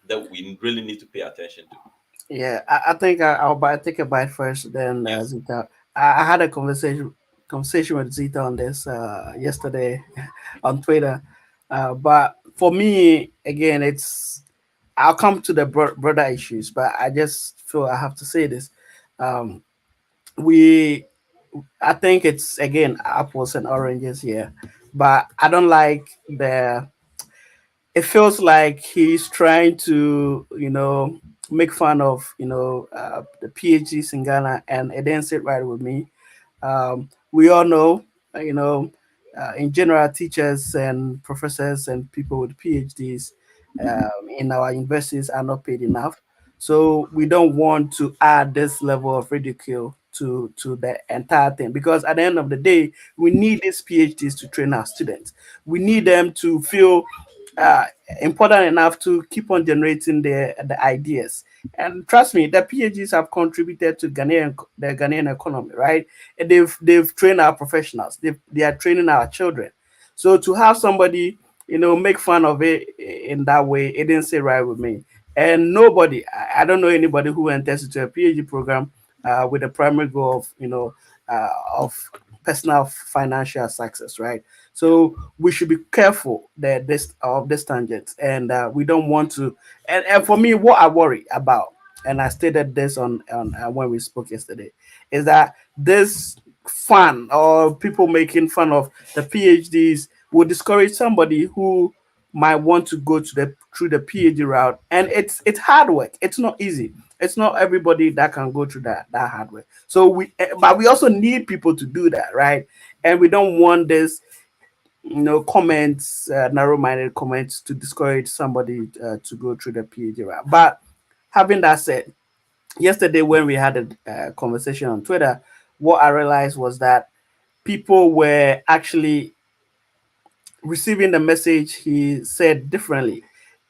that we really need to pay attention to? Yeah, I think I'll take a bite first, then Yes. Zita. I had a conversation with Zita on this yesterday on Twitter, but for me, again, it's I'll come to the broader issues, but I just feel I have to say this. Um, we I think it's again apples and oranges here, but I don't like the. It feels like he's trying to, make fun of, the PhDs in Ghana, and it didn't sit right with me. We all know, in general, teachers and professors and people with PhDs in our universities are not paid enough. So we don't want to add this level of ridicule to the entire thing, because at the end of the day, we need these PhDs to train our students. We need them to feel uh, important enough to keep on generating the ideas. And trust me, the PhDs have contributed to the Ghanaian economy, right? And they've trained our professionals. They are training our children. So to have somebody, make fun of it in that way, it didn't sit right with me. And nobody, I don't know anybody who enters into a PhD program with the primary goal of, of personal financial success, right? Yeah. So we should be careful that this of this tangent, and we don't want to. And for me, what I worry about, and I stated this on when we spoke yesterday, is that this fun or people making fun of the PhDs will discourage somebody who might want to go to the through the PhD route, and it's hard work. It's not easy. It's not everybody that can go through that hard work. So but we also need people to do that, right? And we don't want this, comments, narrow-minded comments to discourage somebody to go through the PhD route. But having that said, yesterday when we had a conversation on Twitter, what I realized was that people were actually receiving the message he said differently.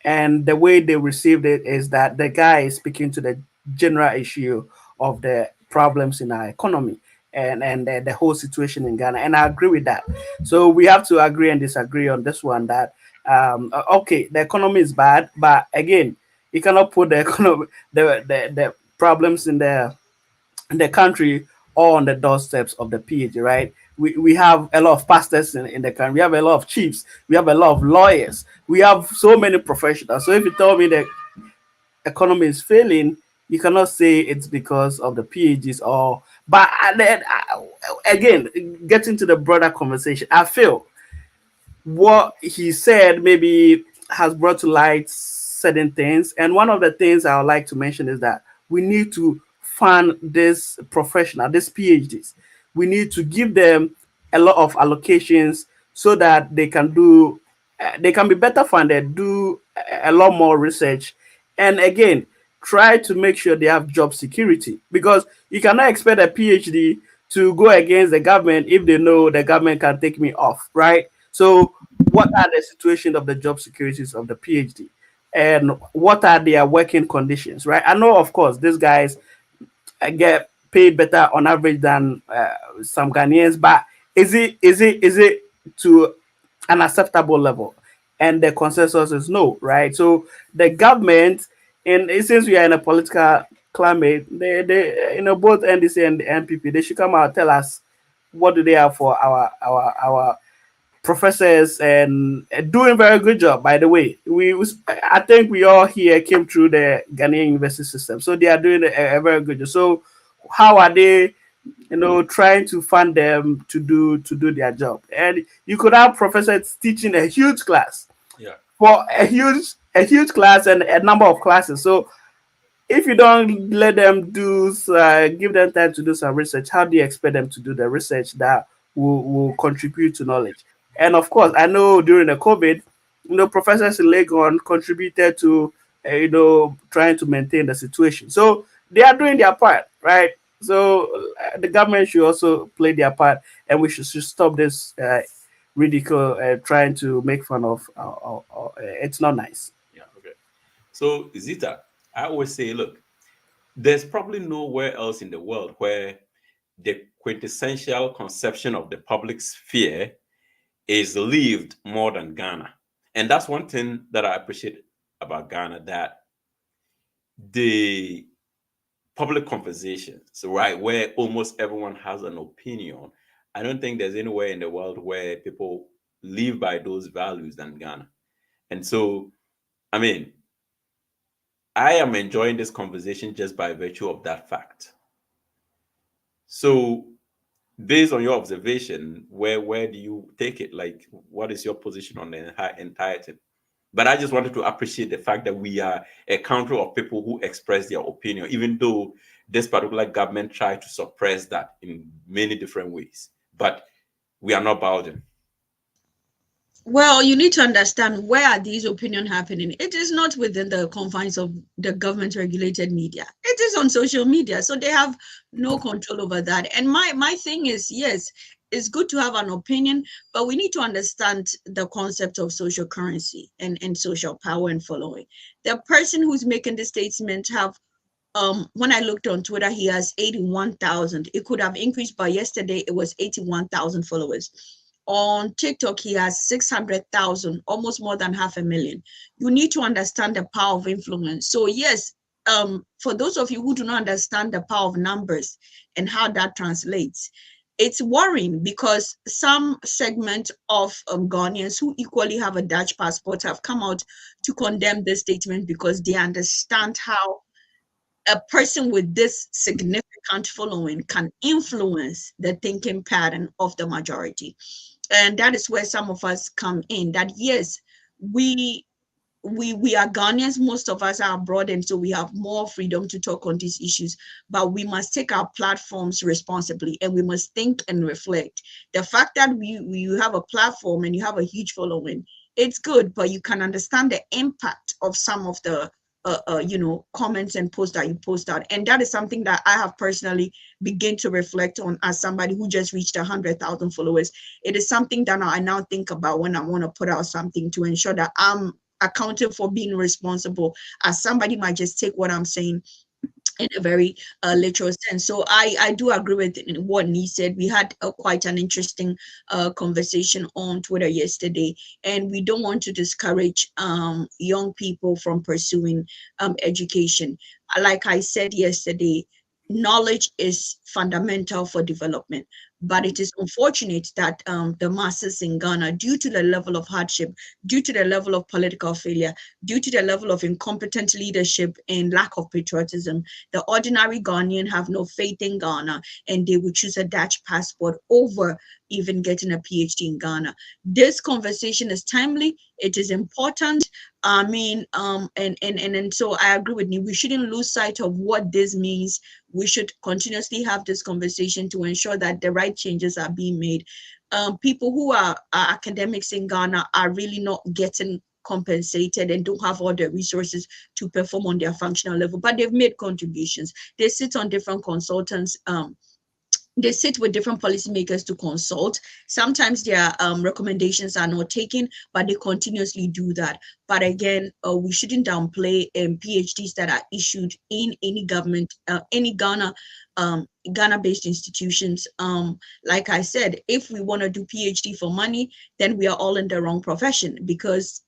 And the way they received it is that the guy is speaking to the general issue of the problems in our economy and the whole situation in Ghana. And I agree with that. So we have to agree and disagree on this one that, okay, the economy is bad, but again, you cannot put the economy, the problems in the country or on the doorsteps of the PhD, right? We have a lot of pastors in the country. We have a lot of chiefs. We have a lot of lawyers. We have so many professionals. So if you tell me the economy is failing, you cannot say it's because of the PhDs or. But then again, getting to the broader conversation, I feel what he said maybe has brought to light certain things. And one of the things I would like to mention is that we need to fund this professional, these PhDs. We need to give them a lot of allocations so that they can be better funded, do a lot more research, and again, try to make sure they have job security, because you cannot expect a PhD to go against the government if they know the government can take me off, right? So, what are the situation of the job securities of the PhD, and what are their working conditions, right? I know, of course, these guys get paid better on average than some Ghanaians, but is it to an acceptable level? And the consensus is no, right? So the government, and since we are in a political climate, they both NDC and the NPP, they should come out and tell us what do they have for our professors, and doing very good job, by the way. I think we all here came through the Ghanaian university system, so they are doing a very good job. So how are they, trying to fund them to do their job? And you could have professors teaching a huge class, Yeah. for a huge class and a number of classes. So if you don't let them give them time to do some research, how do you expect them to do the research that will contribute to knowledge? And of course, I know during the COVID, professors in Legon contributed to trying to maintain the situation. So they are doing their part, right? So the government should also play their part, and we should stop this ridicule trying to make fun of. It's not nice. Yeah, okay. So, Zita, I always say, look, there's probably nowhere else in the world where the quintessential conception of the public sphere is lived more than Ghana. And that's one thing that I appreciate about Ghana, that the public conversations, right, where almost everyone has an opinion, I don't think there's anywhere in the world where people live by those values than Ghana. And so, I mean, I am enjoying this conversation just by virtue of that fact. So, based on your observation, where do you take it? Like, what is your position on the entire thing? But I just wanted to appreciate the fact that we are a country of people who express their opinion, even though this particular government tried to suppress that in many different ways. But we are not bowed. Well, you need to understand, where are these opinions happening? It is not within the confines of the government regulated media. It is on social media. So they have no control over that. And my thing is, yes, it's good to have an opinion, but we need to understand the concept of social currency and social power and following. The person who's making the statement have when I looked on Twitter, he has 81,000. It could have increased, but yesterday it was 81,000 followers. On TikTok, he has 600,000, almost more than 500,000. You need to understand the power of influence. So yes, for those of you who do not understand the power of numbers and how that translates, it's worrying, because some segment of Ghanaians who equally have a Dutch passport have come out to condemn this statement, because they understand how a person with this significant following can influence the thinking pattern of the majority. And that is where some of us come in, that yes, we we are Ghanaians, most of us are abroad, and so we have more freedom to talk on these issues, but we must take our platforms responsibly, and we must think and reflect. The fact that you have a platform and you have a huge following, it's good, but you can understand the impact of some of the comments and posts that you post out. And that is something that I have personally begun to reflect on as somebody who just reached 100,000 followers. It is something that I now think about when I want to put out something, to ensure that I'm accounting for being responsible, as somebody might just take what I'm saying in a very literal sense. So I do agree with what Nee said. We had quite an interesting conversation on Twitter yesterday, and we don't want to discourage young people from pursuing education. Like I said yesterday, knowledge is fundamental for development, but it is unfortunate that the masses in Ghana, due to the level of hardship, due to the level of political failure, due to the level of incompetent leadership and lack of patriotism, the ordinary Ghanaian have no faith in Ghana, and they would choose a Dutch passport over even getting a PhD in Ghana. This conversation is timely. It is important. I mean, and so I agree with you. We shouldn't lose sight of what this means. We should continuously have this conversation to ensure that the right changes are being made. People who are academics in Ghana are really not getting compensated and don't have all the resources to perform on their functional level, but they've made contributions. They sit on different consultants. They sit with different policymakers to consult. Sometimes their recommendations are not taken, but they continuously do that. But again, we shouldn't downplay PhDs that are issued in any government, any Ghana-based institutions. Like I said, if we want to do PhD for money, then we are all in the wrong profession, because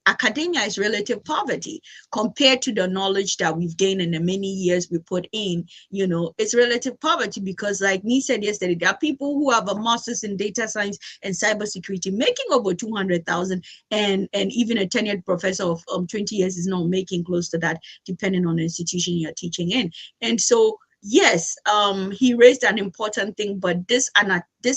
academia is relative poverty compared to the knowledge that we've gained in the many years we put in. It's relative poverty, because like me said yesterday, there are people who have a master's in data science and cybersecurity making over 200,000, and even a tenured professor of 20 years is not making close to that, depending on the institution you're teaching in. And so yes, he raised an important thing, but this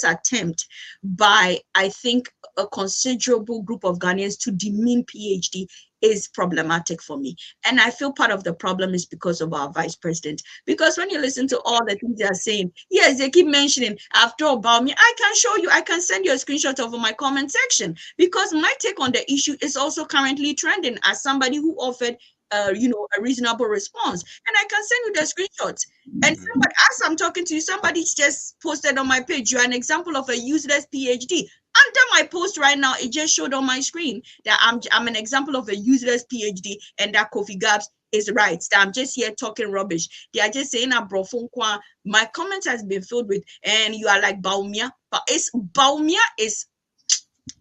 attempt by, I think, a considerable group of Ghanaians to demean PhD is problematic for me. And I feel part of the problem is because of our vice president. Because when you listen to all the things they are saying, yes, they keep mentioning after about me. I can show you, I can send you a screenshot of my comment section, because my take on the issue is also currently trending as somebody who offered a reasonable response. And I can send you the screenshots. And somebody, as I'm talking to you, somebody just posted on my page, you're an example of a useless PhD. Under my post right now, it just showed on my screen that I'm an example of a useless PhD, and that Kofi Gabs is right. That I'm just here talking rubbish. They are just saying my comment has been filled with, and you are like Baumia. But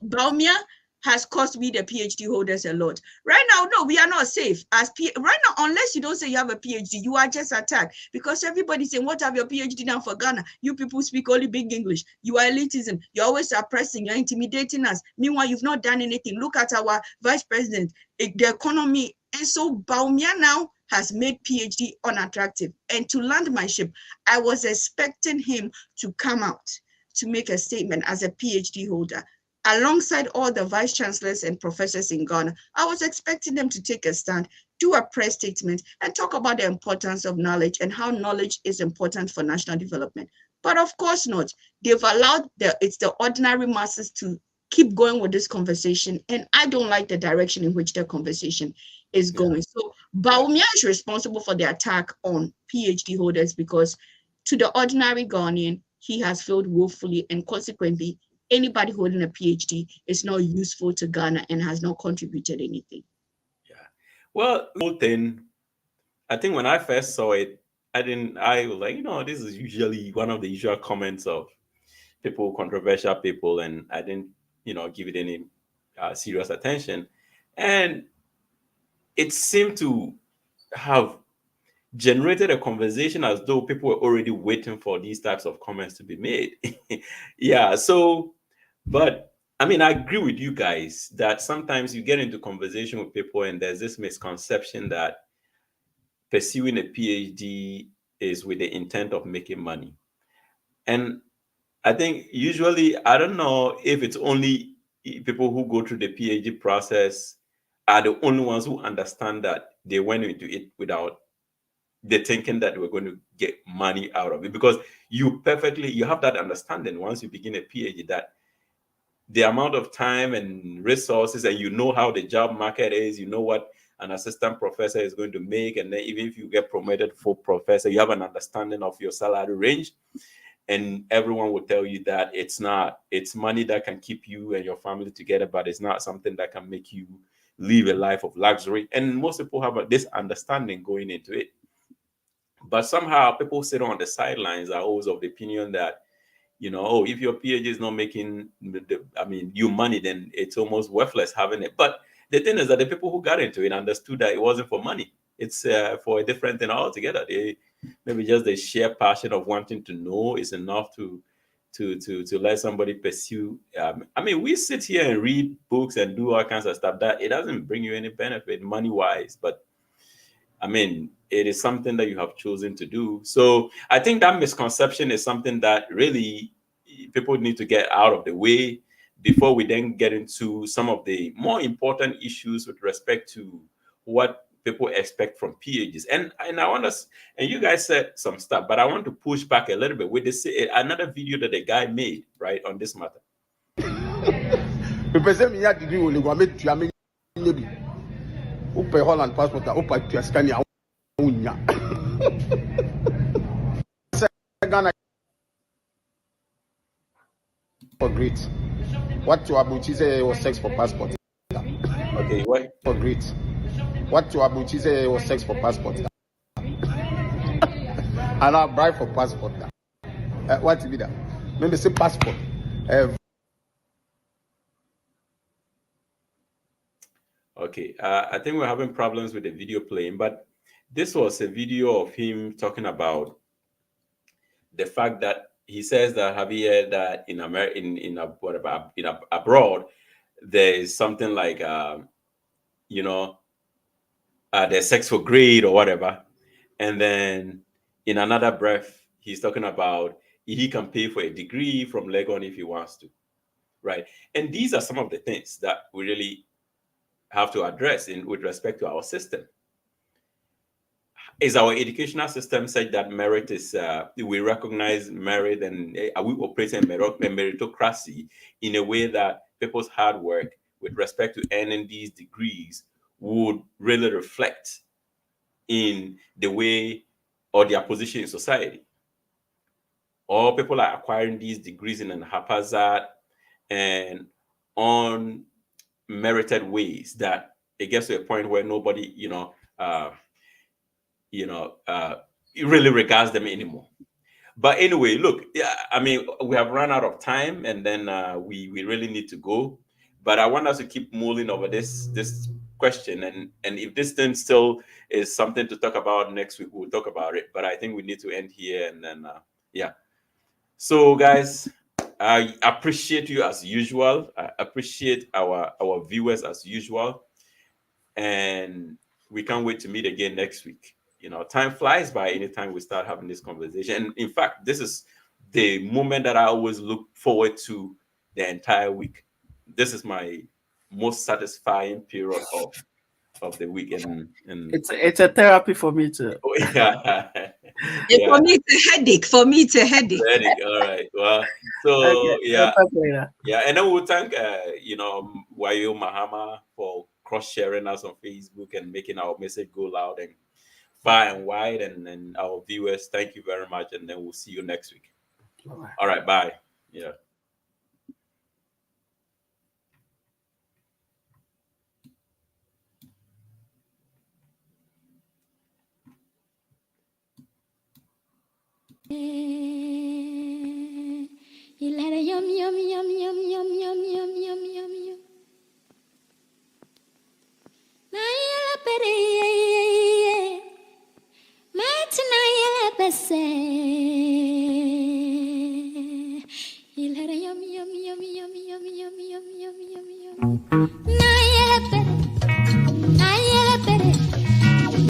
Baumia has cost me the PhD holders a lot. Right now, no, we are not safe. Right now, unless you don't say you have a PhD, you are just attacked, because everybody's saying, what have your PhD done for Ghana? You people speak only big English. You are elitism. You're always suppressing. You're intimidating us. Meanwhile, you've not done anything. Look at our vice president, the economy. And so Baumia now has made PhD unattractive. And to land my ship, I was expecting him to come out to make a statement as a PhD holder. Alongside all the vice chancellors and professors in Ghana, I was expecting them to take a stand, do a press statement, and talk about the importance of knowledge and how knowledge is important for national development. But of course not. They've allowed it's the ordinary masses to keep going with this conversation, and I don't like the direction in which the conversation is going. So Baumia is responsible for the attack on PhD holders, because to the ordinary Ghanaian, he has failed woefully, and consequently, anybody holding a PhD is not useful to Ghana and has not contributed anything. Yeah. Well, the whole thing, I think when I first saw it, I was like, this is usually one of the usual comments of people, controversial people, and I didn't, give it any serious attention. And it seemed to have generated a conversation as though people were already waiting for these types of comments to be made. Yeah. So, but I mean, I agree with you guys that sometimes you get into conversation with people and there's this misconception that pursuing a PhD is with the intent of making money. And I think usually, I don't know if it's only people who go through the PhD process are the only ones who understand that they went into it without the thinking that we're going to get money out of it, because you have that understanding once you begin a PhD that the amount of time and resources, and how the job market is, what an assistant professor is going to make, and then even if you get promoted for professor, you have an understanding of your salary range. And everyone will tell you that it's money that can keep you and your family together, but it's not something that can make you live a life of luxury. And most people have this understanding going into it. But somehow people sit on the sidelines are always of the opinion that, if your PhD is not making you money, then it's almost worthless having it. But the thing is that the people who got into it understood that it wasn't for money. It's for a different thing altogether. Maybe just the sheer passion of wanting to know is enough to let somebody pursue. We sit here and read books and do all kinds of stuff that it doesn't bring you any benefit money-wise, but it is something that you have chosen to do. So I think that misconception is something that really people need to get out of the way before we then get into some of the more important issues with respect to what people expect from PhDs. And I want us, and you guys said some stuff, but I want to push back a little bit with this another video that a guy made, right, on this matter. Holland passport, for great. What to Abuchi say was sex for passport. Okay, what? For great. What to Abuchi say was sex for passport. And I'll bribe for passport. What to be that? Maybe say passport. Okay, I think we're having problems with the video playing, but this was a video of him talking about the fact that he says that Javier, that in America, abroad, there is something like there's sex for grade or whatever, and then in another breath he's talking about he can pay for a degree from Legon if he wants to, right? And these are some of the things that we really have to address in with respect to our system. Is our educational system such that merit is we recognize merit, and are we operating meritocracy in a way that people's hard work with respect to earning these degrees would really reflect in the way or their position in society? Or people are acquiring these degrees in an haphazard and unmerited ways that it gets to a point where nobody, it really regards them anymore. But anyway, look, yeah, I mean, we have run out of time, and then we really need to go. But I want us to keep mulling over this question, and if this thing still is something to talk about next week, we'll talk about it. But I think we need to end here, and then yeah. So, guys, I appreciate you as usual. I appreciate our viewers as usual, and we can't wait to meet again next week. Time flies by anytime we start having this conversation. And in fact, this is the moment that I always look forward to the entire week. This is my most satisfying period of the week. And It's a therapy for me too. oh, yeah. For me, it's a headache. For me, it's a headache. All right. Well, so Okay, yeah. talk later. Yeah, and then we'll thank Wayo Mahama for cross-sharing us on Facebook and making our message go loud and far and wide. And our viewers, thank you very much. And then we'll see you next week. Bye-bye. All right, bye. Yeah. You let it yum yum yum yum yum yum yum yum yum yum. My tina yela bese.